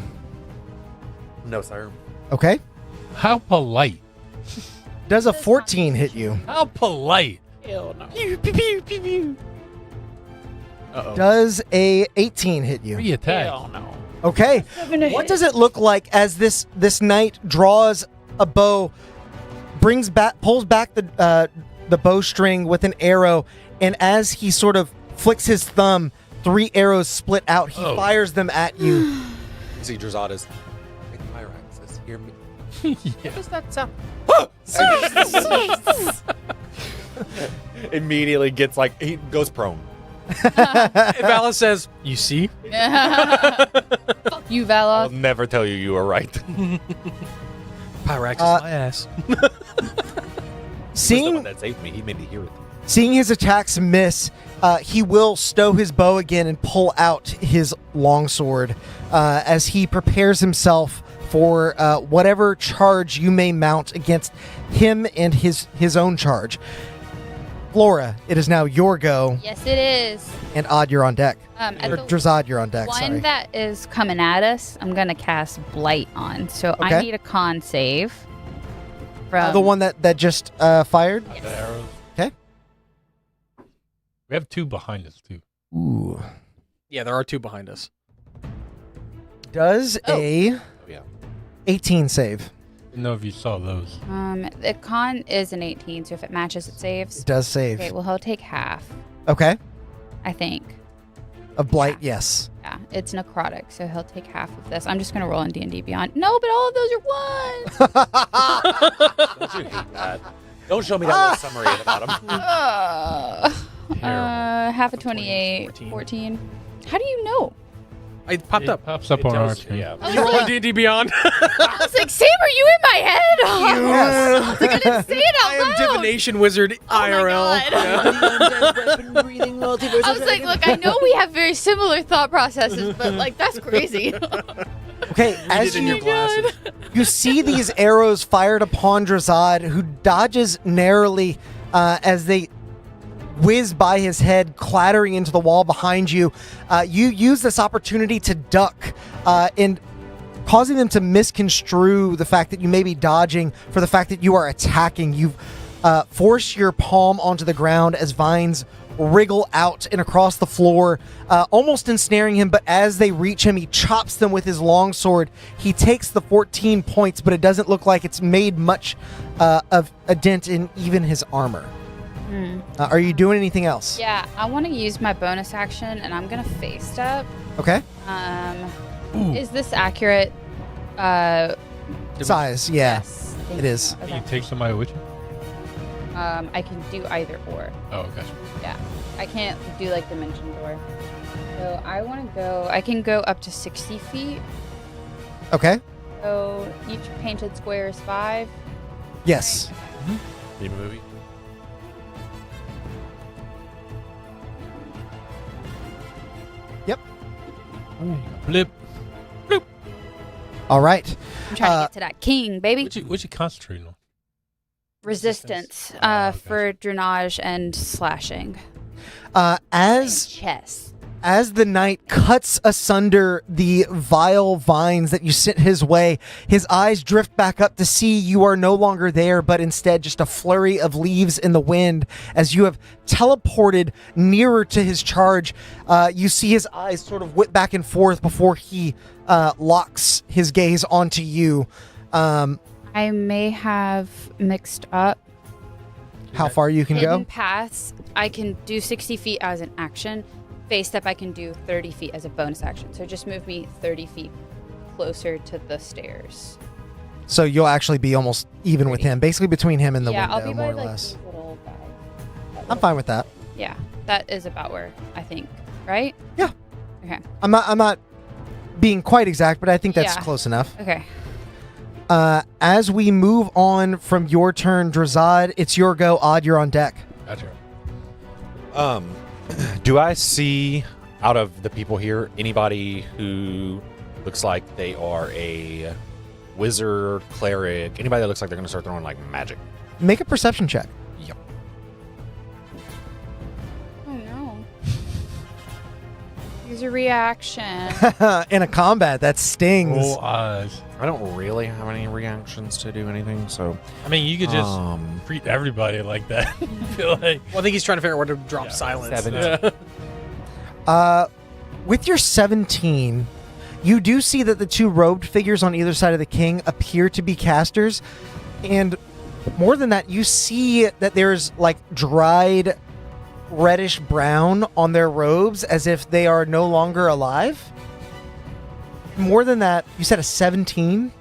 No, sir. Okay. How polite. Does a 14 hit you? How polite. Uh-oh. Does a 18 hit you? Free attack. Okay. What does it look like as this knight draws a bow, pulls back the bowstring with an arrow, and as he sort of flicks his thumb, 3 arrows split out. He fires them at you. See, Drazad is. Fire access. Hear me. What does that sound? Immediately gets like he goes prone. Vala says, "You see." Fuck you, Vala. I'll never tell you were right. Pyrax is my ass. The one that saved me. He made me hear it. Seeing his attacks miss, he will stow his bow again and pull out his longsword as he prepares himself for whatever charge you may mount against him and his own charge. Flora, it is now your go. Yes, it is. And Odd, you're on deck. At Or the Drazad, you're on deck. one Sorry. that is coming at us, I'm going to cast Blight on. So Okay. I need a con save. From The one that just fired. The arrows. Okay. We have 2 behind us too. Ooh. Yeah, there are 2 behind us. Does a yeah. 18 save? Didn't know if you saw those. The con is an 18, so if it matches, it saves. It does save. Okay, well, he'll take half, Okay. I think. Of blight, yes. Yeah, it's necrotic, so he'll take half of this. I'm just going to roll in D&D Beyond. No, but all of those are ones! Don't you hate that? Don't show me that little summary about him. Half of 28, 14. How do you know? I popped It up. pops up on our screen. Yeah. I was You roll like- D&D Beyond. I was like, Sam, are you in my head? I was like, I didn't say it out I am loud. divination wizard IRL. I was like, look, I know we have very similar thought processes, but like, that's crazy. Okay, as it in your glasses. you see these arrows fired upon Drazad, who dodges narrowly as they whiz by his head, clattering into the wall behind you. You use this opportunity to duck and causing them to misconstrue the fact that you may be dodging for the fact that you are attacking. You force your palm onto the ground as vines wriggle out and across the floor, almost ensnaring him, but as they reach him, he chops them with his longsword. He takes the 14 points, but it doesn't look like it's made much of a dent in even his armor. Are you doing anything else? Yeah, I want to use my bonus action, and I'm going to face step. Okay. Is this accurate? Size, yeah. Yes. Thank It you. is. Can Okay. you take somebody with you? I can do either or. Oh, gotcha. Yeah. I can't do like dimension door. So I want to go, I can go up to 60 feet. Okay. So each painted square is 5. Yes. Need a movie? Yep. Blip. All right. I'm trying to get to that king, baby. What you concentrating on? Resistance Gotcha. for drainage and slashing. As Chess. As the knight cuts asunder the vile vines that you sent his way, his eyes drift back up to see you are no longer there, but instead just a flurry of leaves in the wind. As you have teleported nearer to his charge, you see his eyes sort of whip back and forth before he locks his gaze onto you. I may have mixed up. How far you can Hidden go? paths, I can do 60 feet as an action. Face step, I can do 30 feet as a bonus action. So just move me 30 feet closer to the stairs. So you'll actually be almost even with him, basically between him and the yeah, window, I'll be more by or like less. these little guys. I'm fine with that. Yeah, that is about where I think, right? Yeah. Okay. I'm not being quite exact, but I think that's Yeah. close enough. Okay. As we move on from your turn, Drazad, it's your go. Odd, you're on deck. Gotcha. Do I see out of the people here anybody who looks like they are a wizard, cleric, anybody that looks like they're going to start throwing like magic? Make a perception check. Oh no. There's a reaction. In a combat, that stings. Roll eyes. I don't really have any reactions to do anything, so I mean, you could just treat everybody like that. I feel like. Well, I think he's trying to figure out where to drop silence. 17. With your 17, you do see that the two robed figures on either side of the king appear to be casters. And more than that, you see that there's like dried reddish brown on their robes as if they are no longer alive. More than that, you said a 17.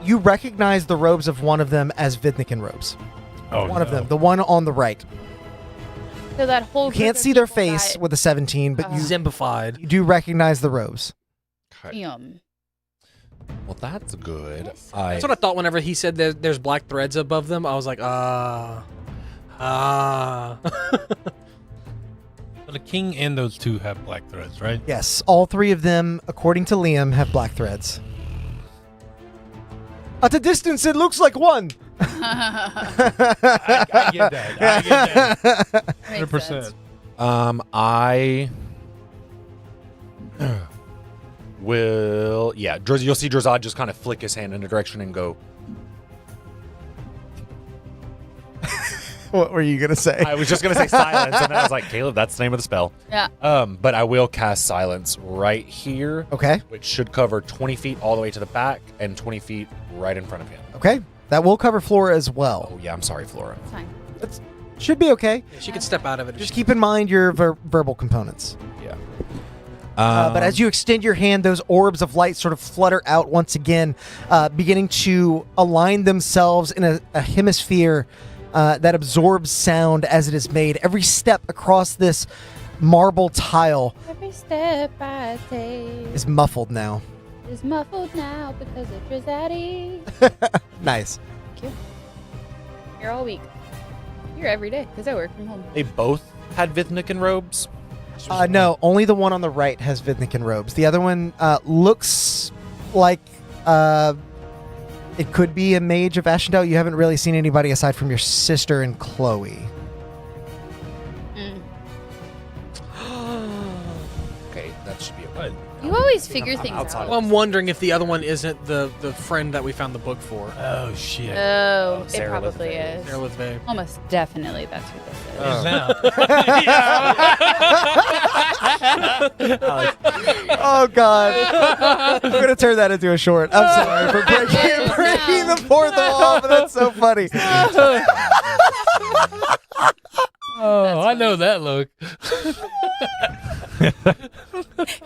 You recognize the robes of one of them as Vidnikin robes. Oh, One of them, the one on the right. So that whole You can't group of see their people face with a 17, but you Zimbified. do recognize the robes. Damn. Well, that's good. Yes. That's what I thought whenever he said there's black threads above them. I was like, So the king and those two have black threads, right? Yes, all three of them, according to Liam, have black threads. At a distance, it looks like one. I get that. I get that. 100%. I will. Yeah, you'll see Drazad just kind of flick his hand in a direction and go. What were you gonna say? I was just gonna say silence, and then I was like, Caleb, that's the name of the spell. Yeah. But I will cast silence right here, Okay, which should cover 20 feet all the way to the back and 20 feet right in front of him. okay. That will cover Flora as well. Oh yeah, I'm sorry, Flora. It's fine. Should be okay. she could step out of it. Just keep in mind your verbal components. Yeah. But as you extend your hand, those orbs of light sort of flutter out once again, beginning to align themselves in a hemisphere that absorbs sound as it is made. Every step across this marble tile Every step I take is muffled now. is muffled now because of Drizzy. Nice. Thank you. You're all week. You're every day because I work from home. They both had Vithnikin robes. No, only the one on the right has Vidnikin robes. The other one looks like it could be a mage of Ashendale. You haven't really seen anybody aside from your sister and Chloe. Okay, that should be okay. You always figure things outside out. Well, I'm wondering if the other one isn't the friend that we found the book for. Oh, shit. Oh, it Sarah probably Lithvay. is. Sarah Lithvay. Almost definitely that's who this is. Is now. Oh God! I'm gonna turn that into a short. I'm sorry for breaking the fourth wall, but that's so funny. Oh, I know that look.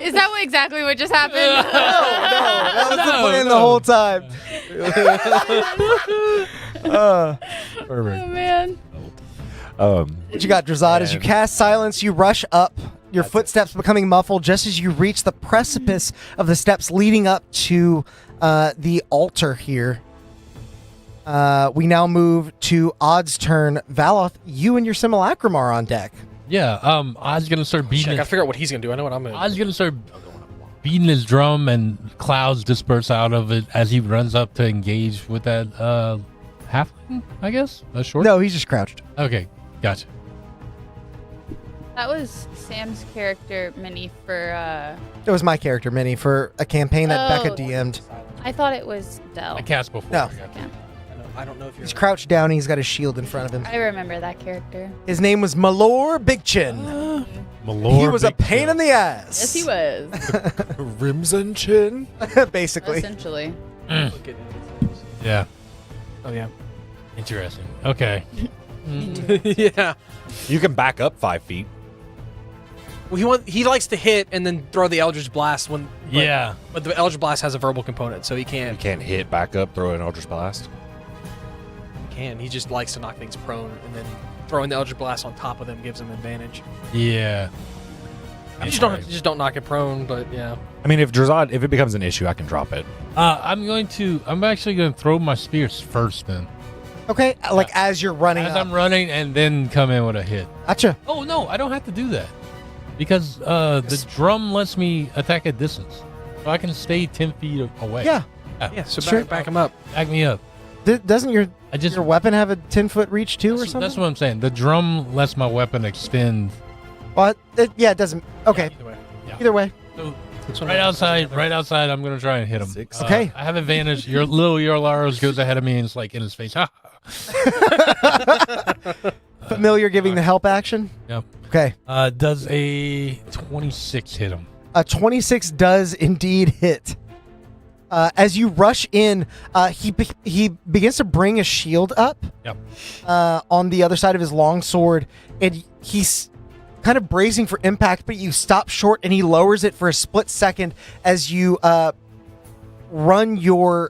Is that exactly what just happened? That was the plan the whole time. Perfect. Oh man. What you got, Drazad? As you cast silence, you rush up, your footsteps becoming muffled just as you reach the precipice of the steps leading up to the altar here. We now move to Odd's turn. Valoth, you and your simulacrum are on deck. Yeah, I was gonna start beating. I gotta figure out what he's gonna do. I know what I'm gonna do. I was gonna start beating his drum, and clouds disperse out of it as he runs up to engage with that halfling. I guess a short. No, he's just crouched. Okay, gotcha. That was Sam's character mini for It was my character, Minnie, for a campaign that Oh. Becca DM'd. I thought it was Dell. I cast before. No. Second. I don't know if you're. He's crouched down. He's got his shield in front of him. I remember that character. His name was Malor Bigchin. Malor He was a Big pain Chill. in the ass. Yes, he was. Rims and chin. Basically. Essentially. Yeah, Oh yeah. interesting. Okay. Yeah. You can back up 5 feet. Well, he likes to hit and then throw the Eldritch Blast when. But, Yeah. But the Eldritch Blast has a verbal component, so he You can't. can't hit, back up, throw an Eldritch Blast. He just likes to knock things prone, and then throwing the Eldritch Blast on top of them gives him advantage. Yeah. You just don't knock it prone, but yeah. I mean, if it becomes an issue, I can drop it. I'm actually gonna throw my spears first then. Okay, like as you're running As up. I'm running, and then come in with a hit. Gotcha. Oh no, I don't have to do that because the drum lets me attack at distance, so I can stay 10 feet away. Yeah. Yeah, so Sure. back him up. Back me up. Doesn't your weapon have a 10-foot reach too, or That's something? what I'm saying. The drum lets my weapon extend What? Yeah, it doesn't. Okay. Either way. Either way. So right outside, I'm going to try and hit him. Okay. I have advantage. Your little Yorlaros goes ahead of me and it's like in his face. Familiar giving the help action? Yep. Okay. Does a 26 hit him? A 26 does indeed hit. As you rush in, he begins to bring a shield up. Yep. On the other side of his long sword, and he's kind of bracing for impact, but you stop short, and he lowers it for a split second as you run your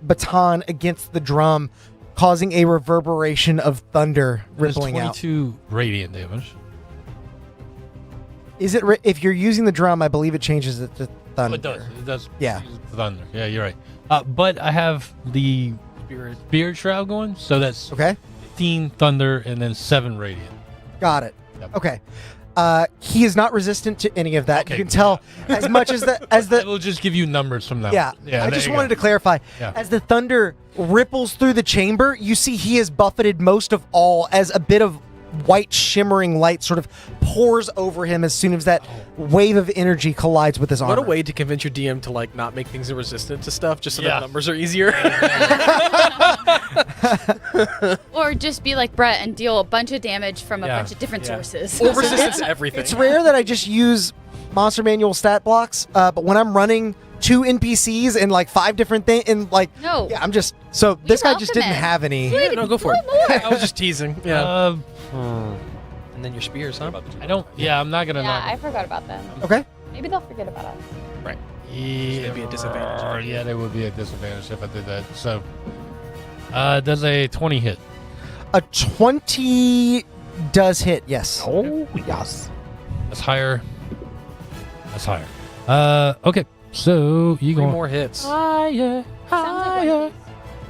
baton against the drum, causing a reverberation of thunder rippling out. 22 radiant damage. Is it if you're using the drum? I believe it changes it to thunder. Oh, it does. It does. Yeah. Thunder. Yeah, you're right. But I have the Spirit Shroud going, so that's Okay. 15 thunder and then 7 radiant. Got it. Yep. Okay. He is not resistant to any of that. Okay, You can tell as much as I will just give you numbers from now. Yeah, Yeah. I just wanted to clarify. Yeah. As the thunder ripples through the chamber, you see he is buffeted most of all as a bit of white shimmering light sort of pours over him as soon as that wave of energy collides with his armor. What a way to convince your DM to like not make things resistant to stuff, just so Yeah. the numbers are easier. Or just be like Brett and deal a bunch of damage from a Yeah. bunch of different sources. Or resistance to everything. It's rare that I just use Monster Manual stat blocks, but when I'm running 2 NPCs and like 5 different things, and like, No. yeah, I'm just, so this guy just didn't alchemist. have any. Yeah, no, go for it. More. I was just teasing. Yeah. Hmm. And then your spears, huh? I don't. Yeah, I'm not gonna. Yeah, I knock forgot about them. Okay. Maybe they'll forget about us. Yeah, They'd be a disadvantage. Yeah, they would be a disadvantage if I did that. So, does a 20 hit? A 20 does hit, yes. Oh, yes. That's higher. That's higher. Okay. So you 3 go more hits. higher, Sounds like One Piece.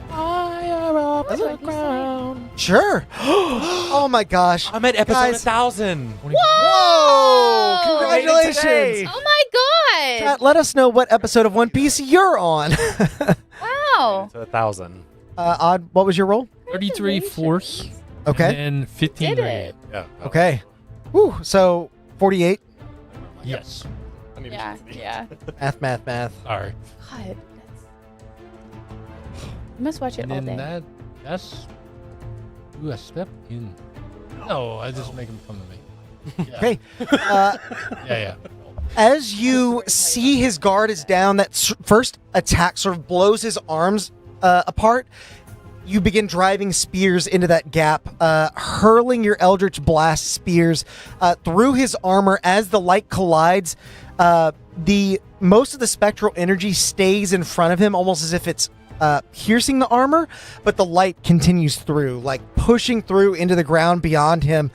higher up That's the what you say. ground. Sure. Oh my gosh. I'm at episode Guys. 1000. Whoa! Congratulations. Oh my god! Chat, let us know what episode of One Piece you're on. Wow. To 1000. Odd, what was your roll? 33 force. Okay. And 15 Did it. radiant. Yeah. Okay. Whew, so 48. Yes. Yeah, yeah. Math. Sorry. God, that's... I must watch it And all then day. that's. Ooh, I step in. No, I just make him come to me. Yeah. Okay. Yeah. As you see his guard is down, that first attack sort of blows his arms apart. You begin driving spears into that gap, hurling your Eldritch Blast spears through his armor. As the light collides, most of the spectral energy stays in front of him, almost as if it's piercing the armor, but the light continues through, like pushing through into the ground beyond him.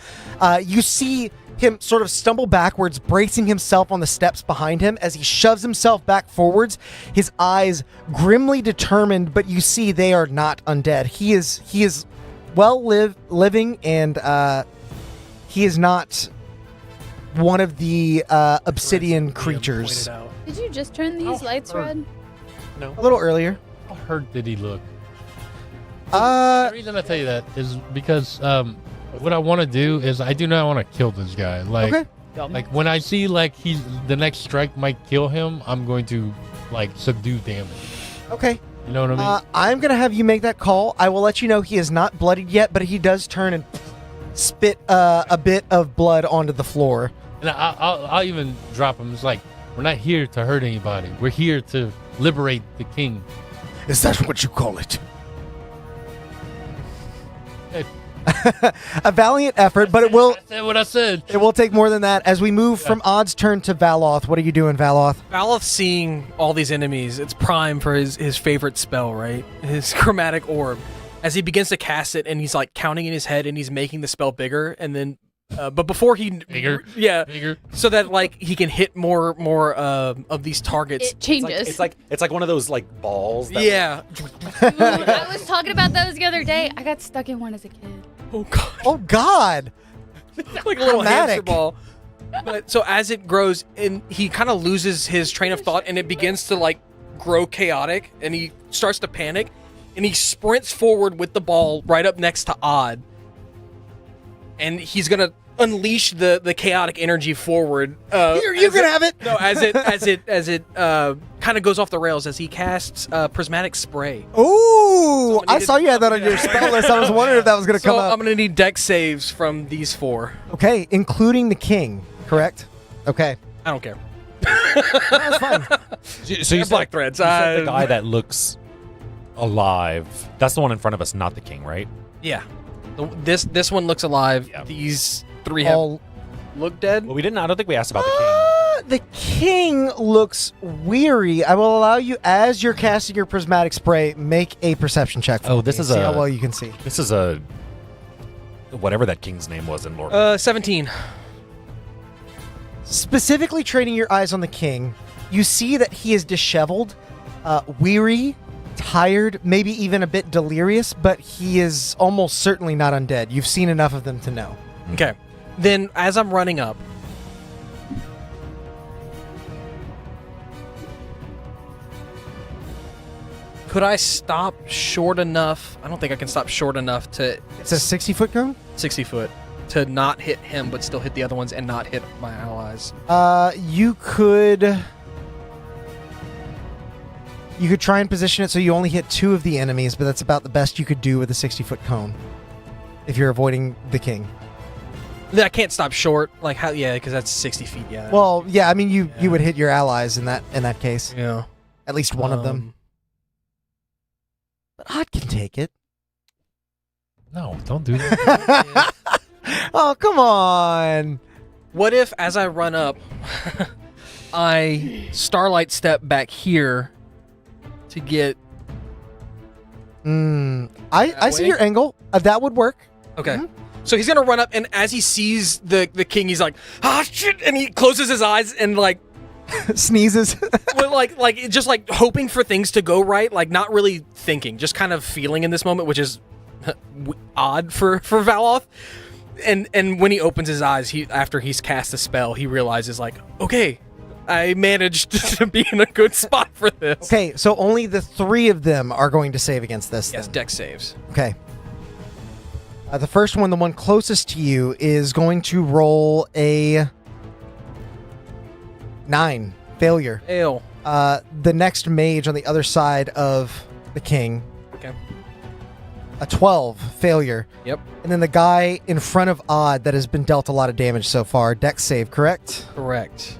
You see him sort of stumble backwards, bracing himself on the steps behind him as he shoves himself back forwards, his eyes grimly determined, but you see they are not undead. He is living, and he is not one of the obsidian creatures. Pointed out. Did you just turn these lights red? A little earlier. How hurt did he look? Uh, The reason I tell you that is because what I want to do is I do not want to kill this guy. Like, Okay. like when I see like he's the next strike might kill him, I'm going to like subdue damage. Okay. You know what I mean? I'm going to have you make that call. I will let you know he is not bloodied yet, but he does turn and spit a bit of blood onto the floor. And I'll even drop him. It's like, we're not here to hurt anybody. We're here to liberate the king. Is that what you call it? A valiant effort, but it will I said what I said. take more than that. As we move from Odd's turn to Valoth, what are you doing, Valoth? Valoth seeing all these enemies, it's prime for his favorite spell, right? His chromatic orb. As he begins to cast it, and he's like counting in his head, and he's making the spell bigger, and then, but before he Bigger. bigger, so that like he can hit more of these targets. It changes. It's like one of those like balls. That Yeah. Ooh, I was talking about those the other day. I got stuck in one as a kid. Oh god. Oh, God. Like a little Dramatic. hamster ball. But so as it grows, and he kind of loses his train of thought, and it begins to like grow chaotic, and he starts to panic, and he sprints forward with the ball right up next to Odd, and he's gonna unleash the chaotic energy forward. Here, you can have it. No, as it kind of goes off the rails as he casts prismatic spray. Ooh, I needed- saw you had that on your spell list. I was wondering if that was going to So come up. I'm going to need dex saves from these 4. Okay, including the king, correct? Okay. I don't care. That's fine. So you Black threads. You said the guy that looks alive. That's the one in front of us, not the king, right? Yeah. This one looks alive. Yeah. These 3 have All look dead. Well, we didn't. I don't think we asked about the king. The king looks weary. I will allow you, as you're casting your prismatic spray, make a perception check. For Oh, me. this is see a- how well you can see. This is a whatever that king's name was in Lord. 17. Specifically, training your eyes on the king, you see that he is disheveled, weary, tired, maybe even a bit delirious, but he is almost certainly not undead. You've seen enough of them to know. Okay. Then as I'm running up, could I stop short enough? I don't think I can stop short enough to It's a 60-foot cone? 60 foot to not hit him, but still hit the other ones and not hit my allies. You could try and position it so you only hit 2 of the enemies, but that's about the best you could do with a 60-foot cone if you're avoiding the king. I can't stop short, like how? Yeah, because that's 60 feet. Yeah. Well, yeah, I mean you would hit your allies in that case. yeah. At least one of them. But Odd can take it. No, don't do that. Oh, come on. What if, as I run up, I starlight step back here to get? I see way? your angle. That would work. Okay. So he's gonna run up, and as he sees the king, he's like, "Ah, shit!" And he closes his eyes and like, Sneezes. well, like just like hoping for things to go right, like not really thinking, just kind of feeling in this moment, which is odd for Valoth. And when he opens his eyes, after he's cast a spell, he realizes like, okay, I managed to be in a good spot for this. Okay, so only the 3 of them are going to save against this. Yes, then. dex saves. Okay. The first one, the one closest to you, is going to roll a 9. Failure. Ale. The next mage on the other side of the king, Okay. a 12. Failure. Yep. And then the guy in front of Odd that has been dealt a lot of damage so far, dex save, correct? Correct.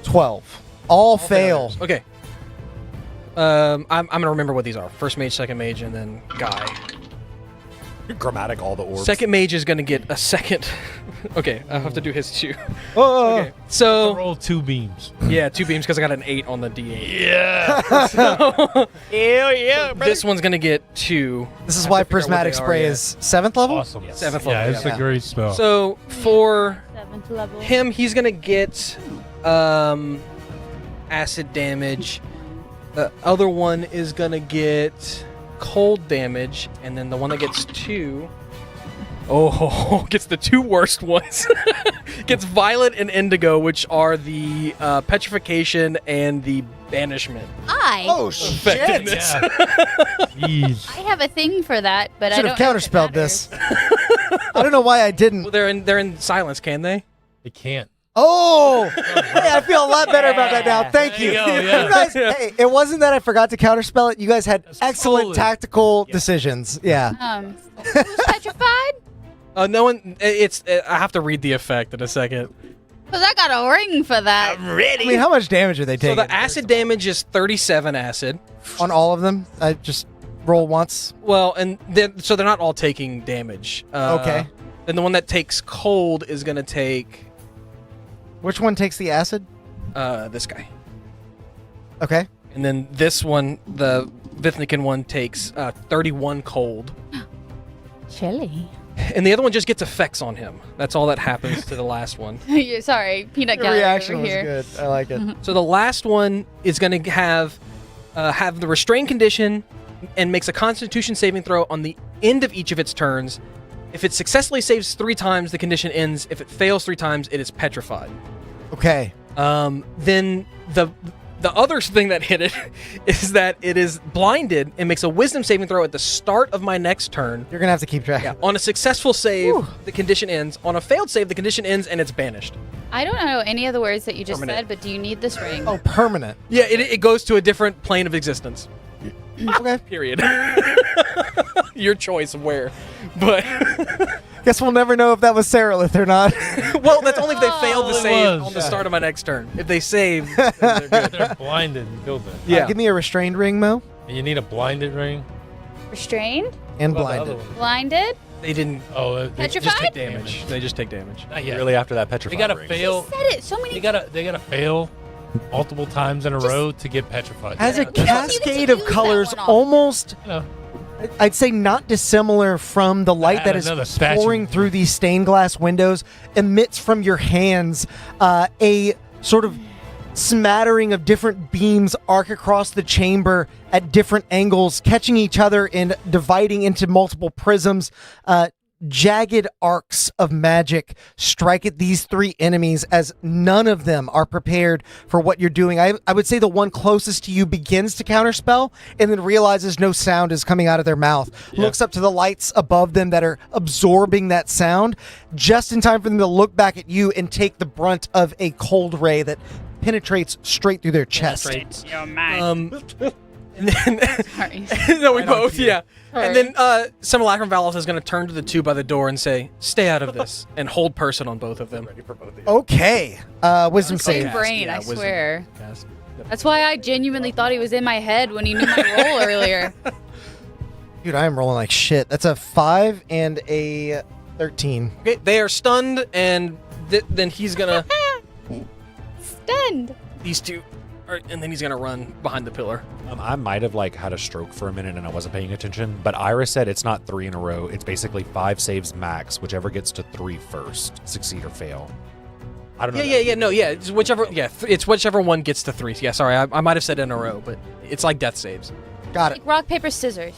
12. All fail. failures. Okay. I'm gonna remember what these are. First mage, second mage, and then guy. Grammatic, all the orbs. Second mage is gonna get a second. Okay, I'll have to do his too. Oh, Okay, so Roll 2 beams. yeah, 2 beams because I got an 8 on the D8. Yeah. Hell yeah! This one's gonna get 2. This is I have why to figure out what Prismatic they are Spray yet. is 7th level? Awesome. Yes. 7th Yeah, level. it's Yeah. a great spell. So for 7th level. him, he's gonna get acid damage. The other one is gonna get cold damage, and then the one that gets 2 gets the 2 worst ones. Gets violet and indigo, which are the petrification and the banishment. Oh, shit. Effectiveness. Jeez. I have a thing for that, but Should I have don't know if it counterspelled matters. this. I don't know why I didn't. Well, they're in silence, can they? It can't. Oh, hey, I feel a lot better about that now. Thank you. There you go, yeah. You guys, hey, it wasn't that I forgot to counterspell it. You guys had excellent solid. tactical decisions. Yeah. Who's petrified? No one. It's. I have to read the effect in a second. Because I got a ring for that. I mean, how much damage are they So taking? the acid damage is 37 acid. On all of them? I just roll once. Well, and so they're not all taking damage. Okay. Then the one that takes cold is gonna take Which one takes the acid? this guy, Okay. and then this one, the Vithnikin one, takes 31 cold, Chilly. and the other one just gets effects on him. That's all that happens to the last one. You're sorry, peanut Your gallery reaction over was here. good. I like it. So the last one is going to have the restrain condition and makes a Constitution saving throw on the end of each of its turns. If it successfully saves 3 times, the condition ends. If it fails 3 times, it is petrified. Okay. Then The other thing that hit it is that it is blinded and makes a wisdom saving throw at the start of my next turn. You're gonna have to keep track. Yeah. On a successful save, the condition ends. On a failed save, the condition ends and it's banished. I don't know any of the words that you just Permanent. said, but do you need this ring? Oh, permanent. Yeah, it goes to a different plane of existence. Okay. Period. Your choice of where. But Guess we'll never know if that was Seralith or not. well, that's only if they failed to Oh, it save was. on the start of my next turn. If they save, then they're good. They're blinded and killed them. Yeah. Give me a restrained ring, Mo. And you need a blinded ring. Restrained? And What about the blinded. other one? Blinded? They didn't. Oh, They just Petrified? take damage. They just take damage. not yet. Really, after that They petrified gotta ring. fail. Said it so many They gotta fail multiple times in a row to get petrified. Has a You don't need to cascade of use that colors one off. almost, You know, I'd say not dissimilar from the light Add that is another statue. pouring through these stained glass windows, emits from your hands a sort of smattering of different beams arc across the chamber at different angles, catching each other and dividing into multiple prisms. Jagged arcs of magic strike at these three enemies as none of them are prepared for what you're doing. I would say the one closest to you begins to counterspell and then realizes no sound is coming out of their mouth. Looks up to the lights above them that are absorbing that sound just in time for them to look back at you and take the brunt of a cold ray that penetrates straight through their chest. And then Sorry. no, we Right on both, cue. yeah. Sorry. And then Simulacrum Valos is going to turn to the two by the door and say, "Stay out of this," and hold person on both of them. Okay. Wisdom Same save. brain, Yeah, I wisdom. swear. Yes. That's why I genuinely thought he was in my head when he knew my roll earlier. Dude, I am rolling like shit. That's a 5 and a 13. Okay, they are stunned, and then he's gonna. Stunned. These two, and then he's gonna run behind the pillar. I might have had a stroke for a minute and I wasn't paying attention, but Iris said it's not 3 in a row. It's basically 5 saves max. Whichever gets to 3 first, succeed or fail. I don't know. Yeah. It's whichever. Yeah, it's whichever one gets to 3. Yeah, sorry, I might have said in a row, but it's like death saves. Got it. Like rock, paper, scissors.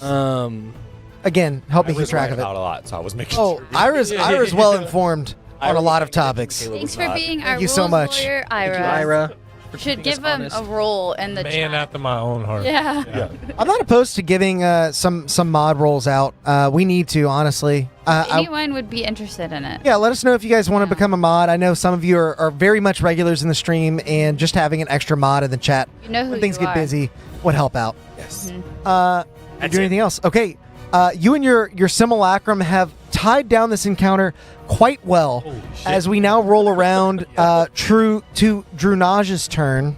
Again, help me keep Iris track read of it. out a lot, so I was making Oh, sure. Ira's well informed on a lot of topics. Thanks for being our Thank you rules so much. lawyer, Ira. Thank you, Ira. for Should keeping us give him honest. a roll in the Man chat. after my own heart. Yeah. I'm not opposed to giving some mod rolls out. We need to, honestly. Anyone would be interested in it. Yeah, let us know if you guys want to Yeah. become a mod. I know some of you are very much regulars in the stream, and just having an extra mod in the chat You know who when things you get are. busy would help out. Yes. Mhm. You That's do it. anything else? Okay. You and your simulacrum have tied down this encounter quite well. Holy shit. As we now roll around true to Drunage's turn.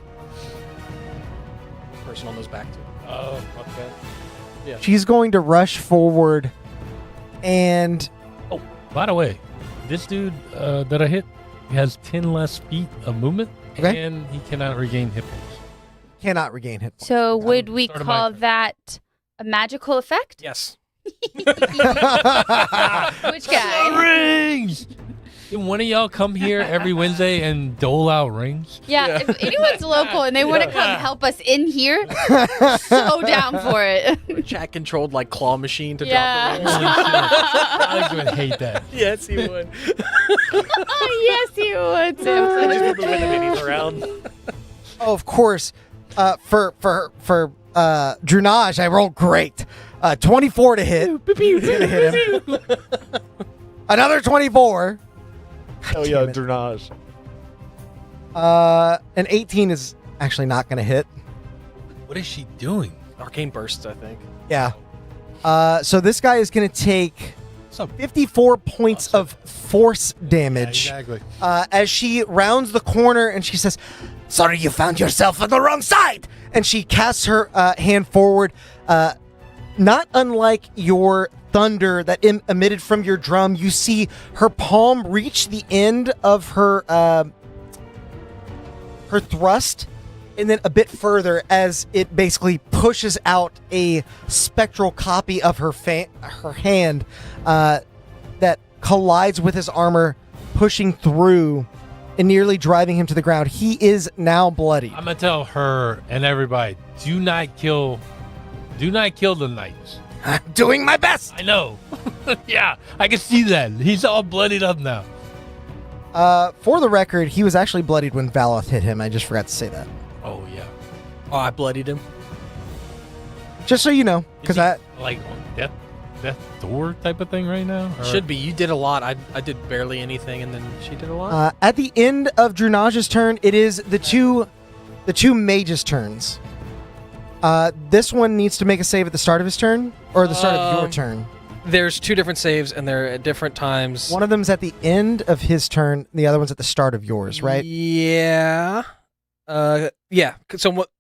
Person on those back too. Oh, okay. She's going to rush forward and By the way, this dude that I hit has 10 less feet of movement, Okay. and he cannot regain hit points. cannot regain hit points. So would we Start of my call turn. that a magical effect? Yes. Which guy? Rings! Can one of y'all come here every Wednesday and dole out rings? Yeah, if anyone's local and they want to come help us in here, so down for it. Chat controlled like claw machine to Yeah. drop the Holy rolls. shit. Alex would hate that. Yes, he would. Oh, yes, you would, Simpson. Moving the minis around. Oh, of course. For Drunage, I rolled great. 24 to hit. It's gonna hit him. Another 24. Oh yeah, Drunage. An 18 is actually not gonna hit. What is she doing? Arcane bursts, I think. Yeah. So this guy is gonna take What's up? 54 points of force damage. Exactly. As she rounds the corner and she says, "Sorry, you found yourself on the wrong side." And she casts her hand forward, not unlike your thunder that emitted from your drum. You see her palm reach the end of her thrust, and then a bit further as it basically pushes out a spectral copy of her hand that collides with his armor, pushing through and nearly driving him to the ground. He is now bloody. I'm gonna tell her and everybody: do not kill the knights. I'm doing my best. I know. Yeah, I can see that. He's all bloodied up now. For the record, he was actually bloodied when Valoth hit him. I just forgot to say that. Oh yeah. Oh, I bloodied him. Just so you know, because I like on death door type of thing right now. Or? Should be. You did a lot. I did barely anything, and then she did a lot. at the end of Drunage's turn, it is the two mages' turns. This one needs to make a save at the start of his turn, or the start of your turn. There's 2 different saves, and they're at different times. One of them's at the end of his turn. The other one's at the start of yours, right? Yeah. Yeah. So what?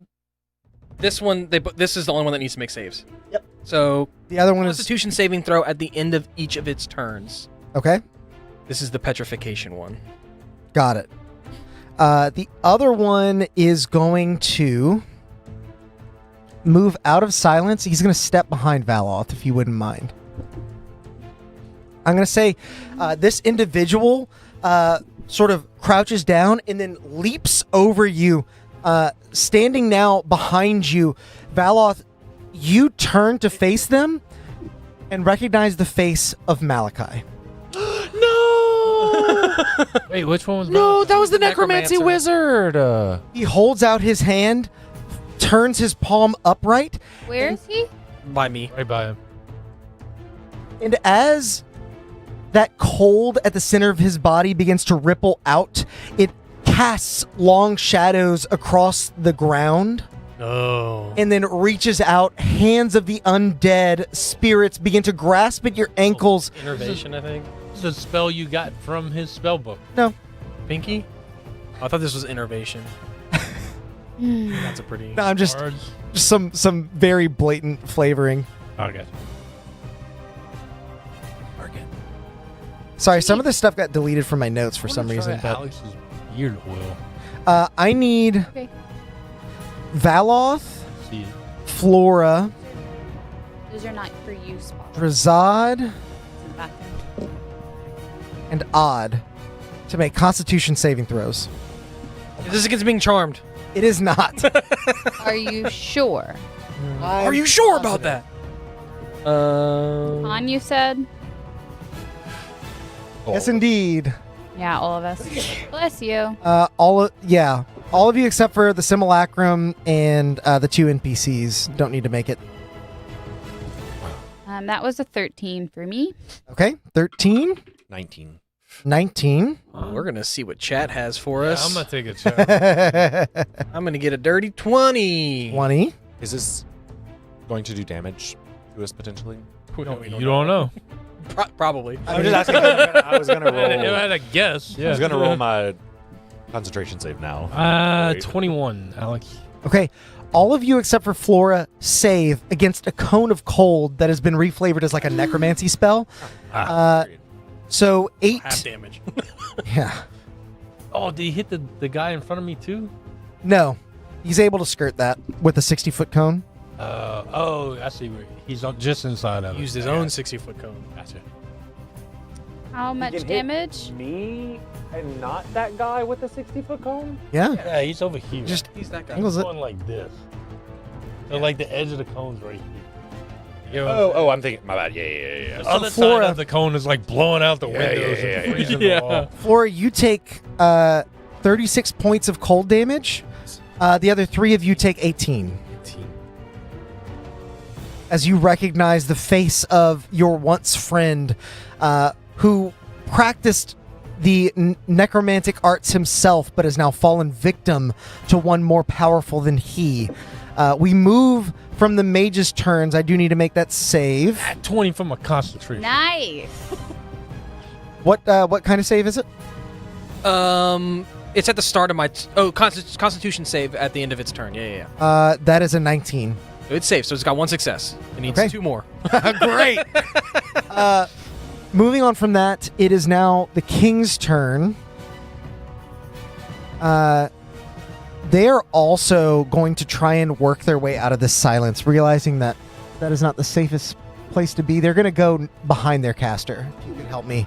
This one, this is the only one that needs to make saves. Yep. So The other one is Constitution saving throw at the end of each of its turns. okay. This is the petrification one. Got it. The other one is going to move out of silence. He's going to step behind Valoth, if you wouldn't mind. I'm going to say this individual sort of crouches down and then leaps over you, standing now behind you. Valoth, you turn to face them and recognize the face of Malachi. No! Wait, which one was No, Malachi? that was the necromancy wizard. He holds out his hand, turns his palm upright, Where is he? By me. Right by him. and as that cold at the center of his body begins to ripple out, it casts long shadows across the ground Oh. and then reaches out. Hands of the undead spirits begin to grasp at your ankles. Innervation, I think. This is a spell you got from his spell book. No, Pinky? I thought this was innervation. That's a pretty... no, I'm just Cards. some very blatant flavoring. Okay. Sorry, some of this stuff got deleted from my notes for some reason. But Alex's beard oil. I need Okay. Valoth, See it. Flora, Those are not for you, Spot. Drazad, It's in the bathroom. and Odd to make Constitution saving throws. Is this against being charmed? It is not. Are you sure? Are you sure about that? On, you said? Yes, indeed. Yeah, all of us. Bless you. All of you except for the Simulacrum and the 2 NPCs don't need to make it. That was a 13 for me. Okay, 13, 19. 19. We're going to see what chat has for Yeah, us. I'm gonna take a check. I'm going to get a dirty 20. 20. Is this going to do damage to us potentially? You don't know. Probably. I'm just asking. I was gonna If I had a guess, yeah. I was gonna roll my concentration save now. 21, Alex. Okay, all of you except for Flora save against a cone of cold that has been reflavored as like a necromancy spell. So 8. Half damage. Yeah. Oh, did he hit the guy in front of me too? No, he's able to skirt that with a 60-foot cone. Oh, I see. He's just inside of it. Used his own 60-foot cone. Gotcha. How much damage? Me and not that guy with the 60-foot cone? Yeah. Yeah, he's over here. Just He's that guy. angles He's it. going like this. So like the edge of the cone's right here. You know, Oh, I'm thinking. My bad. Yeah. the other Flora- side of the cone is like blowing out the windows and freezing the wall. Flora, you take 36 points of cold damage. The other 3 of you take 18. As you recognize the face of your once friend who practiced the necromantic arts himself but has now fallen victim to one more powerful than he. We move from the mage's turns. I do need to make that save. At 20 from a concentration. Nice. What kind of save is it? It's at the start of my... Constitution save at the end of its turn. Yeah. That is a 19. It's safe, so it's got 1 success. It needs Okay. 2 more. Great. Moving on from that, it is now the king's turn. They are also going to try and work their way out of this silence, realizing that that is not the safest place to be. They're going to go behind their caster. If you could help me.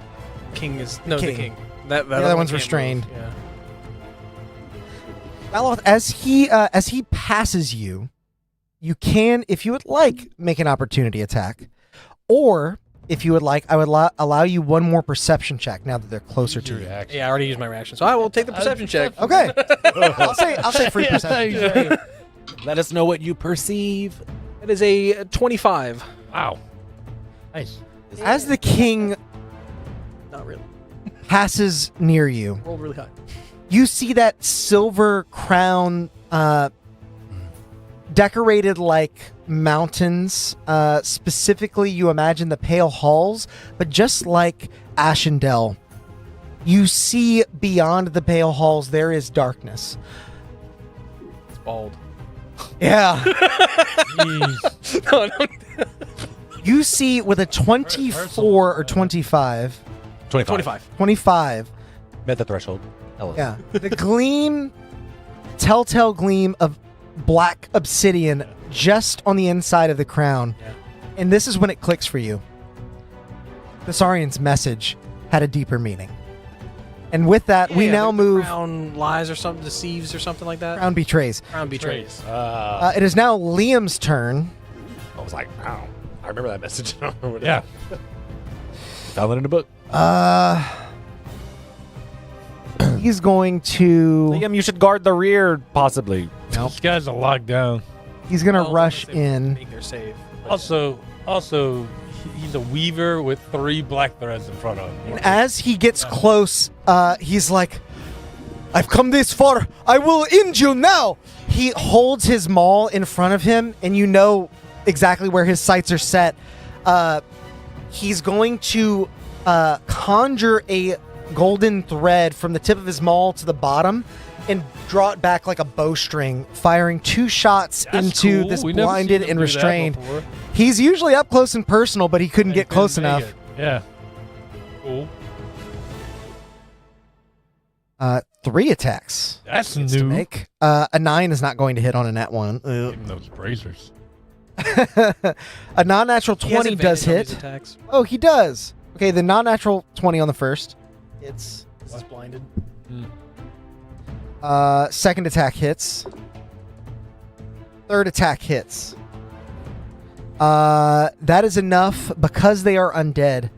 King is... No, King. the king. That The other one's can't restrained. move. Yeah. Valoth, as he passes you, you can, if you would like, make an opportunity attack. Or, if you would like, I would allow you one more perception check now that they're closer to you. Yeah, I already used my reaction, so I will take the perception check. Okay. I'll say free perception. Let us know what you perceive. It is a 25. Wow. Nice. As the king Not really. passes near you, Rolled really high. you see that silver crown decorated like mountains. Specifically, you imagine the pale halls, but just like Ashendell, you see beyond the pale halls there is darkness. It's bald. Yeah. Jeez. No. You see with a 24 or 25. 25. 25. Met the threshold. Ellis. Yeah. The gleam, telltale gleam of black obsidian just on the inside of the crown. Yeah. And this is when it clicks for you. The Saurian's message had a deeper meaning. And with that, we now move. Crown lies or something, deceives or something like that. Crown betrays. Crown betrays. It is now Liam's turn. I was like, wow. I remember that message. Yeah. Found it in a book. He's going to. Liam, you should guard the rear, possibly. These guys are locked down. He's going to Oh, rush unless they in. Make their save. Also, he's a weaver with 3 black threads in front of him. And as he gets close, he's like, I've come this far. I will end you now. He holds his maul in front of him, and you know exactly where his sights are set. He's going to conjure a golden thread from the tip of his maul to the bottom and draw it back like a bowstring, firing 2 shots That's into cool. this We never blinded seen him and do that restrained. before. He's usually up close and personal, but he couldn't get close Couldn't make enough. it. Yeah. Cool. 3 attacks. That's Gets to new. make. A 9 is not going to hit on a net 1. Even those brazers. A non-natural He has 20 does advantage on these hit. attacks. Oh, he does. Okay, the non-natural 20 on the first. It's This is blinded. second attack hits. Third attack hits. That is enough because they are undead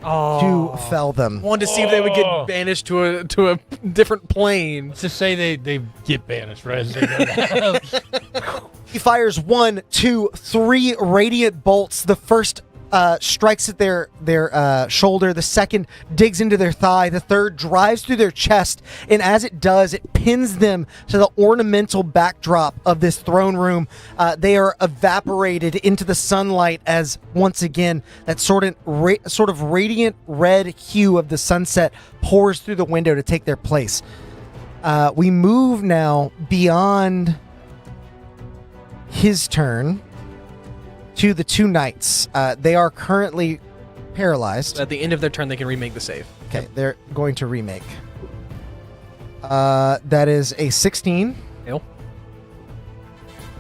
to fell them. Wanted to see if they would Oh. get banished to a different plane. Let's just say they get banished, right? As they go down. He fires 1, 2, 3 radiant bolts. The first strikes at their shoulder. The second digs into their thigh. The third drives through their chest. And as it does, it pins them to the ornamental backdrop of this throne room. They are evaporated into the sunlight as, once again, that sort of radiant red hue of the sunset pours through the window to take their place. We move now beyond his turn to the 2 knights. They are currently paralyzed. So at the end of their turn, they can remake the save. Okay, they're going to remake. That is a 16. Ale.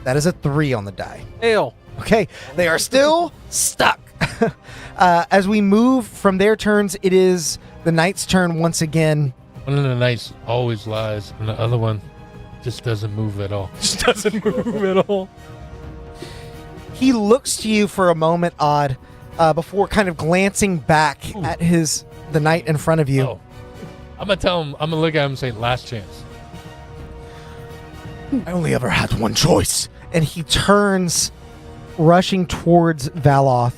That is a 3 on the die. Ale. Okay, they are still stuck. As we move from their turns, it is the knight's turn once again. One of the knights always lies, and the other one just doesn't move at all. Just doesn't move at all. He looks to you for a moment, Odd, before kind of glancing back at the knight in front of you. Oh. I'm gonna tell him. I'm gonna look at him and say, "Last chance." I only ever had one choice. And he turns, rushing towards Valoth.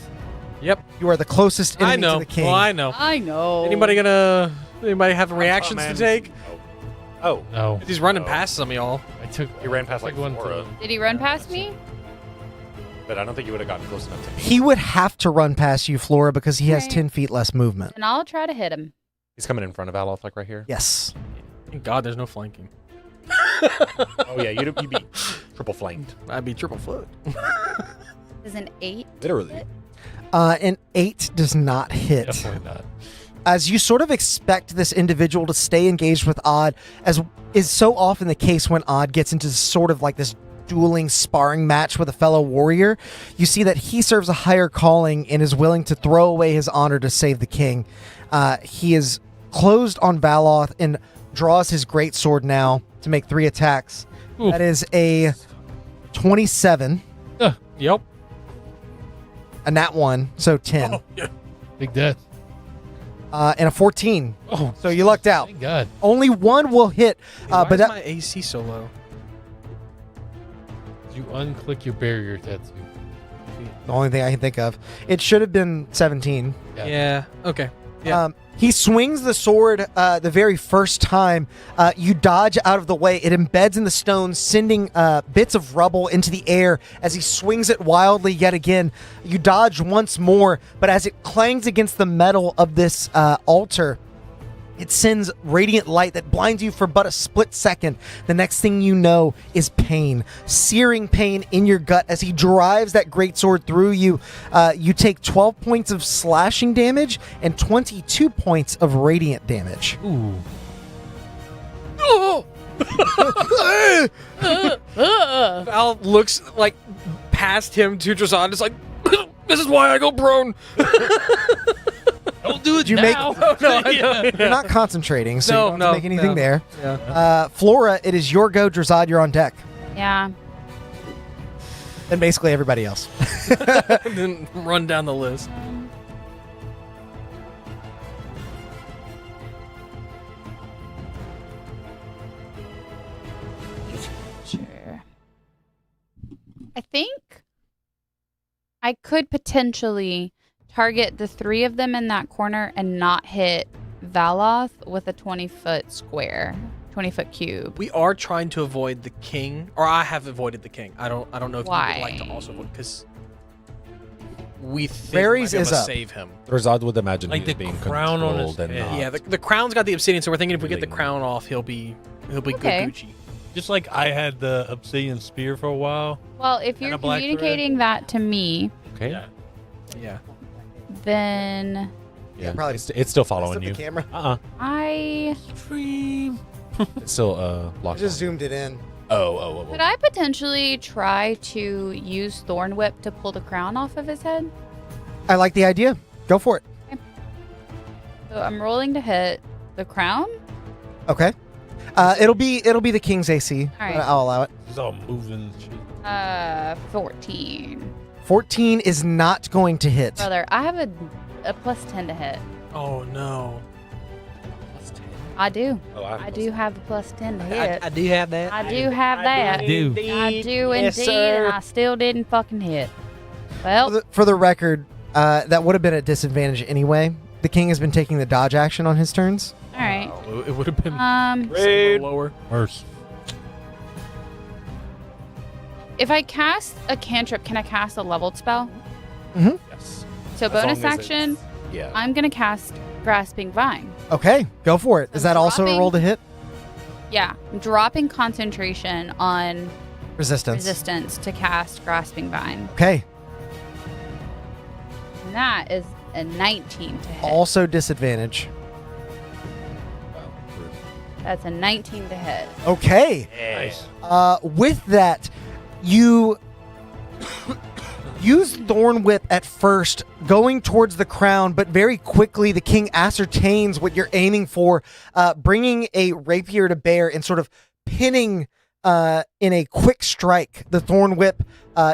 Yep. You are the closest enemy I know. to the king. Well, I know. I know. Anybody have reactions to man. take? Oh, No, He's running past some of y'all. I took. he ran past like one 4 to of them, Did he run past me? but I don't think you would have gotten close enough to me. He would have to run past you, Flora, because he has Right. 10 feet less movement. And I'll try to hit him. He's coming in front of Aloth, like right here. Yes. Thank God there's no flanking. Oh yeah, you'd be triple flanked. I'd be triple foot. Is an 8? Literally. An 8 does not hit. Definitely not. As you sort of expect this individual to stay engaged with Odd, as is so often the case when Odd gets into sort of like this dueling sparring match with a fellow warrior, you see that he serves a higher calling and is willing to throw away his honor to save the king. He is closed on Valoth and draws his greatsword now to make 3 attacks. Oof. That is a 27, Yep. a nat 1, so 10, Big death. and a 14. Oh, So you lucked out. thank God. Only 1 will hit, Why but is that, my AC so low? You unclick your barrier tattoo. The only thing I can think of. It should have been 17. Yeah. Okay. Yeah. He swings the sword the very first time. You dodge out of the way. It embeds in the stone, sending bits of rubble into the air as he swings it wildly yet again. You dodge once more, but as it clangs against the metal of this altar, it sends radiant light that blinds you for but a split second. The next thing you know is pain. Searing pain in your gut as he drives that greatsword through you. You take 12 points of slashing damage and 22 points of radiant damage. Ooh. Val looks like past him to Drazad. It's like, this is why I go prone. Don't do it You now. You're not concentrating, so you don't have to make anything there. Yeah. Flora, it is your go. Drazad, you're on deck. Yeah. And basically everybody else. And then run down the list. Sure. I think I could potentially target the 3 of them in that corner and not hit Valoth with a 20-foot square, 20-foot cube. We are trying to avoid the king, or I have avoided the king. I don't know if you Why? would like to also avoid, because we think Varys we might be is able to up. save him. Rizad would imagine Like he's the being crown on his controlled and head. not. Yeah, the crown's got the obsidian, so we're thinking if we get the Really? crown off, he'll be Okay. good Gucci. Just like I had the obsidian spear for a while. Well, if And you're a black thread. communicating that to me, Okay. Yeah. Yeah. then Yeah, probably it's still following Flip you. the camera. I It's still I locked. just on. zoomed it in. Oh. could I potentially try to use Thorn Whip to pull the crown off of his head? I like the idea. Go for it. So I'm rolling to hit the crown. Okay. It'll be the king's AC. All right. I'll allow it. It's all moving. Shit. 14. 14 is not going to hit. Brother, I have a plus 10 to hit. Oh no. I do. Oh, I do have a plus 10 to hit. I do have that. I do have that. do. I do Yes, indeed, sir. and I still didn't fucking hit. Well, For the record, that would have been a disadvantage anyway. The king has been taking the dodge action on his turns. all right. Oh, it would have been Um, lower. Worse. if I cast a cantrip, can I cast a leveled spell? Yes. So As long bonus as action, Yeah. I'm gonna cast Grasping Vine. Okay, go for it. Is that also a dropping- roll to hit? Yeah, I'm dropping concentration on Resistance. resistance to cast Grasping Vine. Okay. And that is a 19 to hit. Also disadvantage. That's a 19 to hit. Okay. Nice. With that, you use Thorn Whip at first, going towards the crown, but very quickly the king ascertains what you're aiming for, bringing a rapier to bear and sort of pinning in a quick strike the Thorn Whip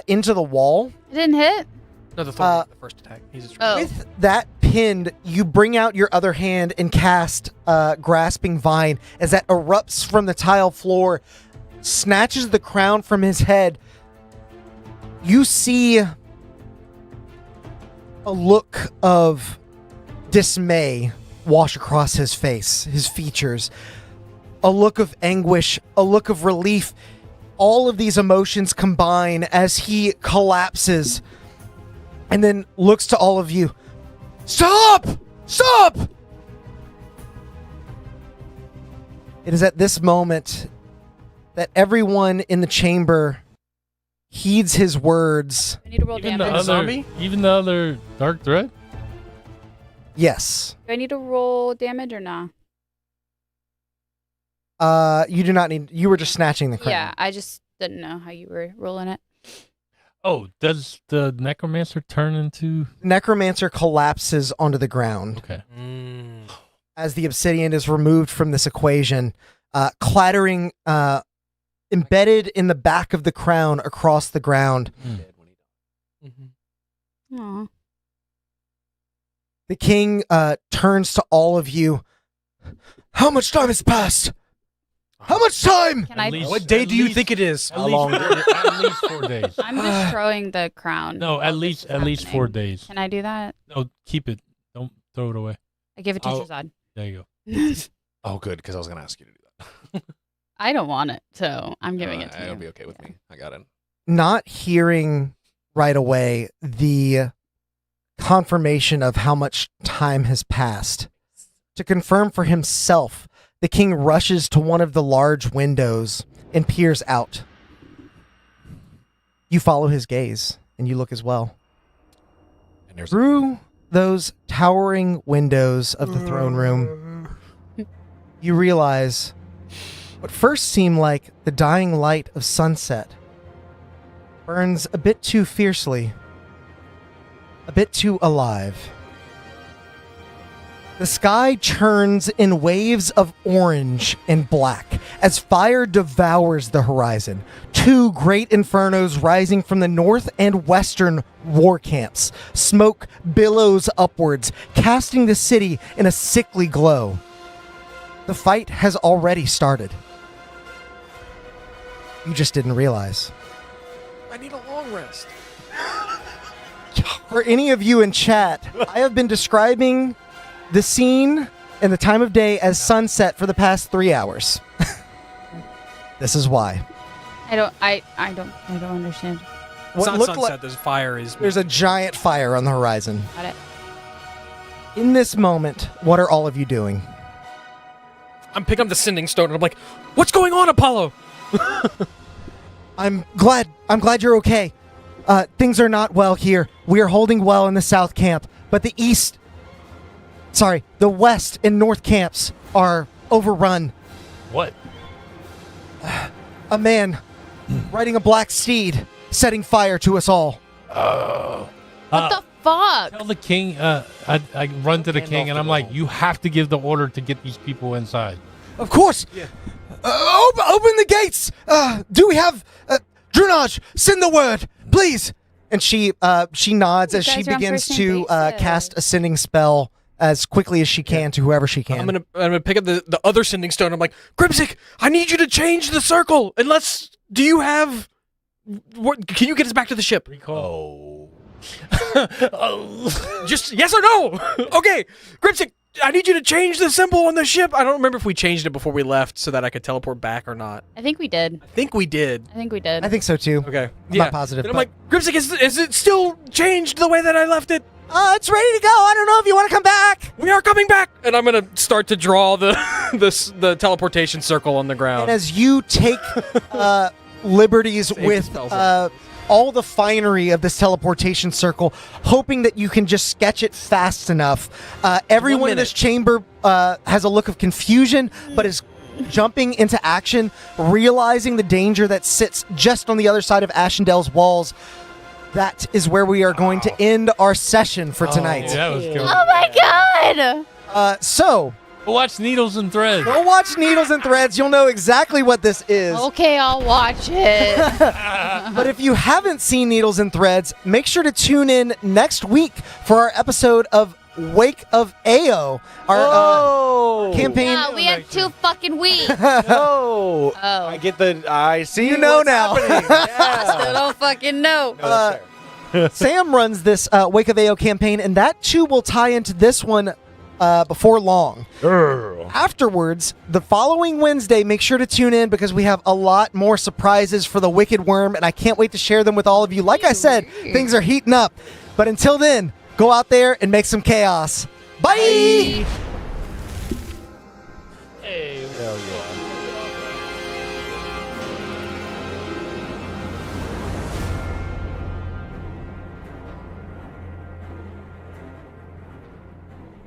into the wall. It didn't hit? No, the third, the first attack. He's just Oh. With that pinned, you bring out your other hand and cast Grasping Vine as that erupts from the tile floor, snatches the crown from his head. You see a look of dismay wash across his face, his features, a look of anguish, a look of relief. All of these emotions combine as he collapses and then looks to all of you. Stop! Stop! It is at this moment that everyone in the chamber heeds his words. I need to roll Even the damage. other, even the other dark thread. Yes. Do I need to roll damage or not? You do not need. You were just snatching the crown. Yeah, I just didn't know how you were rolling it. Oh, does the necromancer turn into? Necromancer collapses onto the ground Okay. as the obsidian is removed from this equation, clattering, embedded in the back of the crown across the ground. Aw. The king turns to all of you. How much time has passed? How much time? Can I? What day do you think it is? At least 4 days. I'm destroying the crown. No, at least 4 days. Can I do that? No, keep it. Don't throw it away. I give it to Shazad. There you Oh, good, because I was gonna ask you to do that. I don't want it, so I'm giving it to It'll you. be okay with me. I got it. Not hearing right away the confirmation of how much time has passed. To confirm for himself, the king rushes to one of the large windows and peers out. You follow his gaze, and you look as well. And there's Through those towering windows of the throne room, you realize what first seemed like the dying light of sunset burns a bit too fiercely, a bit too alive. The sky churns in waves of orange and black as fire devours the horizon. Two great infernos rising from the north and western war camps. Smoke billows upwards, casting the city in a sickly glow. The fight has already started. You just didn't realize. I need a long rest. For any of you in chat, I have been describing the scene and the time of day as sunset for the past 3 hours. This is why. I don't understand. It's not looked sunset. like- There's fire. There's a giant fire on the horizon. Got it. In this moment, what are all of you doing? I'm picking up the sending stone and I'm like, what's going on, Apollo? I'm glad you're okay. Things are not well here. We are holding well in the south camp, but the west and north camps are overrun. What? A man riding a black steed, setting fire to us all. What the fuck? Tell the king. I run to the king and I'm like, you have to give the order to get these people inside. Of course. Yeah. Open the gates. Do we have Drunaj? Send the word, please. And she nods as she guys are on begins first to name basis. cast a sending spell as quickly as she can to whoever she can. I'm gonna pick up the other sending stone. I'm like, Grimsick, I need you to change the circle. Do you have? Can you get us back to the ship? Recall. Just yes or no. Okay, Grimsick, I need you to change the symbol on the ship. I don't remember if we changed it before we left so that I could teleport back or not. I think we did. I think we did. I think so too. Okay. I'm not positive. And I'm but- like, Grimsick, is it still changed the way that I left it? It's ready to go. I don't know if you want to come back. We are coming back. And I'm gonna start to draw the the teleportation circle on the ground. And as you take liberties with all the finery of this teleportation circle, hoping that you can just sketch it fast enough, everyone in this chamber has a look of confusion, but is jumping into action, realizing the danger that sits just on the other side of Ashendale's walls. That is where we are going to end our session for tonight. That was good. Oh my god! So, Watch Needles and Threads. go watch Needles and Threads. You'll know exactly what this is. Okay, I'll watch it. But if you haven't seen Needles and Threads, make sure to tune in next week for our episode of Wake of Ao, our campaign. Yeah, we have 2 fucking weeks. Oh, Oh. I see. You know what's now. happening. Yeah. Still don't fucking know. No, that's fair. Sam runs this Wake of Ao campaign, and that too will tie into this one before long. Afterwards, the following Wednesday, make sure to tune in because we have a lot more surprises for the Wicked Wyrm, and I can't wait to share them with all of you. Like I said, things are heating up. But until then, go out there and make some chaos. Bye! Hey. Hell yeah.